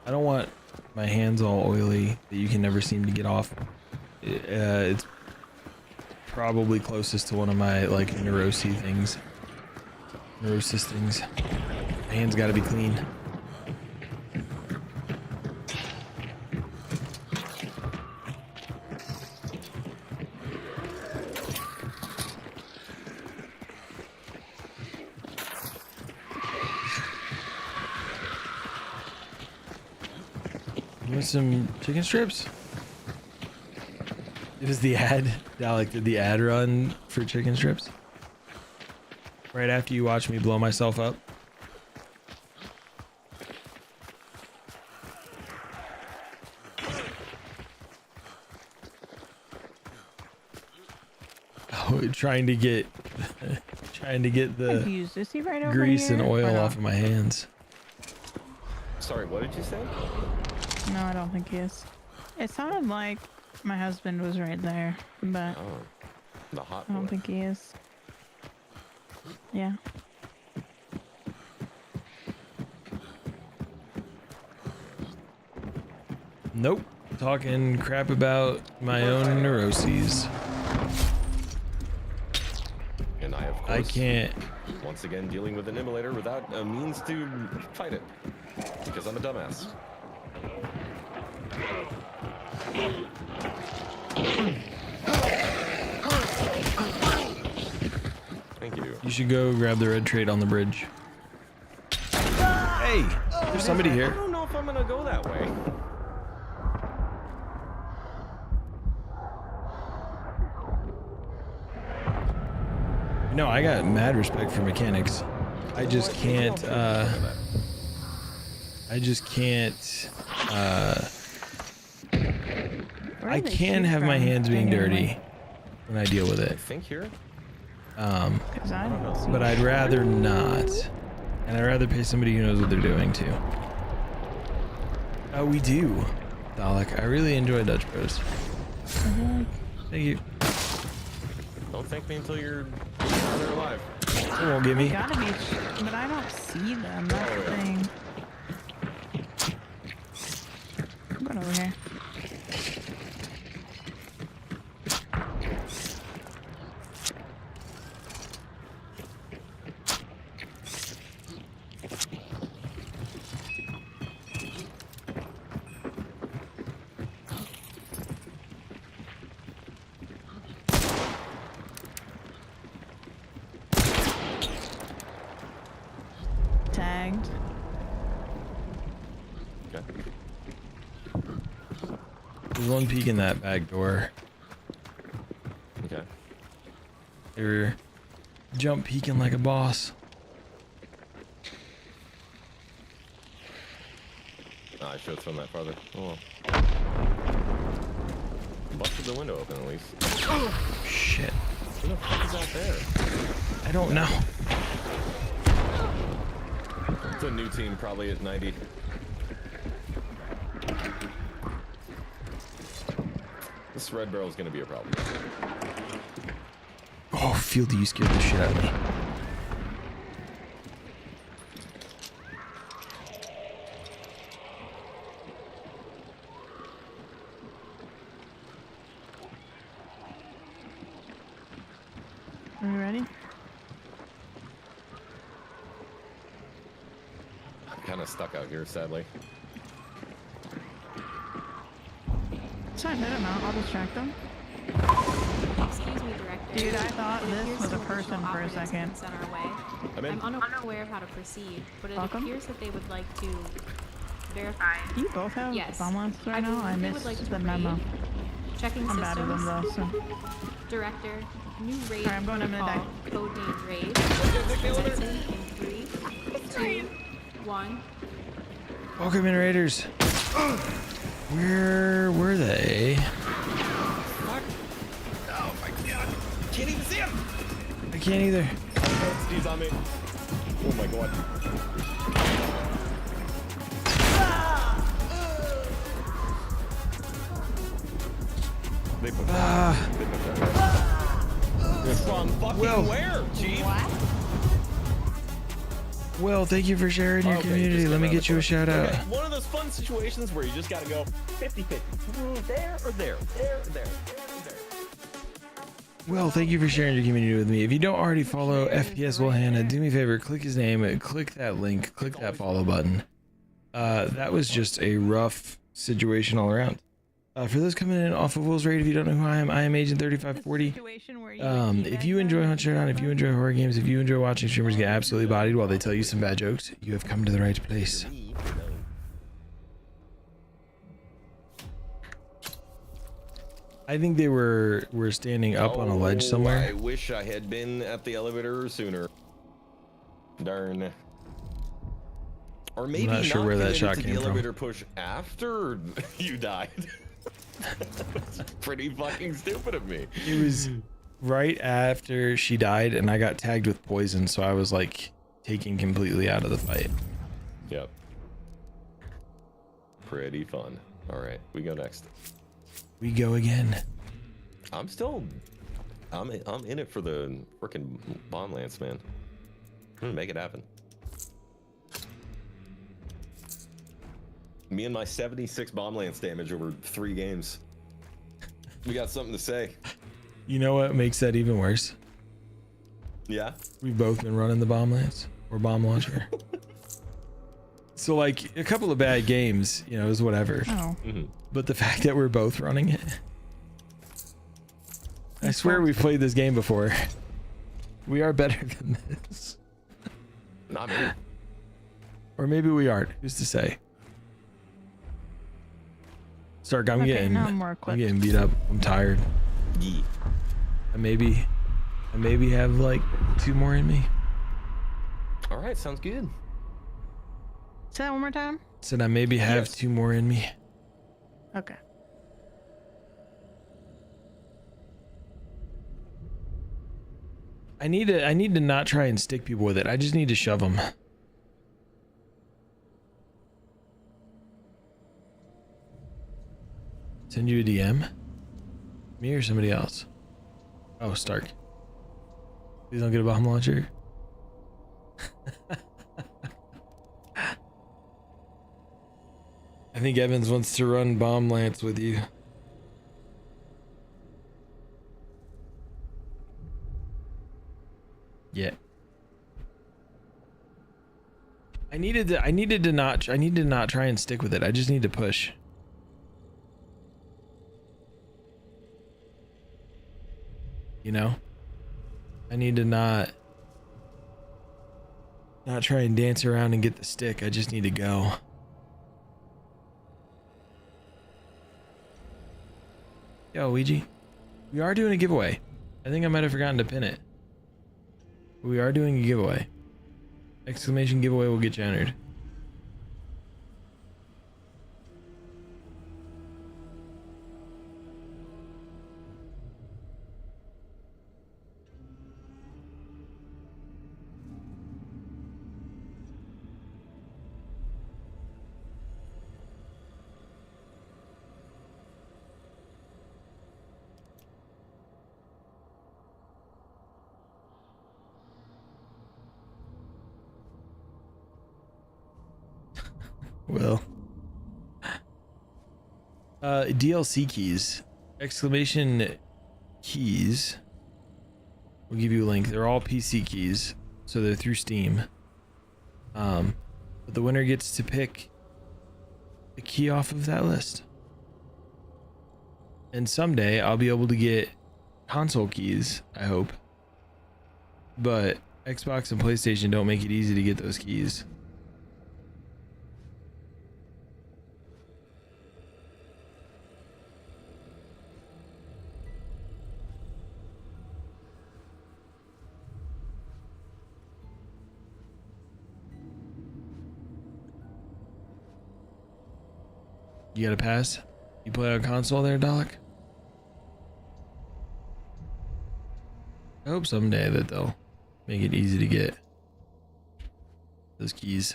I don't want my hands all oily that you can never seem to get off. It's probably closest to one of my like neurosis things. My hands got to be clean. You want some chicken strips? It is the ad. Dalek did the ad run for chicken strips. Right after you watch me blow myself up. Oh, trying to get the Confused. Is he right over grease here and or oil not? off of my hands. Sorry, what did you say? No, I don't think he is. It sounded like my husband was right there, but Oh, the hot I don't boy. think he is. Yeah. Nope. Talking crap about my own neuroses. And I, of course, I can't. once again dealing with an immolator without a means to fight it. Because I'm a dumbass. Thank you. You should go grab the red trait on the bridge. Hey, there's somebody I here. don't know if I'm gonna go that way. No, I got mad respect for mechanics. I just can't, I can have my hands being dirty when I deal with it. I think here. But I'd rather not. And I'd rather pay somebody who knows what they're doing too. Oh, we do. Dalek, I really enjoy Dutch Bros. Thank you. Don't thank me until you're out there alive. It won't get me. Gotta be, but I don't see them. That's the thing. I'm going over here. Tagged. Okay. There's one peek in that back door. Okay. They were jump peeking like a boss. Oh, I should have thrown that farther. Oh well. Busted the window open at least. Shit. Who the fuck is out there? I don't know. It's a new team, probably at 90. This red barrel is going to be a problem. Oh, Fieldy, you scared the shit out of me. Are you ready? I'm kind of stuck out here, sadly. It's fine, I don't know. I'll distract them. Excuse me, Director. Dude, I thought It this appears was a some person additional for a operatives second. have been sent our way. I'm in. I'm unaware of how to proceed, but it Welcome. appears that they would like to verify. Do you both have Yes. bomb launchers right now? I believe they missed would like to the memo. raid. Checking I'm bad at them systems. though, so. Director, new raid. Alright, I'm going in the protocol, deck. Codename raid. Commencing in 3, 2, 1. Welcome in, Raiders. Where were they? Oh my god! Can't even see him! I can't either. He's on me. Oh my god. They put that. They put that. From fucking where, Chief? Well, thank you for sharing your Okay, community. just Let me another get you a shout out. Okay, one of those fun situations where you just gotta go 50-50. There or there. There or there. There or there. Well, thank you for sharing your community with me. If you don't already follow FPS Wilhanna, do me a favor, click his name, click that link, click that follow button. That was just a rough situation all around. For those coming in off of Will's raid, if you don't know who I am Agent 3540. If you enjoy Hunt Showdown, if you enjoy horror games, if you enjoy watching streamers get absolutely bodied while they tell you some bad jokes, you have come to the right place. I think they were standing up on a ledge somewhere. I wish I had been at the elevator sooner. Darn. Or maybe not sure where that shot to came the from. elevator push after you died. That's pretty fucking stupid of me. It was right after she died, and I got tagged with poison, so I was like taken completely out of the fight. Yep. Pretty fun. All right, we go next. We go again. I'm in it for the frickin' bomb lance, man. I'm gonna make it happen. Me and my 76 bomb lance damage over 3 games. We got something to say. You know what makes that even worse? Yeah? We've both been running the bomb lance or bomb launcher. So like a couple of bad games, you know, is whatever. Oh. But the fact that we're both running it. I swear we've played this game before. We are better than this. Not me. Or maybe we aren't. Who's to say? Stark, I'm Okay, getting now I'm more equipped. beat up. I'm tired. Yeah. Maybe I maybe have like 2 more in me. All right, sounds good. Say that one more time. Said I maybe have 2 more in me. Okay. I need to not try and stick people with it. I just need to shove them. Send you a DM? Me or somebody else? Oh, Stark. Please don't get a bomb launcher. I think Evans wants to run Bomb Lance with you. Yeah. I need to not try and stick with it. I just need to push. You know? I need to not try and dance around and get the stick. I just need to go. Yo, Ouija. We are doing a giveaway. I think I might have forgotten to pin it. We are doing a giveaway. Exclamation giveaway will get you entered. Well, DLC keys, exclamation keys. We'll give you a link. They're all PC keys, so they're through Steam. But the winner gets to pick a key off of that list. And someday I'll be able to get console keys, I hope. But Xbox and PlayStation don't make it easy to get those keys. You got a pass? You play on console there, Doc? I hope someday that they'll make it easy to get those keys.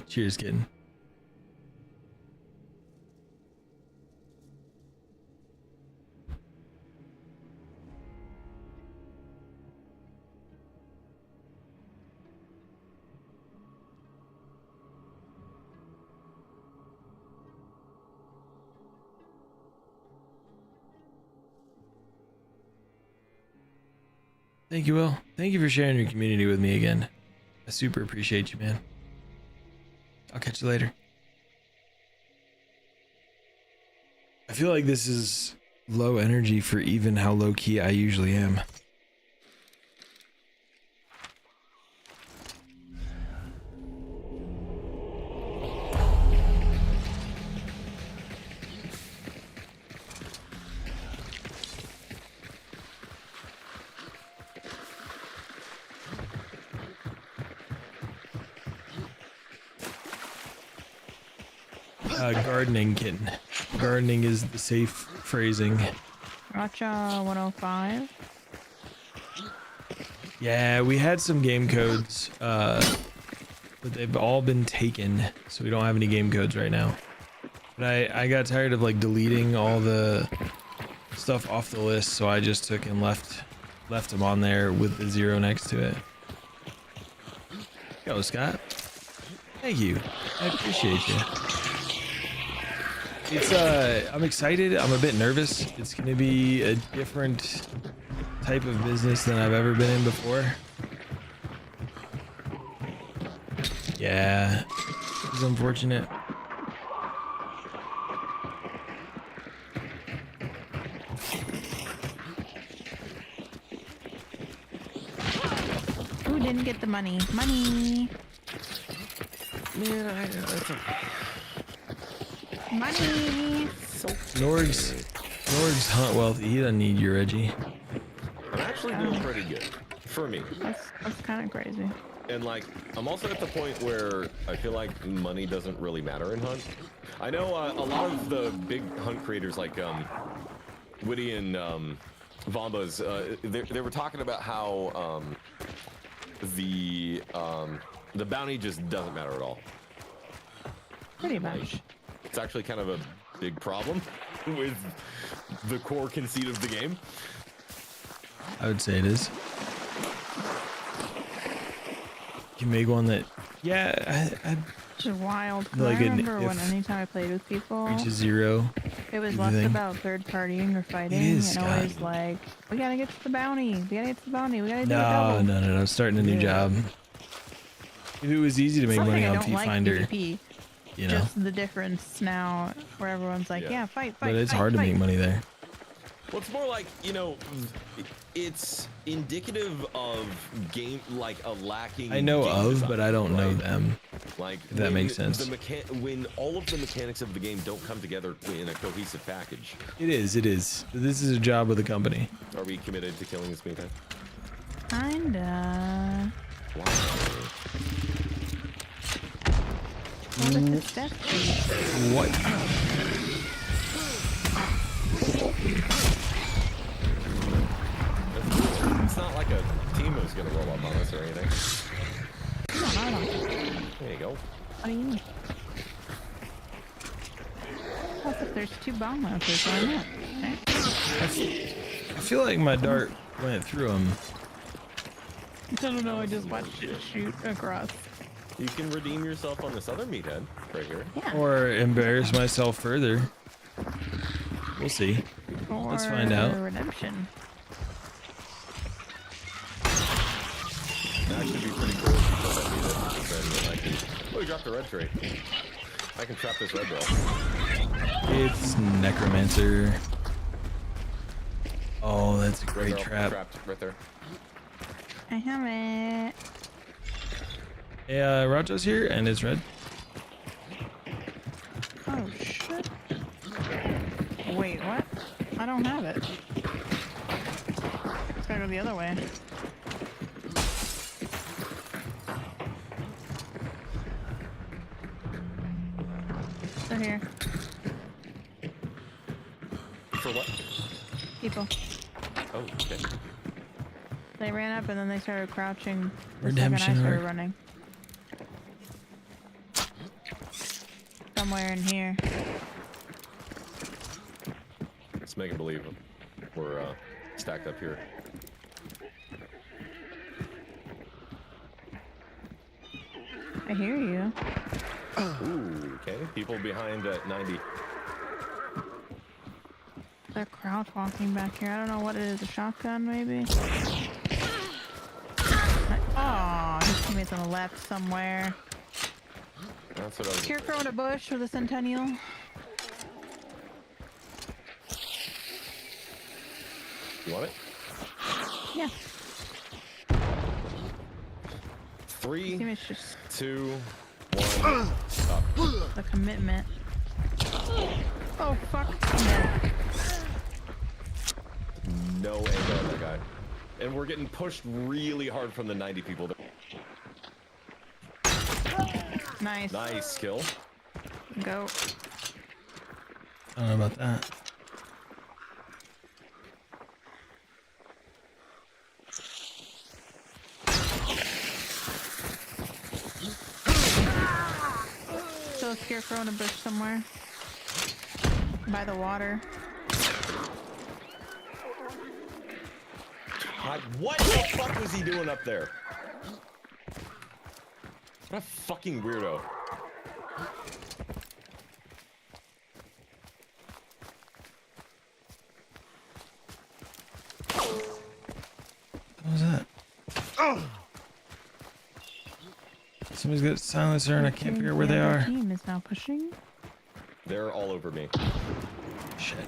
Cheers, kitten. Thank you, Will. Thank you for sharing your community with me again. I super appreciate you, man. I'll catch you later. I feel like this is low energy for even how low key I usually am. Gardening, kitten. Gardening is the safe phrasing. Gotcha, 105. Yeah, we had some game codes, but they've all been taken, so we don't have any game codes right now. But I got tired of like deleting all the stuff off the list, so I just took and left them on there with the 0 next to it. Yo, Scott. Thank you. I appreciate you. It's I'm excited. I'm a bit nervous. It's gonna be a different type of business than I've ever been in before. Yeah, it's unfortunate. Who didn't get the money? Money. Man, that's okay. Money. Norg's hunt wealthy. He doesn't need you, Reggie. I'm actually doing pretty good for me. That's kind of crazy. And like, I'm also at the point where I feel like money doesn't really matter in Hunt. I know a lot of the big Hunt creators like Witty and Vombas, they were talking about how the bounty just doesn't matter at all. Pretty much. Like, it's actually kind of a big problem with the core conceit of the game. I would say it is. You make one that, yeah, I It's wild. like I remember when anytime I played with people, reaches 0. it was everything. less about third partying or fighting, It is, and always like, we gotta get to the bounty. We gotta get to the bounty. We gotta do No, it double. no. Starting a new job. If it was easy to make money on I don't like P-Finder, PvP. you know. Just the difference now, where everyone's like, yeah, fight. But it's fight, hard to fight. make money there. Well, it's more like, you know, it's indicative of game, like a lacking. I know game of, design, but I don't know right? them. Like, If that makes sense. When all of the mechanics of the game don't come together in a cohesive package. It is. This is a job of the company. Are we committed to killing this meantime? Kinda. Why? What if it's death tree? What? It's not like a team was gonna roll up on us or anything. There you go. What do you mean? Plus, if there's 2 bomb launchers, why not? Okay. I feel like my dart went through him. I don't know, I just watched it shoot across. You can redeem yourself on this other meathead right here. Or embarrass myself further. We'll see. Let's find out. Redemption. That should be pretty cool if you kill that meathead. Then I can. Oh, you dropped the red tray. I can trap this red ball. It's Necromancer. Oh, that's a great Red barrel trap. Trapped right there. I have it. Hey, Rajo's here, and it's red. Oh, shit. Wait, what? I don't have it. It's gotta go the other way. They're here. For what? People. Oh, okay. They ran up and then they started crouching. The Redemption second I started arc. running. Somewhere in here. Let's make it believe we're stacked up here. I hear you. Ooh, okay. People behind at 90. They're crouch walking back here. I don't know what it is. A shotgun, maybe? Oh, his teammates on the left somewhere. That's what I was. Scarecrow in a bush with a Centennial. You want it? Yeah. 3, Teammates just 2, 1. Stop. the commitment. Oh fuck! I'm dead. No angle on that guy. And we're getting pushed really hard from the 90 people. Nice. Nice kill. Go. I don't know about that. Still a scarecrow in a bush somewhere. By the water. God, what the fuck was he doing up there? What a fucking weirdo. What was that? Somebody's got a silencer and I can't figure out where they The other are. team is now pushing. They're all over me. Shit.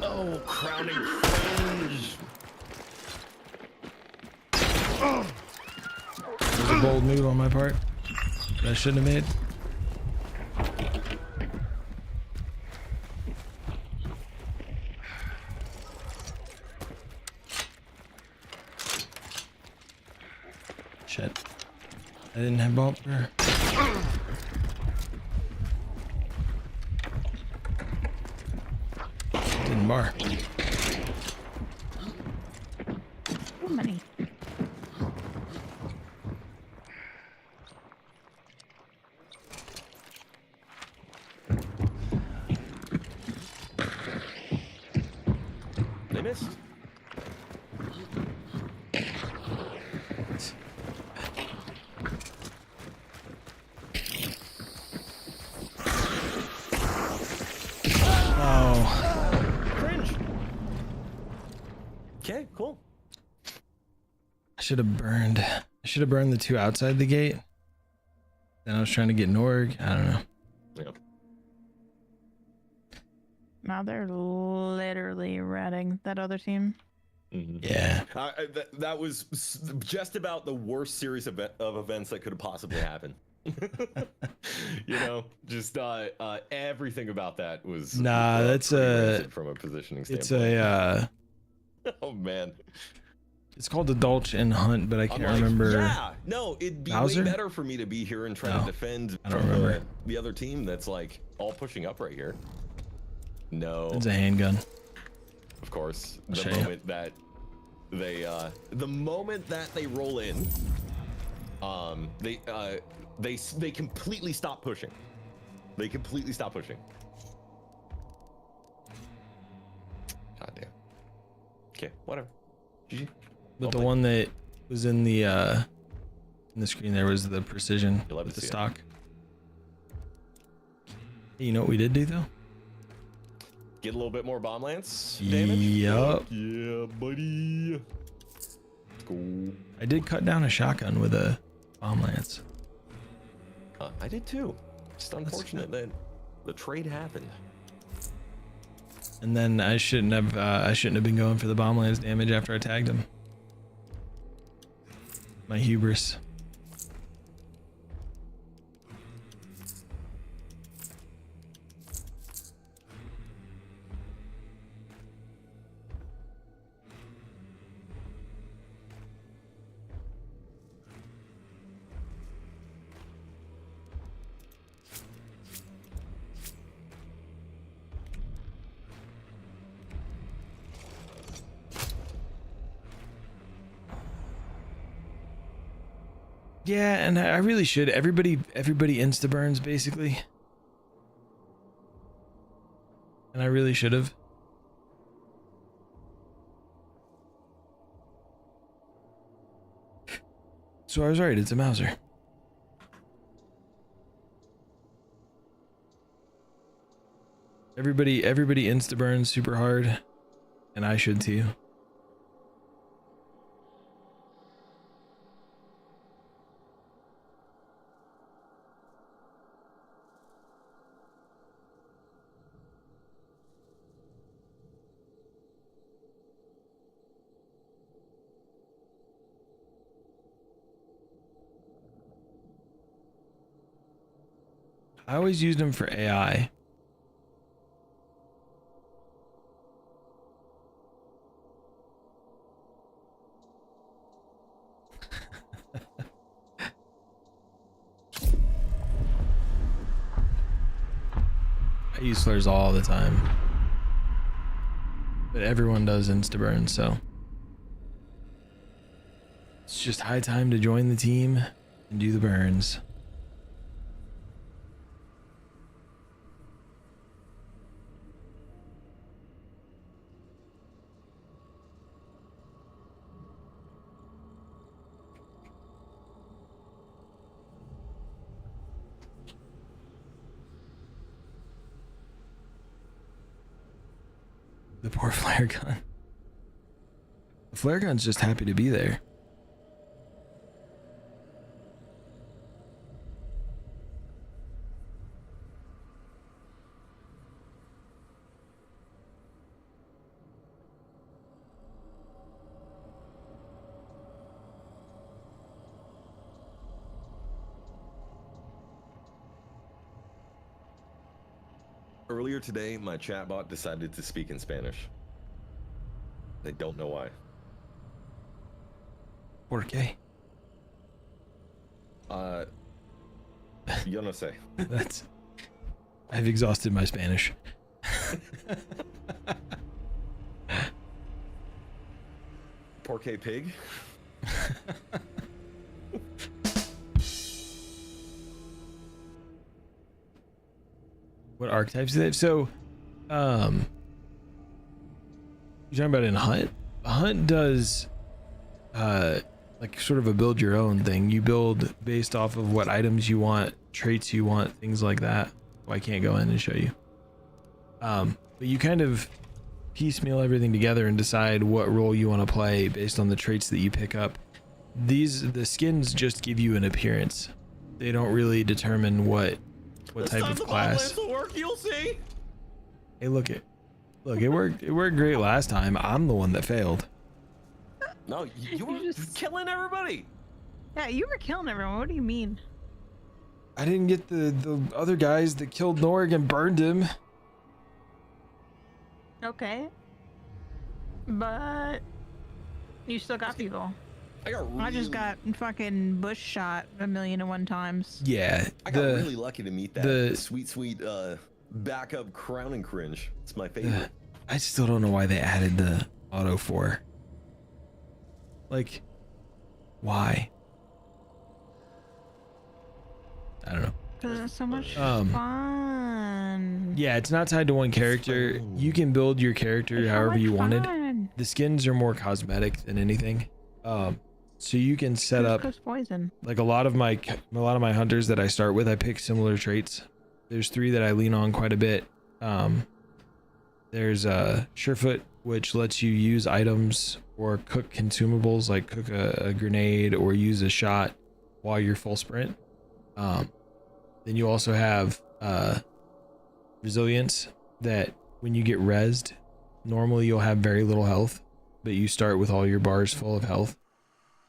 Oh, crowning cringe. That was a bold move on my part that I shouldn't have made. Shit. I didn't have bumper. Didn't bar. Too many. They missed. Oh. Cringe. Okay, cool. I should have burned. I should have burned the two outside the gate. Then I was trying to get Norg. I don't know. Yeah. Now they're literally ratting that other team. Yeah. That was just about the worst series of events that could have possibly happened. You know, just everything about that was that's from a positioning standpoint. It's a oh man, it's called the Dulch and Hunt, but I can't I'm like, remember. Yeah, no, it'd be Bowser? way better for me to be here and try to defend I don't from remember. the other team that's like all pushing up right here. No, It's a handgun. of course, I'll the show you. moment that they roll in, they completely stop pushing. They completely stop pushing. God damn. Okay, whatever. GG. But the one that was in the screen there was the precision You'll have with to the see it. stock. Hey, you know what we did do though? Get a little bit more bomb lance damage. Yup. Yeah, buddy. Cool. I did cut down a shotgun with a bomb lance. I did too. Just unfortunate that the trade happened. And then I shouldn't have been going for the bomb lance damage after I tagged him. My hubris. Yeah, and I really should. Everybody insta burns basically. And I really should have. So I was right, it's a Mauser. Everybody insta burns super hard. And I should too. I always used them for AI. I use flares all the time. But everyone does insta-burn, so it's just high time to join the team and do the burns. The poor flare gun. The flare gun's just happy to be there. Earlier today, my chatbot decided to speak in Spanish. I don't know why. 4K. Yo no sé. That's. I've exhausted my Spanish. Porque pig. What archetypes do they have? So, you're talking about in Hunt? Hunt does, like sort of a build your own thing. You build based off of what items you want, traits you want, things like that. Well, I can't go in and show you. But you kind of piecemeal everything together and decide what role you want to play based on the traits that you pick up. The skins just give you an appearance. They don't really determine what type of class. Work, you'll see. Hey, look it worked great last time. I'm the one that failed. No, you were just killing everybody. Yeah, you were killing everyone. What do you mean? I didn't get the other guys that killed Norg and burned him. Okay. But you still got people. I just got fucking bush shot 1,000,001 times. Yeah. I got really lucky to meet that sweet backup crown and cringe. It's my favorite. I still don't know why they added the auto 4. Like, why? I don't know. Because it's so much fun. Yeah, it's not tied to one character. You can build your character however you wanted. The skins are more cosmetic than anything. So you can set up poison. Like a lot of my hunters that I start with, I pick similar traits. There's 3 that I lean on quite a bit. There's Surefoot, which lets you use items or cook consumables, like cook a grenade or use a shot while you're full sprint. Then you also have Resilience, that when you get rezzed, normally you'll have very little health, but you start with all your bars full of health.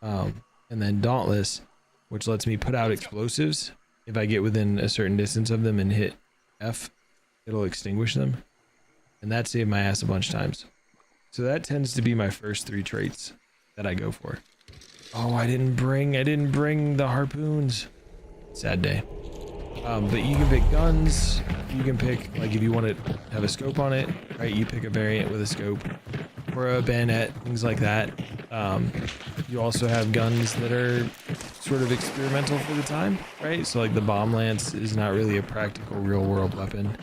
And then Dauntless, which lets me put out explosives. If I get within a certain distance of them and hit F, it'll extinguish them. And that saved my ass a bunch of times. So that tends to be my first 3 traits that I go for. Oh, I didn't bring the harpoons. Sad day. But you can pick guns. You can pick, like, if you want to have a scope on it, right? You pick a variant with a scope or a bayonet, things like that. You also have guns that are sort of experimental for the time, right? So like the bomb lance is not really a practical real world weapon.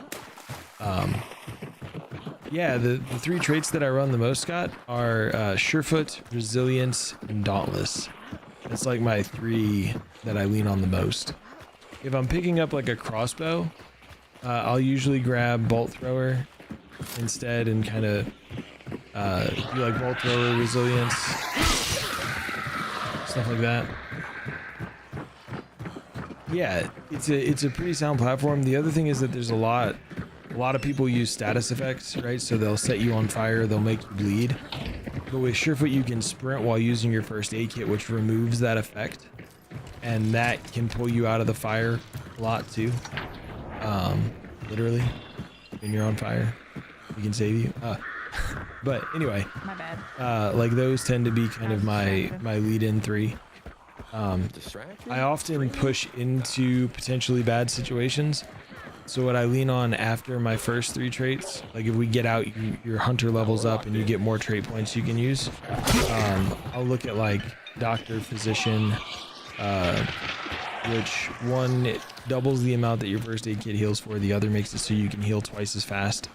Yeah, the 3 traits that I run the most, Scott, are Surefoot, Resilience, and Dauntless. It's like my 3 that I lean on the most. If I'm picking up like a crossbow, I'll usually grab Bolt Thrower instead and kind of do like Bolt Thrower, Resilience, stuff like that. Yeah, it's a pretty sound platform. The other thing is that there's a lot of people use status effects, right? So they'll set you on fire, they'll make you bleed. But with Surefoot, you can sprint while using your first aid kit, which removes that effect. And that can pull you out of the fire a lot too. Literally, when you're on fire, we can save you. But anyway, my bad. Like those tend to be kind of my lead-in 3. I often push into potentially bad situations. So what I lean on after my first 3 traits, like if we get out, your hunter levels up and you get more trait points you can use. I'll look at like doctor, physician, which one doubles the amount that your first aid kit heals for, the other makes it so you can heal twice as fast.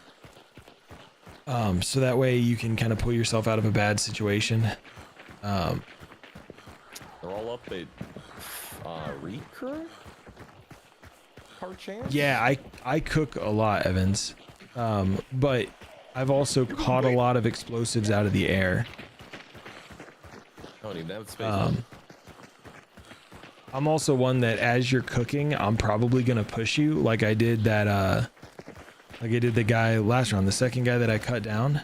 So that way you can kind of pull yourself out of a bad situation. They're all up at recur? Yeah, I cook a lot, Evans. But I've also caught a lot of explosives out of the air. I don't even have space. I'm also one that as you're cooking, I'm probably gonna push you like I did that like I did the guy last round, the second guy that I cut down.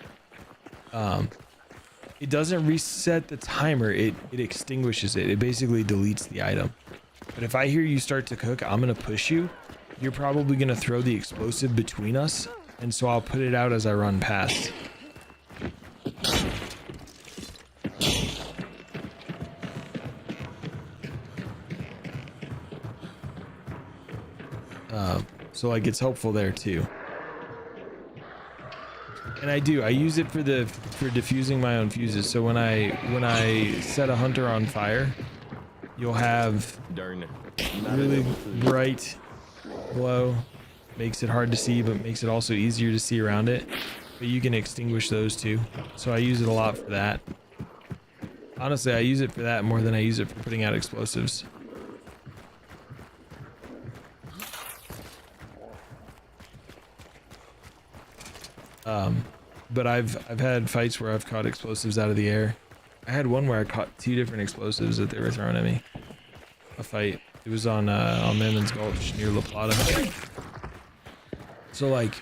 It doesn't reset the timer, it extinguishes it. It basically deletes the item. But if I hear you start to cook, I'm gonna push you. You're probably gonna throw the explosive between us, and so I'll put it out as I run past. So like it's helpful there too. And I use it for diffusing my own fuses. So when I set a hunter on fire, you'll have really bright glow. Makes it hard to see, but makes it also easier to see around it. But you can extinguish those too. So I use it a lot for that. Honestly, I use it for that more than I use it for putting out explosives. But I've had fights where I've caught explosives out of the air. I had one where I caught 2 different explosives that they were throwing at me. A fight. It was on Mammon's Gulch near La Plata. So like,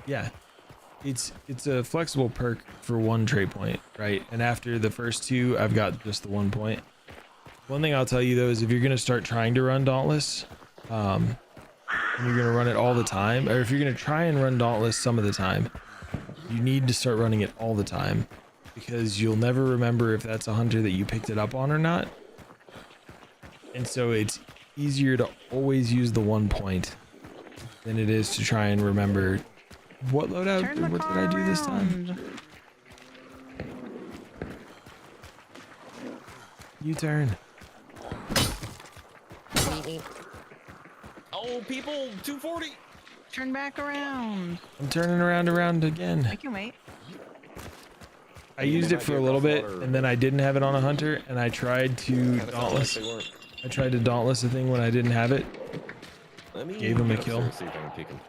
yeah, it's a flexible perk for 1 trait point, right? And after the first 2, I've got just the 1 point. One thing I'll tell you though is if you're gonna start trying to run Dauntless, and you're gonna run it all the time, or if you're gonna try and run Dauntless some of the time, you need to start running it all the time, because you'll never remember if that's a hunter that you picked it up on or not. And so it's easier to always use the 1 point than it is to try and remember what loadout or what did I do this time. U-turn. Oh, people, 240. Turn back around. I'm turning around again. I can wait. I used it for a little bit, and then I didn't have it on a hunter, and I tried to Dauntless. I tried to Dauntless a thing when I didn't have it. Gave him a kill. See if I can peek him.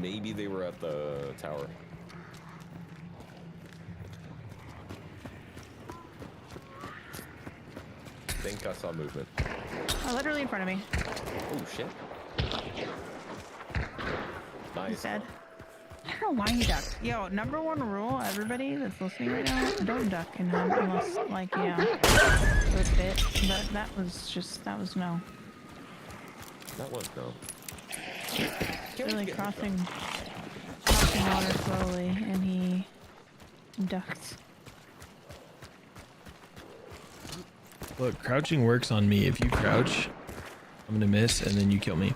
Maybe they were at the tower. I think I saw movement. Oh, literally in front of me. Oh shit. Nice. He's dead. I don't know why he ducked. Yo, #1 rule, everybody that's listening right now, don't duck in him unless, like, yeah, good fit. But that was no. That was no. Really crossing water slowly, and he ducked. Look, crouching works on me. If you crouch, I'm gonna miss, and then you kill me.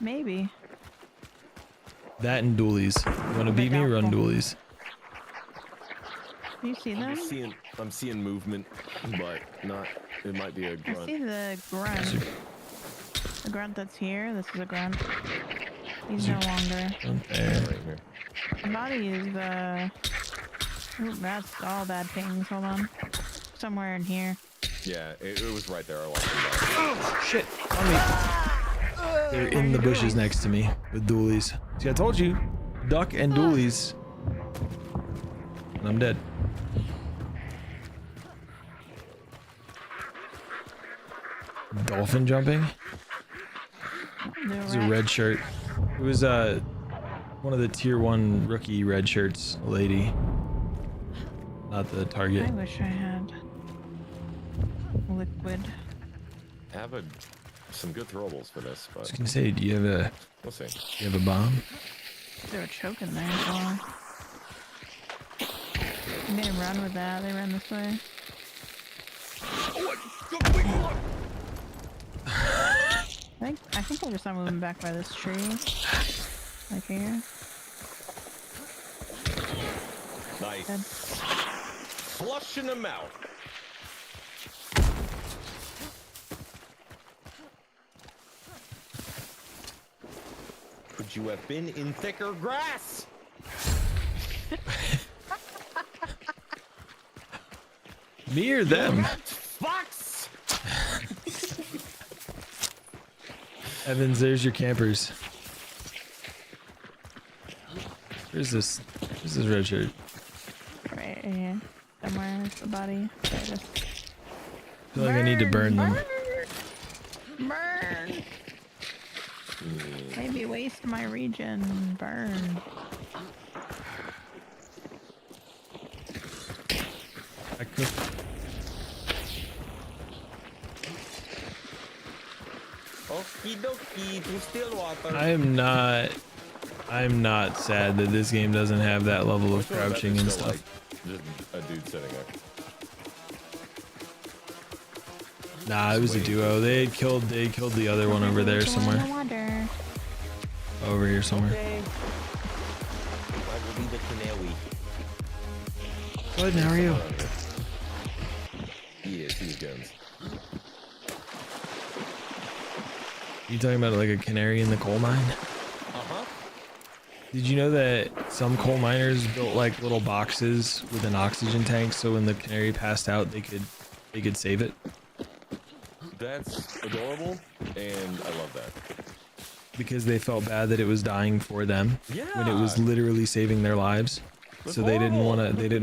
Maybe. That and dualies. You wanna beat me? Run dualies. Do you see them? I'm seeing movement, but not. It might be a grunt. I see the grunt. The grunt that's here. This is a grunt. He's no longer. There. Right here. The body is ooh, that's all bad pings. Hold on. Somewhere in here. Yeah, it was right there. I watched him die. Oh shit! On me. They're in the bushes next to me with dualies. See, I told you, duck and dualies, and I'm dead. Dolphin jumping. It was a red shirt. It was one of the tier 1 rookie red shirts, a lady. Not the target. I wish I had liquid. I have some good throwables for this, but I was gonna say, do you have a? We'll see. Do you have a bomb? They were choking there as well. I made him run with that. They ran this way. I think I just saw moving back by this tree. Like here. Nice. Dead. Flushing them out. Could you have been in thicker grass? Me or them? Fox. Evans, there's your campers. Where's this red shirt? Right here. Somewhere is the body. There it is. I feel like I need to burn them. Burn! Maybe waste my regen. Burn. I could. Okie dokie, to still water. I am not I'm not sad that this game doesn't have that level of crouching and stuff. Just a dude sitting there. Nah, it was a duo. They killed the other one over there somewhere. Over here somewhere. Okay. I will be the canary. Good, how are you? He is, he's guns. You talking about like a canary in the coal mine? Uh-huh. Did you know that some coal miners built like little boxes with an oxygen tank so when the canary passed out they could save it? That's adorable, and I love that. Because they felt bad that it was dying for them when it was Yeah. literally saving their lives. That's So they didn't horrible.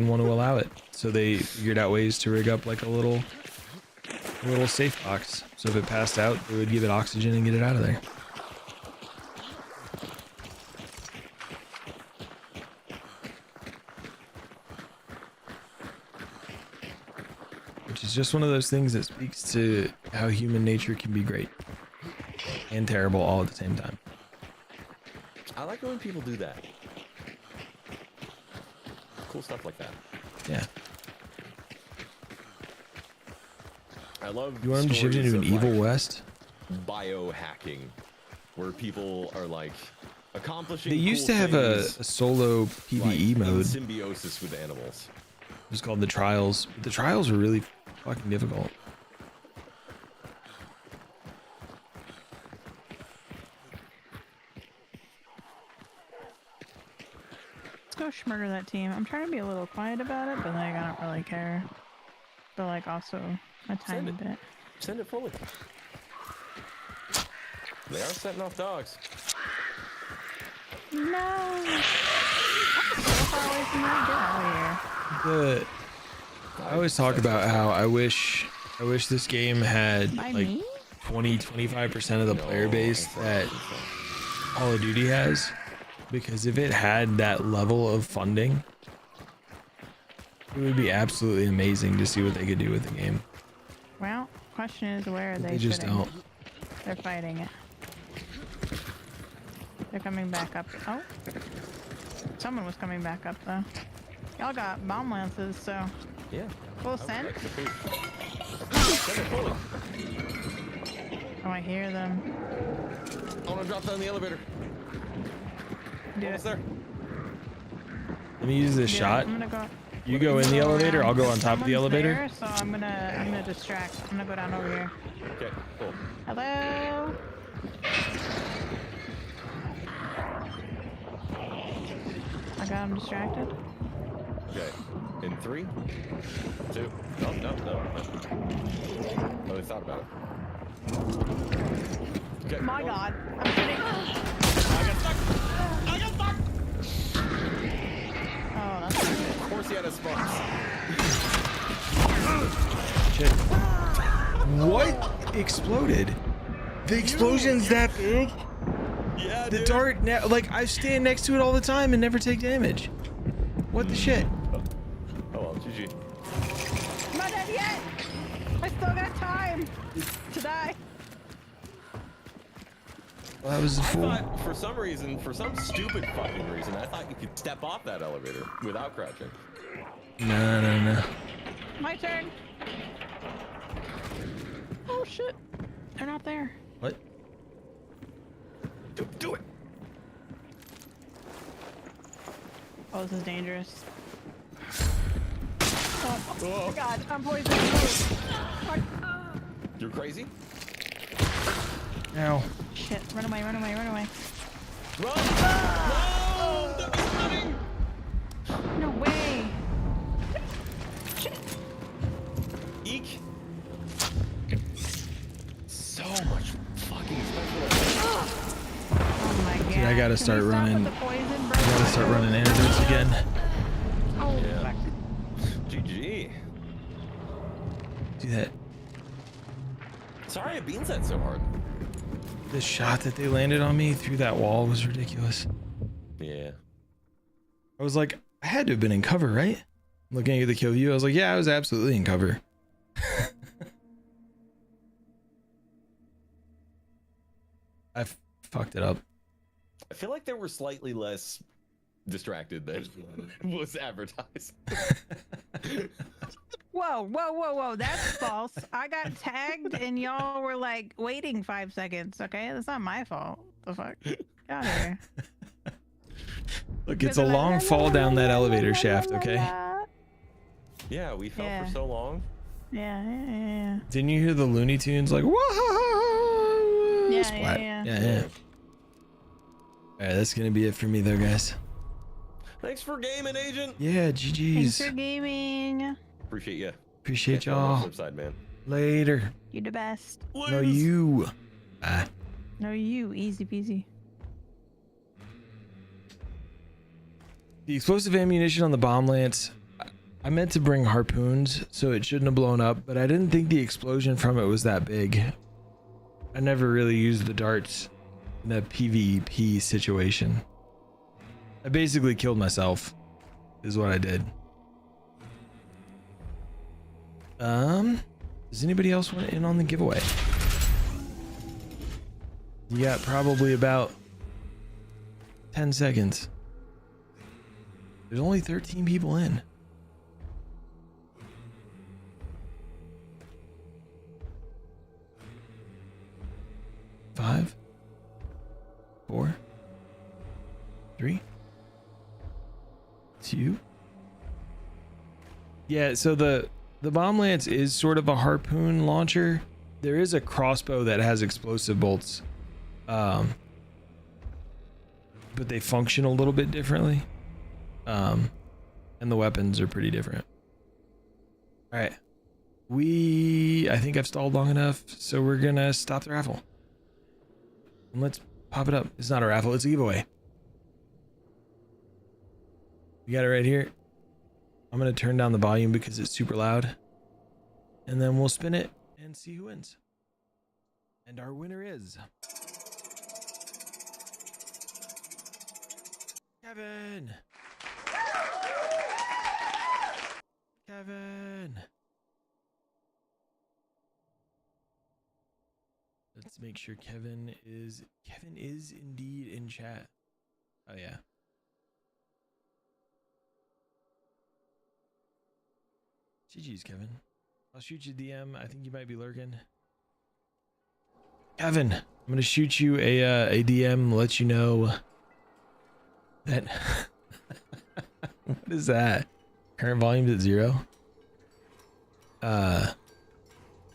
want to allow it. So they figured out ways to rig up like a little safe box. So if it passed out, they would give it oxygen and get it out of there. Which is just one of those things that speaks to how human nature can be great and terrible all at the same time. I like it when people do that. Cool stuff like that. Yeah. I love You want them to shift stories into an of, evil like, west? biohacking, where people are like accomplishing. They used cool to have a things, solo PvE like, in mode. symbiosis with animals. It was called the Trials. But the Trials were really fucking difficult. Let's go schmurder that team. I'm trying to be a little quiet about it, but like I don't really care. But like also a tiny bit. Send it fully. They are setting off dogs. No. I'm so far away from that. Get out of here. I always talk about how I wish this game had By like me? 20-25% of the player base that Call of Duty has, because if it had that level of funding, it would be absolutely amazing to see what they could do with the game. Well, question is where are But they? they just sitting? don't. They're fighting it. They're coming back up. Oh. Someone was coming back up though. Y'all got bomb lances, so. Yeah. Full send? Send it fully. Oh, I hear them. I want to drop down the elevator. Do Almost it. there. Let me use this Do it. shot. I'm gonna go. You go in the elevator, I'll go on top of the Someone's elevator. there, so I'm gonna distract. I'm gonna go down over here. Okay, cool. Hello. I got him distracted. Okay. In 3, 2. No. Oh, they thought about it. Okay. My God, I'm kidding. I got stuck. Oh, that's not good. Of course he had a sparks. Shit. What exploded? The explosion's that big? Yeah, The dude. dart, like I stand next to it all the time and never take damage. What the shit? Oh well, GG. I'm not dead yet. I still got time to die. Well, that was a I fool. thought, for some reason, for some stupid fucking reason, I thought you could step off that elevator without crouching. No. My turn. Oh shit. They're not there. What? Do it. Oh, this is dangerous. Oh my God, I'm poisoned. You're crazy? Ow. Shit, run away. Run! Oh. No! That was running! No way. Shit. Eek! So much fucking special. Oh my God. Dude, I gotta Can start we stop running. with the poison, bro? I gotta start running antidotes again. Oh, Yeah. fuck. GG. Do that. Sorry it beans that so hard. The shot that they landed on me through that wall was ridiculous. Yeah. I was like, I had to have been in cover, right? Looking at the kill view, I was like, yeah, I was absolutely in cover. I fucked it up. I feel like they were slightly less distracted than was advertised. Whoa. That's false. I got tagged and y'all were like waiting 5 seconds. Okay, that's not my fault. The fuck? Get out of here. Look, it's a long fall down that elevator shaft, okay? Yeah, we fell for so long. Yeah. Didn't you hear the Looney Tunes like, whoa? Yeah. All right, that's gonna be it for me though, guys. Thanks for gaming, Agent. Yeah, GG's. Thanks for gaming. Appreciate you. Appreciate you on the y'all. flip side, man. Later. You're the best. No, you. Bye. No, you. Easy peasy. The explosive ammunition on the bomb lance, I meant to bring harpoons, so it shouldn't have blown up, but I didn't think the explosion from it was that big. I never really used the darts in a PvP situation. I basically killed myself, is what I did. Does anybody else want in on the giveaway? You got probably about 10 seconds. There's only 13 people in. Five, 4, 3, 2. Yeah, so the bomb lance is sort of a harpoon launcher. There is a crossbow that has explosive bolts, but they function a little bit differently, and the weapons are pretty different. All right, I think I've stalled long enough, so we're gonna stop the raffle and let's pop it up. It's not a raffle, it's a giveaway. You got it right here. I'm gonna turn down the volume because it's super loud, and then we'll spin it and see who wins. And our winner is Kevin. Let's make sure Kevin is indeed in chat. Oh yeah. GG's, Kevin. I'll shoot you a DM. I think you might be lurking. Kevin, I'm gonna shoot you a DM, let you know that what is that? Current volume's at 0.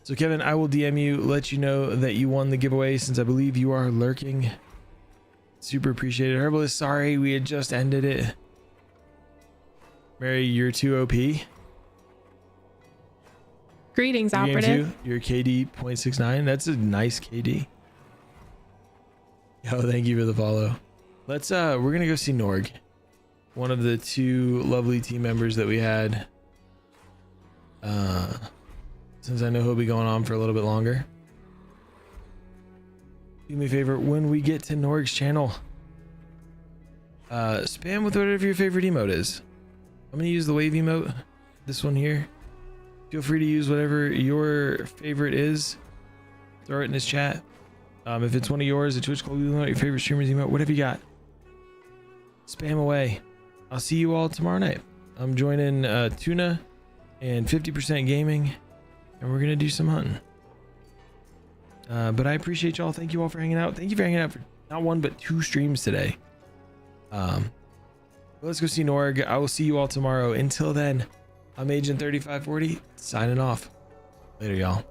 So Kevin, I will DM you, let you know that you won the giveaway since I believe you are lurking. Super appreciated. Herbalist, sorry we had just ended it. Mary, you're too OP. Greetings, operative. You're KD 0.69. That's a nice KD. Yo, thank you for the follow. Let's we're gonna go see Norg, one of the 2 lovely team members that we had. Since I know he'll be going on for a little bit longer. Do me a favor, when we get to Norg's channel, spam with whatever your favorite emote is. I'm gonna use the wave emote, this one here. Feel free to use whatever your favorite is. Throw it in his chat. If it's one of yours, a Twitch Global emote, your favorite streamer's emote, whatever you got. Spam away. I'll see you all tomorrow night. I'm joining Tuna and 50% Gaming, and we're gonna do some hunting. But I appreciate y'all. Thank you all for hanging out. Thank you for hanging out for not 1 but 2 streams today. Let's go see Norg. I will see you all tomorrow. Until then, I'm Agent 3540 signing off. Later, y'all.